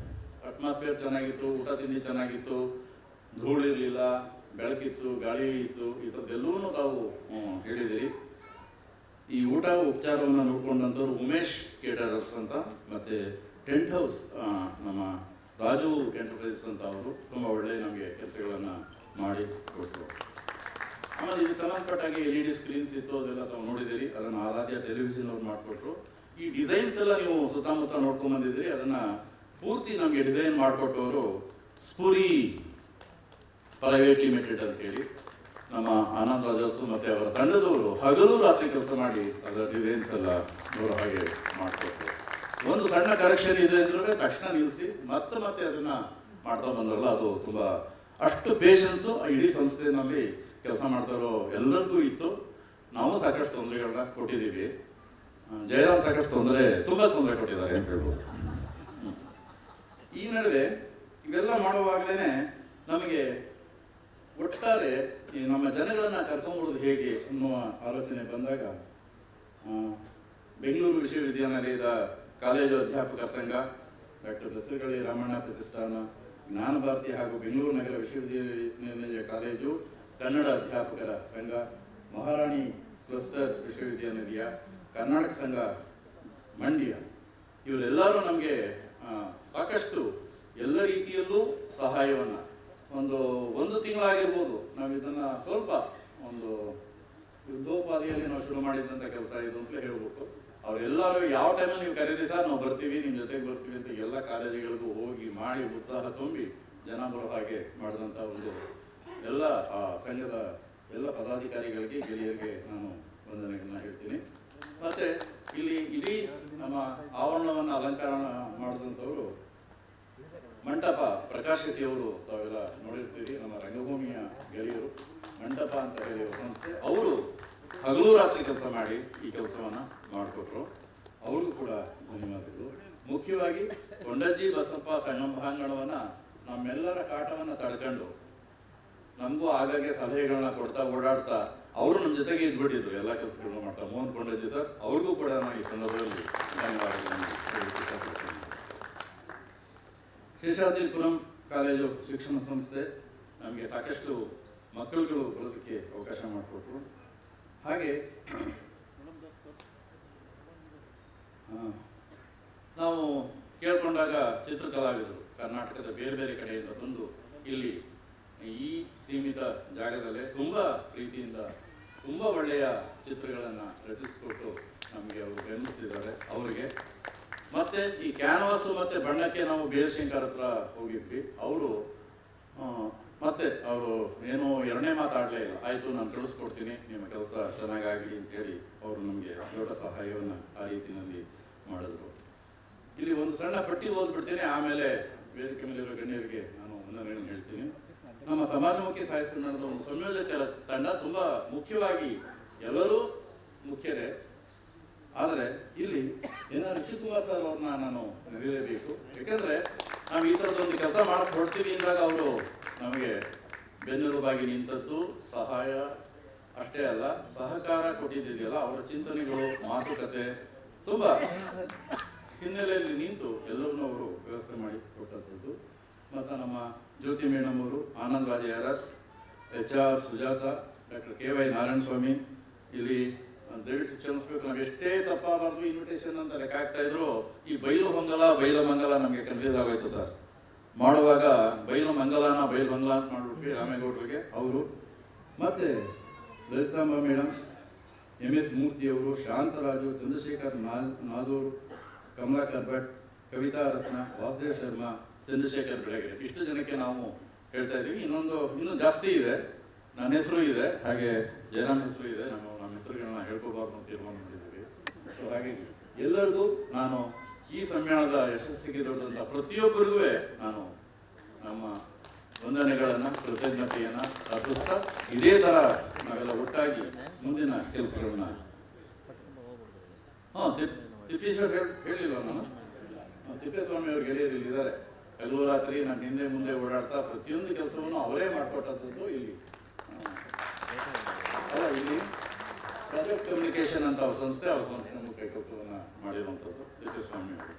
ಅಟ್ಮಾಸ್ಫಿಯರ್ ಚೆನ್ನಾಗಿತ್ತು, ಊಟ ತಿಂಡಿ ಚೆನ್ನಾಗಿತ್ತು, ಧೂಳಿರಲಿಲ್ಲ, ಬೆಳಕಿತ್ತು, ಗಾಳಿ ಇತ್ತು, ಈ ಥರದ್ದೆಲ್ಲವೂ ತಾವು ಹೇಳಿದಿರಿ. ಈ ಊಟ ಉಪಚಾರವನ್ನು ನೋಡ್ಕೊಂಡಂಥವ್ರು ಉಮೇಶ್ ಕೇಟರರ್ಸ್ ಅಂತ, ಮತ್ತು ಟೆಂಟ್ ಹೌಸ್ ನಮ್ಮ ರಾಜು ಎಂಟರ್ಪ್ರೈಸಸ್ ಅಂತ ಅವರು ತುಂಬ ಒಳ್ಳೆಯ ನಮಗೆ ಕೆಲಸಗಳನ್ನು ಮಾಡಿ ಕೊಟ್ಟರು. ಆಮೇಲೆ ಇದಕ್ಕೆ ಸಂಬಂಧಪಟ್ಟಾಗಿ LED ಸ್ಕ್ರೀನ್ಸ್ ಇತ್ತು, ಅದೆಲ್ಲ ತಾವು ನೋಡಿದಿರಿ. ಅದನ್ನು ಆರಾಧ್ಯ ಟೆಲಿವಿಷನ್ ಅವ್ರು ಮಾಡಿಕೊಟ್ರು. ಈ ಡಿಸೈನ್ಸ್ ಎಲ್ಲ ನೀವು ಸುತ್ತಮುತ್ತ ನೋಡ್ಕೊಂಡು ಬಂದಿದ್ದೀರಿ. ಅದನ್ನು ಪೂರ್ತಿ ನಮಗೆ ಡಿಸೈನ್ ಮಾಡಿಕೊಟ್ಟವರು ಸ್ಫೂರಿ ಪ್ರೈವೇಟ್ ಲಿಮಿಟೆಡ್ ಅಂತೇಳಿ ನಮ್ಮ ಆನಂದ್ ರಾಜರ್ಸು ಮತ್ತು ಅವರ ತಂಡದವರು ಹಗಲು ರಾತ್ರಿ ಕೆಲಸ ಮಾಡಿ ಅದರ ಡಿಸೈನ್ಸ್ ಎಲ್ಲ ನೋಡೋ ಹಾಗೆ ಮಾಡಿಕೊಟ್ರು. ಒಂದು ಸಣ್ಣ ಕರೆಕ್ಷನ್ ಇದೆ ಅಂದ್ರೆ ತಕ್ಷಣ ನಿಲ್ಲಿಸಿ ಮತ್ತೆ ಅದನ್ನು ಮಾಡ್ತಾ ಬಂದ್ರಲ್ಲ, ಅದು ತುಂಬ ಅಷ್ಟು ಪೇಷನ್ಸು ಇಡೀ ಸಂಸ್ಥೆಯಲ್ಲಿ ಕೆಲಸ ಮಾಡ್ತಾರೋ ಎಲ್ಲರಿಗೂ ಇತ್ತು. ನಾವು ಸಾಕಷ್ಟು ತೊಂದರೆಗಳನ್ನ ಕೊಟ್ಟಿದ್ದೀವಿ. ಜಯರಾಮ್ ಸಾಕಷ್ಟು ತುಂಬ ತೊಂದರೆ ಕೊಟ್ಟಿದ್ದಾರೆ ಅಂತ ಹೇಳ್ಬೋದು. ಈ ನಡುವೆ ಇವೆಲ್ಲ ಮಾಡುವಾಗಲೇ ನಮಗೆ ಒಟ್ಟಾರೆ ಈ ನಮ್ಮ ಜನಗಳನ್ನ ಕರ್ಕೊಂಡ್ಬರೋದು ಹೇಗೆ ಅನ್ನುವ ಆಲೋಚನೆ ಬಂದಾಗ ಬೆಂಗಳೂರು ವಿಶ್ವವಿದ್ಯಾನಿಲಯದ ಕಾಲೇಜು ಅಧ್ಯಾಪಕರ ಸಂಘ, ಡಾಕ್ಟರ್ ಬಸವಗಳ್ಳಿ ರಾಮಣ್ಣ ಪ್ರತಿಷ್ಠಾನ, ಜ್ಞಾನ ಭಾರತಿ ಹಾಗೂ ಬೆಂಗಳೂರು ನಗರ ವಿಶ್ವವಿದ್ಯಾನಿಲಯ ಕಾಲೇಜು ಕನ್ನಡ ಅಧ್ಯಾಪಕರ ಸಂಘ, ಮಹಾರಾಣಿ ಕ್ಲಸ್ಟರ್ ವಿಶ್ವವಿದ್ಯಾನಿಲಯ, ಕರ್ನಾಟಕ ಸಂಘ ಮಂಡ್ಯ, ಇವರೆಲ್ಲರೂ ನಮಗೆ ಸಾಕಷ್ಟು ಎಲ್ಲ ರೀತಿಯಲ್ಲೂ ಸಹಾಯವನ್ನು ಒಂದು ತಿಂಗಳಾಗಿರ್ಬೋದು ನಾವು ಇದನ್ನು ಸ್ವಲ್ಪ ಒಂದು ಯುದ್ಧೋಪಾದಿಯಲ್ಲಿ ನಾವು ಶುರು ಮಾಡಿದಂಥ ಕೆಲಸ ಇದು ಅಂತಲೇ ಹೇಳ್ಬಿಟ್ಟು ಅವರೆಲ್ಲರೂ ಯಾವ ಟೈಮಲ್ಲಿ ನೀವು ಕರೀರಿ ಸರ್ ನಾವು ಬರ್ತೀವಿ, ನಿಮ್ಮ ಜೊತೆಗೆ ಬರ್ತೀವಿ ಅಂತ ಎಲ್ಲ ಕಾಲೇಜುಗಳಿಗೂ ಹೋಗಿ ಮಾಡಿ ಉತ್ಸಾಹ ತುಂಬಿ ಜನ ಬರೋ ಹಾಗೆ ಮಾಡಿದಂಥ ಒಂದು ಎಲ್ಲ ಆ ಸಂಘದ ಎಲ್ಲ ಪದಾಧಿಕಾರಿಗಳಿಗೆ, ಗೆಳೆಯರಿಗೆ ನಾನು ವಂದನೆಗಳನ್ನ ಹೇಳ್ತೀನಿ. ಮತ್ತು ಇಲ್ಲಿ ಇಡೀ ನಮ್ಮ ಆವರಣವನ್ನು ಅಲಂಕಾರ ಮಾಡಿದಂಥವರು ಮಂಟಪ ಪ್ರಕಾಶ್ ಶೆಟ್ಟಿಯವರು, ತಾವೆಲ್ಲ ನೋಡಿರ್ತೀರಿ, ನಮ್ಮ ರಂಗಭೂಮಿಯ ಗೆಳೆಯರು, ಮಂಟಪ ಅಂತ ಹೇಳಿ ಸಂಸ್ಥೆ, ಅವರು ಹಗಲು ರಾತ್ರಿ ಕೆಲಸ ಮಾಡಿ ಈ ಕೆಲಸವನ್ನು ಮಾಡಿಕೊಟ್ರು. ಅವ್ರಿಗೂ ಕೂಡ ಧನ್ಯವಾದಗಳು. ಮುಖ್ಯವಾಗಿ ಕೊಂಡಜ್ಜಿ ಬಸಪ್ಪ ಸಂಭಾಂಗಣವನ್ನು ನಮ್ಮೆಲ್ಲರ ಕಾಟವನ್ನು ತಡ್ಕೊಂಡು ನಮಗೂ ಆಗಾಗ್ಗೆ ಸಲಹೆಗಳನ್ನ ಕೊಡ್ತಾ ಓಡಾಡ್ತಾ ಅವರು ನಮ್ಮ ಜೊತೆಗೆ ಇದ್ಬಿಟ್ಟಿದ್ರು, ಎಲ್ಲ ಕೆಲಸಗಳನ್ನ ಮಾಡ್ತಾ. ಮೋಹನ್ ಕೊಂಡಜ್ಜಿ ಸರ್, ಅವ್ರಿಗೂ ಕೂಡ ನಾನು ಈ ಸಂದರ್ಭದಲ್ಲಿ ಧನ್ಯವಾದಗಳನ್ನು ಹೇಳಲಿಕ್ಕೆ ಶೇಷಾದ್ರಿಪುರಂ ಕಾಲೇಜು ಶಿಕ್ಷಣ ಸಂಸ್ಥೆ ನಮಗೆ ಸಾಕಷ್ಟು ಮಕ್ಕಳುಗಳು ಬರೋದಕ್ಕೆ ಅವಕಾಶ ಮಾಡಿಕೊಟ್ರು. ಹಾಗೆ ನಾವು ಕೇಳ್ಕೊಂಡಾಗ ಚಿತ್ರಕಲಾವಿದರು ಕರ್ನಾಟಕದ ಬೇರೆ ಬೇರೆ ಕಡೆಯಿಂದ ಬಂದು ಇಲ್ಲಿ ಈ ಸೀಮಿತ ಜಾಗದಲ್ಲೇ ತುಂಬ ಪ್ರೀತಿಯಿಂದ ತುಂಬ ಒಳ್ಳೆಯ ಚಿತ್ರಗಳನ್ನು ರಚಿಸಿಕೊಟ್ಟು ನಮಗೆ ಅವರು ಬೆಂಬಲಿಸಿದ್ದಾರೆ. ಅವರಿಗೆ ಮತ್ತೆ ಈ ಕ್ಯಾನ್ವಾಸು ಮತ್ತು ಬಣ್ಣಕ್ಕೆ ನಾವು ಬೇರಶಂಕರ್ ಹತ್ರ ಹೋಗಿದ್ವಿ. ಅವರು ಮತ್ತೆ ಅವರು ಏನೋ ಎರಡನೇ ಮಾತಾಡಲೇ ಇಲ್ಲ, ಆಯಿತು ನಾನು ತಿಳಿಸ್ಕೊಡ್ತೀನಿ, ನಿಮ್ಮ ಕೆಲಸ ಚೆನ್ನಾಗಾಗಲಿ ಅಂತೇಳಿ ಅವರು ನಮಗೆ ದೊಡ್ಡ ಸಹಾಯವನ್ನು ಆ ರೀತಿಯಲ್ಲಿ ಮಾಡಿದ್ರು. ಇಲ್ಲಿ ಒಂದು ಸಣ್ಣ ಪಟ್ಟಿ ಓದ್ಬಿಡ್ತೀನಿ, ಆಮೇಲೆ ವೇದಿಕೆ ಮೇಲಿರೋ ಗಣ್ಯರಿಗೆ ನಾನು ವಂದನೆಗಳನ್ನು ಹೇಳ್ತೀನಿ. ನಮ್ಮ ಸಮಾಜಮುಖಿ ಸಾಹಿತ್ಯ ನಡೆದ ಒಂದು ಸಂಯೋಜಕರ ತಂಡ ತುಂಬ ಮುಖ್ಯವಾಗಿ ಎಲ್ಲರೂ ಮುಖ್ಯರೇ, ಆದರೆ ಇಲ್ಲಿ ಋಷಿಕುಮಾರ್ ಸರ್ ಅವ್ರನ್ನ ನಾನು ನೆನೆಯಲೇಬೇಕು. ಯಾಕೆಂದರೆ ನಾವು ಈ ಥರದೊಂದು ಕೆಲಸ ಮಾಡಕ್ಕೆ ಹೊಡ್ತೀವಿ ಅಂದಾಗ ಅವರು ನಮಗೆ ಬೆನ್ನೆಲುಬಾಗಿ ನಿಂತದ್ದು, ಸಹಾಯ ಅಷ್ಟೇ ಅಲ್ಲ ಸಹಕಾರ ಕೊಟ್ಟಿದ್ದಿದೆಯಲ್ಲ, ಅವರ ಚಿಂತನೆಗಳು, ಮಾತುಕತೆ ತುಂಬ ಹಿನ್ನೆಲೆಯಲ್ಲಿ ನಿಂತು ಎಲ್ಲವನ್ನೂ ಅವರು ವ್ಯವಸ್ಥೆ ಮಾಡಿ ಕೊಟ್ಟದ್ದು. ಮತ್ತು ನಮ್ಮ ಜ್ಯೋತಿ ಮೇಡಮ್ ಅವರು, Anand Raja Aras, HR Sujata, doctor KY Narayana Swamy, ಇಲ್ಲಿ ದಯವಿಟ್ಟು ಕ್ಷಮಿಸ್ಬೇಕು, ನಾವು ಎಷ್ಟೇ ತಪ್ಪಾಗಬಾರ್ದು ಇನ್ವಿಟೇಷನ್ ಅಂತ ಲೆಕ್ಕ ಆಗ್ತಾ ಇದ್ರು. ಈ ಬೈಲು ಮಂಗಲ ನಮಗೆ ಕನ್ಫ್ಯೂಸ್ ಆಗೋಯ್ತು ಸರ್. ಮಾಡುವಾಗ ಬೈಲು ಮಂಗಲ ಅಂತ ಮಾಡ್ಬಿಟ್ವಿ ರಾಮೇಗೌಡರಿಗೆ. ಅವರು ಮತ್ತೆ ಲಲಿತಾಂಬ ಮೇಡಮ್, MS ಮೂರ್ತಿಯವರು, ಶಾಂತರಾಜು, ಚಂದ್ರಶೇಖರ್ ನಾದೂರ್, ಕಮಲಾಕರ್ ಭಟ್, ಕವಿತಾ ರತ್ನ, ವಾಸುದೇವ್ ಶರ್ಮಾ, ಚಂದ್ರಶೇಖರ್ ಬೆಳಗೆರೆ, ಇಷ್ಟು ಜನಕ್ಕೆ ನಾವು ಹೇಳ್ತಾ ಇದ್ದೀವಿ. ಇನ್ನೂ ಜಾಸ್ತಿ ಇದೆ, ನನ್ನ ಹೆಸರು ಇದೆ, ಹಾಗೆ ಜಯರಾಮ್ ಹೆಸರು ಇದೆ. ನಮ್ಮ ಹೆಸರುಗಳನ್ನ ಹೇಳ್ಕೋಬಾರ್ದು ಅಂತ ತೀರ್ಮಾನ ಮಾಡಿದ್ದೀವಿ. ಸೊ ಹಾಗಾಗಿ ಎಲ್ಲರಿಗೂ ನಾನು ಈ ಸಮ್ಮೇಳನದ ಯಶಸ್ಸಿಗೆ ದೊಡ್ಡದಂಥ ಪ್ರತಿಯೊಬ್ಬರಿಗೂ ನಾನು ನಮ್ಮ ವಂದನೆಗಳನ್ನು, ಕೃತಜ್ಞತೆಯನ್ನು ಅರ್ಪಿಸ್ತಾ ಇದೇ ಥರ ನಾವೆಲ್ಲ ಒಟ್ಟಾಗಿ ಮುಂದಿನ ಕೆಲಸಗಳನ್ನ ತಿಪ್ಪೇಶ್ವರ್ ಹೇಳಿಲ್ವ ನಾನು? ತಿಪ್ಪೇಸ್ವಾಮಿ ಅವ್ರ ಗೆಳೆಯರು ಇಲ್ಲಿದ್ದಾರೆ. ಹಗಲು ರಾತ್ರಿ ನಾನು ಹಿಂದೆ ಮುಂದೆ ಓಡಾಡ್ತಾ ಪ್ರತಿಯೊಂದು ಕೆಲಸವನ್ನು ಅವರೇ ಮಾಡಿಕೊಟ್ಟದ್ದು ಇಲ್ಲಿ ಅಲ್ಲ, ಇಲ್ಲಿ ಪ್ರಾಜೆಕ್ಟ್ ಕಮ್ಯುನಿಕೇಶನ್ ಅಂತ ಅವ್ರ ಸಂಸ್ಥೆ ಮುಖ್ಯ ಕೆಲಸವನ್ನು ಮಾಡಿರುವಂಥದ್ದು ತಿಪ್ಪೇಸ್ವಾಮಿ ಅವರು.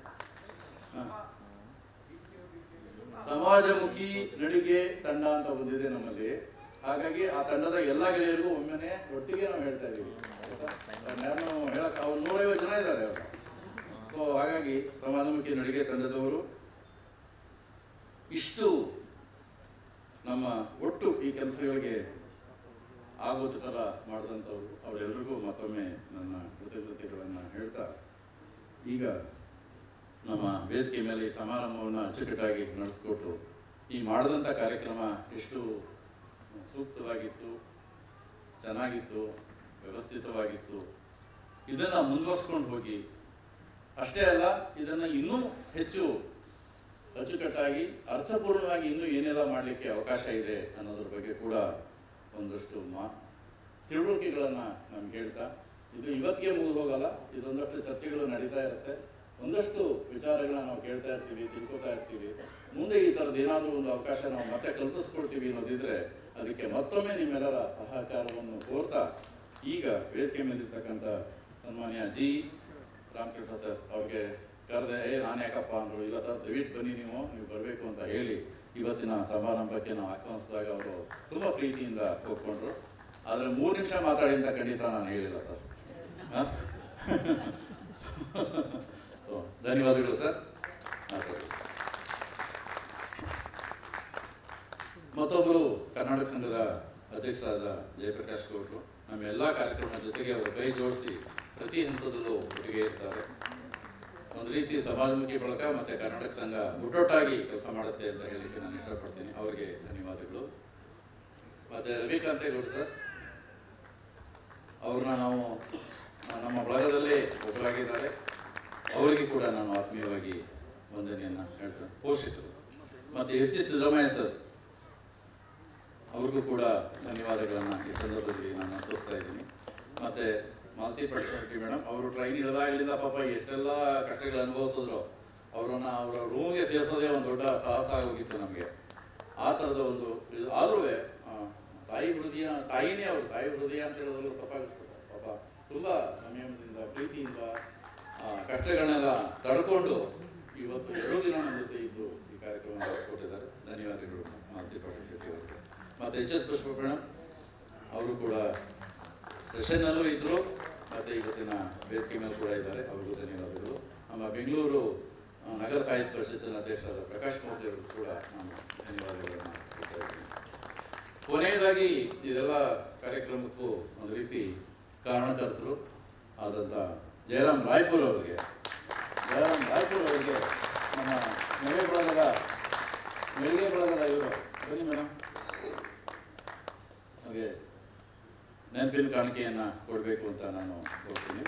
ಸಮಾಜಮುಖಿ ನಡಿಗೆ ತಂಡ ಅಂತ ಬಂದಿದೆ ನಮ್ಮಲ್ಲಿ. ಹಾಗಾಗಿ ಆ ತಂಡದ ಎಲ್ಲ ಗೆಳೆಯರಿಗೂ ಒಮ್ಮೆನೆ ಒಟ್ಟಿಗೆ ನಾವು ಹೇಳ್ತಾ ಇದ್ದೀವಿ. ನಾನು ಹೇಳಕ್ ಅವ್ರು 150 ಜನ ಇದ್ದಾರೆ ಅವರು. ಸೊ ಹಾಗಾಗಿ ಸಮಾಜಮುಖಿ ನಡಿಗೆ ತಂಡದವರು ಇಷ್ಟು ನಮ್ಮ ಒಟ್ಟು ಈ ಕೆಲಸಗಳಿಗೆ ಆಗೋದು ಥರ ಮಾಡಿದಂಥವ್ರು ಅವರೆಲ್ಲರಿಗೂ ಮತ್ತೊಮ್ಮೆ ನನ್ನ ಕೃತಜ್ಞತೆಗಳನ್ನು ಹೇಳ್ತಾ, ಈಗ ನಮ್ಮ ವೇದಿಕೆ ಮೇಲೆ ಈ ಸಮಾರಂಭವನ್ನು ಅಚ್ಚುಕಟ್ಟಾಗಿ ನಡೆಸ್ಕೊಟ್ಟು ಈ ಮಾಡಿದಂಥ ಕಾರ್ಯಕ್ರಮ ಎಷ್ಟು ಸೂಕ್ತವಾಗಿತ್ತು, ಚೆನ್ನಾಗಿತ್ತು, ವ್ಯವಸ್ಥಿತವಾಗಿತ್ತು, ಇದನ್ನು ಮುಂದುವರಿಸ್ಕೊಂಡು ಹೋಗಿ, ಅಷ್ಟೇ ಅಲ್ಲ ಇದನ್ನು ಇನ್ನೂ ಹೆಚ್ಚು ಅಚ್ಚುಕಟ್ಟಾಗಿ ಅರ್ಥಪೂರ್ಣವಾಗಿ ಇನ್ನೂ ಏನೆಲ್ಲ ಮಾಡಲಿಕ್ಕೆ ಅವಕಾಶ ಇದೆ ಅನ್ನೋದ್ರ ಬಗ್ಗೆ ಕೂಡ ಒಂದಷ್ಟು ತಿಳುವಳಿಕೆಗಳನ್ನು ನಮ್ಗೆ ಹೇಳ್ತಾ, ಇದು ಇವತ್ತಿಗೆ ಮುಗಿದು ಹೋಗಲ್ಲ, ಇದೊಂದಷ್ಟು ಚರ್ಚೆಗಳು ನಡೀತಾ ಇರುತ್ತೆ, ಒಂದಷ್ಟು ವಿಚಾರಗಳನ್ನ ನಾವು ಕೇಳ್ತಾ ಇರ್ತೀವಿ, ತಿಳ್ಕೊತಾ ಇರ್ತೀವಿ. ಮುಂದೆ ಈ ಥರದ್ದು ಏನಾದರೂ ಒಂದು ಅವಕಾಶ ನಾವು ಮತ್ತೆ ಕಲ್ಪಿಸ್ಕೊಳ್ತೀವಿ ಅನ್ನೋದಿದ್ರೆ ಅದಕ್ಕೆ ಮತ್ತೊಮ್ಮೆ ನಿಮ್ಮೆಲ್ಲರ ಸಹಕಾರವನ್ನು ಕೋರ್ತಾ, ಈಗ ವೇದಿಕೆ ಮೇಲಿರ್ತಕ್ಕಂಥ ಸನ್ಮಾನ್ಯ ಜಿ ರಾಮಕೃಷ್ಣ ಸರ್ ಅವ್ರಿಗೆ ಕರೆದೆ. ನಾನು ಯಾಕಪ್ಪ ಅಂದರು, ಇಲ್ಲ ಸರ್ ದಯವಿಟ್ಟು ಬನ್ನಿ, ನೀವು ಬರಬೇಕು ಅಂತ ಹೇಳಿ ಇವತ್ತಿನ ಸಮಾರಂಭಕ್ಕೆ ನಾವು ಆಹ್ವಾನಿಸಿದಾಗ ಅವರು ತುಂಬ ಪ್ರೀತಿಯಿಂದ ಒಪ್ಕೊಂಡ್ರು. ಆದರೆ 3 ನಿಮಿಷ ಮಾತಾಡಿ ಅಂತ ಖಂಡಿತ ನಾನು ಹೇಳಿಲ್ಲ ಸರ್. ಧನ್ಯವಾದಗಳು ಸರ್. ಮತ್ತೊಬ್ಬರು ಕರ್ನಾಟಕ ಸಂಘದ ಅಧ್ಯಕ್ಷರಾದ ಜಯಪ್ರಕಾಶ್ ಗೌಡ್ರು ನಮ್ಮ ಎಲ್ಲ ಕಾರ್ಯಕ್ರಮದ ಜೊತೆಗೆ ಅವರು ಕೈ ಜೋಡಿಸಿ ಪ್ರತಿ ಹಂತದಲ್ಲೂ ಒಟ್ಟಿಗೆ ಇರ್ತಾರೆ. ಒಂದು ರೀತಿ ಸಮಾಜಮುಖಿ ಬಳಕ ಮತ್ತು ಕರ್ನಾಟಕ ಸಂಘ ಒಟ್ಟೊಟ್ಟಾಗಿ ಕೆಲಸ ಮಾಡುತ್ತೆ ಅಂತ ಹೇಳಲಿಕ್ಕೆ ನಾನು ಇಷ್ಟಪಡ್ತೀನಿ. ಅವರಿಗೆ ಧನ್ಯವಾದಗಳು. ಮತ್ತು ರವಿಕಾಂತೇಗೌಡ ಸರ್ ಅವ್ರನ್ನ ನಾವು ನಮ್ಮ ಬಳಗದಲ್ಲೇ ಒಬ್ಬರಾಗಿದ್ದಾರೆ, ಅವರಿಗೆ ಕೂಡ ನಾನು ಆತ್ಮೀಯವಾಗಿ ವಂದನೆಯನ್ನು ಹೇಳ್ತೇನೆ. ಪೋಷಕರು ಮತ್ತು ಎಸ್ ಟಿ ಸಿದ್ದರಾಮಯ್ಯ ಸರ್ ಅವ್ರಿಗೂ ಕೂಡ ಧನ್ಯವಾದಗಳನ್ನು ಈ ಸಂದರ್ಭದಲ್ಲಿ ನಾನು ಅರ್ಪಿಸ್ತಾ ಇದ್ದೀನಿ. ಮತ್ತು ಮಾಲತಿ ಪಡ್ಸೋಟಿ ಮೇಡಮ್ ಅವರು ಟ್ರೈನ್ ಇಳಿದಾಗಲಿಂದ ಪಾಪ ಎಷ್ಟೆಲ್ಲ ಕಷ್ಟಗಳು ಅನುಭವಿಸಿದ್ರು, ಅವರನ್ನು ಅವರ ರೂಮ್ಗೆ ಸೇರಿಸೋದೇ ಒಂದು ದೊಡ್ಡ ಸಾಹಸ ಆಗೋಗಿತ್ತು ನಮಗೆ. ಆ ಥರದ ಒಂದು ಆದರೂ ತಾಯಿ ತಾಯಿನೇ ಅವರು ತಾಯಿ ಹೃದಯ ಅಂತ ಹೇಳಿದ್ರು ತಪ್ಪಾಗಿರ್ತದೆ. ಪಾಪ ತುಂಬ ಸಂಯಮದಿಂದ ಪ್ರೀತಿಯಿಂದ ಕಷ್ಟಗಳನ್ನೆಲ್ಲ ತಡ್ಕೊಂಡು ಇವತ್ತು 2 ದಿನ ನಮ್ಮ ಜೊತೆ ಇದ್ದು ಈ ಕಾರ್ಯಕ್ರಮ ನಡೆಸ್ಕೊಟ್ಟಿದ್ದಾರೆ. ಧನ್ಯವಾದಗಳು ಮಾಲತಿ ಪಾಟೀಲ್ ಶೆಟ್ಟಿ ಅವರಿಗೆ. ಮತ್ತು ಎಚ್ ಎಸ್ ಪುಷ್ಪ ಮೇಡಮ್ ಅವರು ಕೂಡ ಸೆಷನ್ನಲ್ಲೂ ಇದ್ದರು ಮತ್ತು ಇವತ್ತಿನ ವೇದಿಕೆ ಮೇಲೆ ಕೂಡ ಇದ್ದಾರೆ, ಅವ್ರಿಗೂ ಧನ್ಯವಾದಗಳು. ನಮ್ಮ ಬೆಂಗಳೂರು ನಗರ ಸಾಹಿತ್ಯ ಪರಿಷತ್ತಿನ ಅಧ್ಯಕ್ಷರಾದ ಪ್ರಕಾಶ್ ಮೂರ್ತಿ ಅವರು ಕೂಡ ನಾನು ಧನ್ಯವಾದಗಳನ್ನು ಕೊಡ್ತಾ ಇದ್ದೀನಿ. ಕೊನೆಯದಾಗಿ ಇದೆಲ್ಲ ಕಾರ್ಯಕ್ರಮಕ್ಕೂ ಒಂದು ರೀತಿ ಕಾರಣಕರ್ತರು ಆದಂಥ ಜಯರಾಮ್ ರಾಯ್ಪುರ್ ಅವರಿಗೆ ನಮ್ಮ ಮೆಳಿಗೆ ಬಳಗದ ಇವರು ಬನ್ನಿ ಮೇಡಮ್, ಹಾಗೆ ನೆನಪಿನ ಕಾಣಿಕೆಯನ್ನು ಕೊಡಬೇಕು ಅಂತ ನಾನು ಹೋಗ್ತೀನಿ.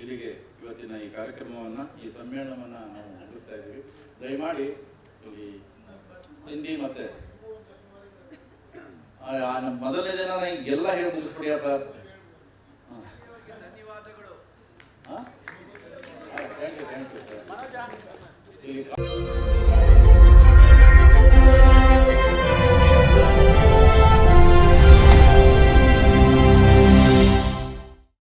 ಇಲ್ಲಿಗೆ ಇವತ್ತಿನ ಈ ಕಾರ್ಯಕ್ರಮವನ್ನು, ಈ ಸಮ್ಮೇಳನವನ್ನು ನಾವು ಮುಗಿಸ್ತಾ ಇದ್ದೀವಿ. ದಯಮಾಡಿ ಇಲ್ಲಿ ಹಿಂದಿ ಮತ್ತೆ ಮೊದಲನೇ ದಿನ ಎಲ್ಲ ಹೇಳಿ ಮುಗಿಸ್ಬಿಡಿಯಾ ಸರ್? ಧನ್ಯವಾದಗಳು. Thank you sir.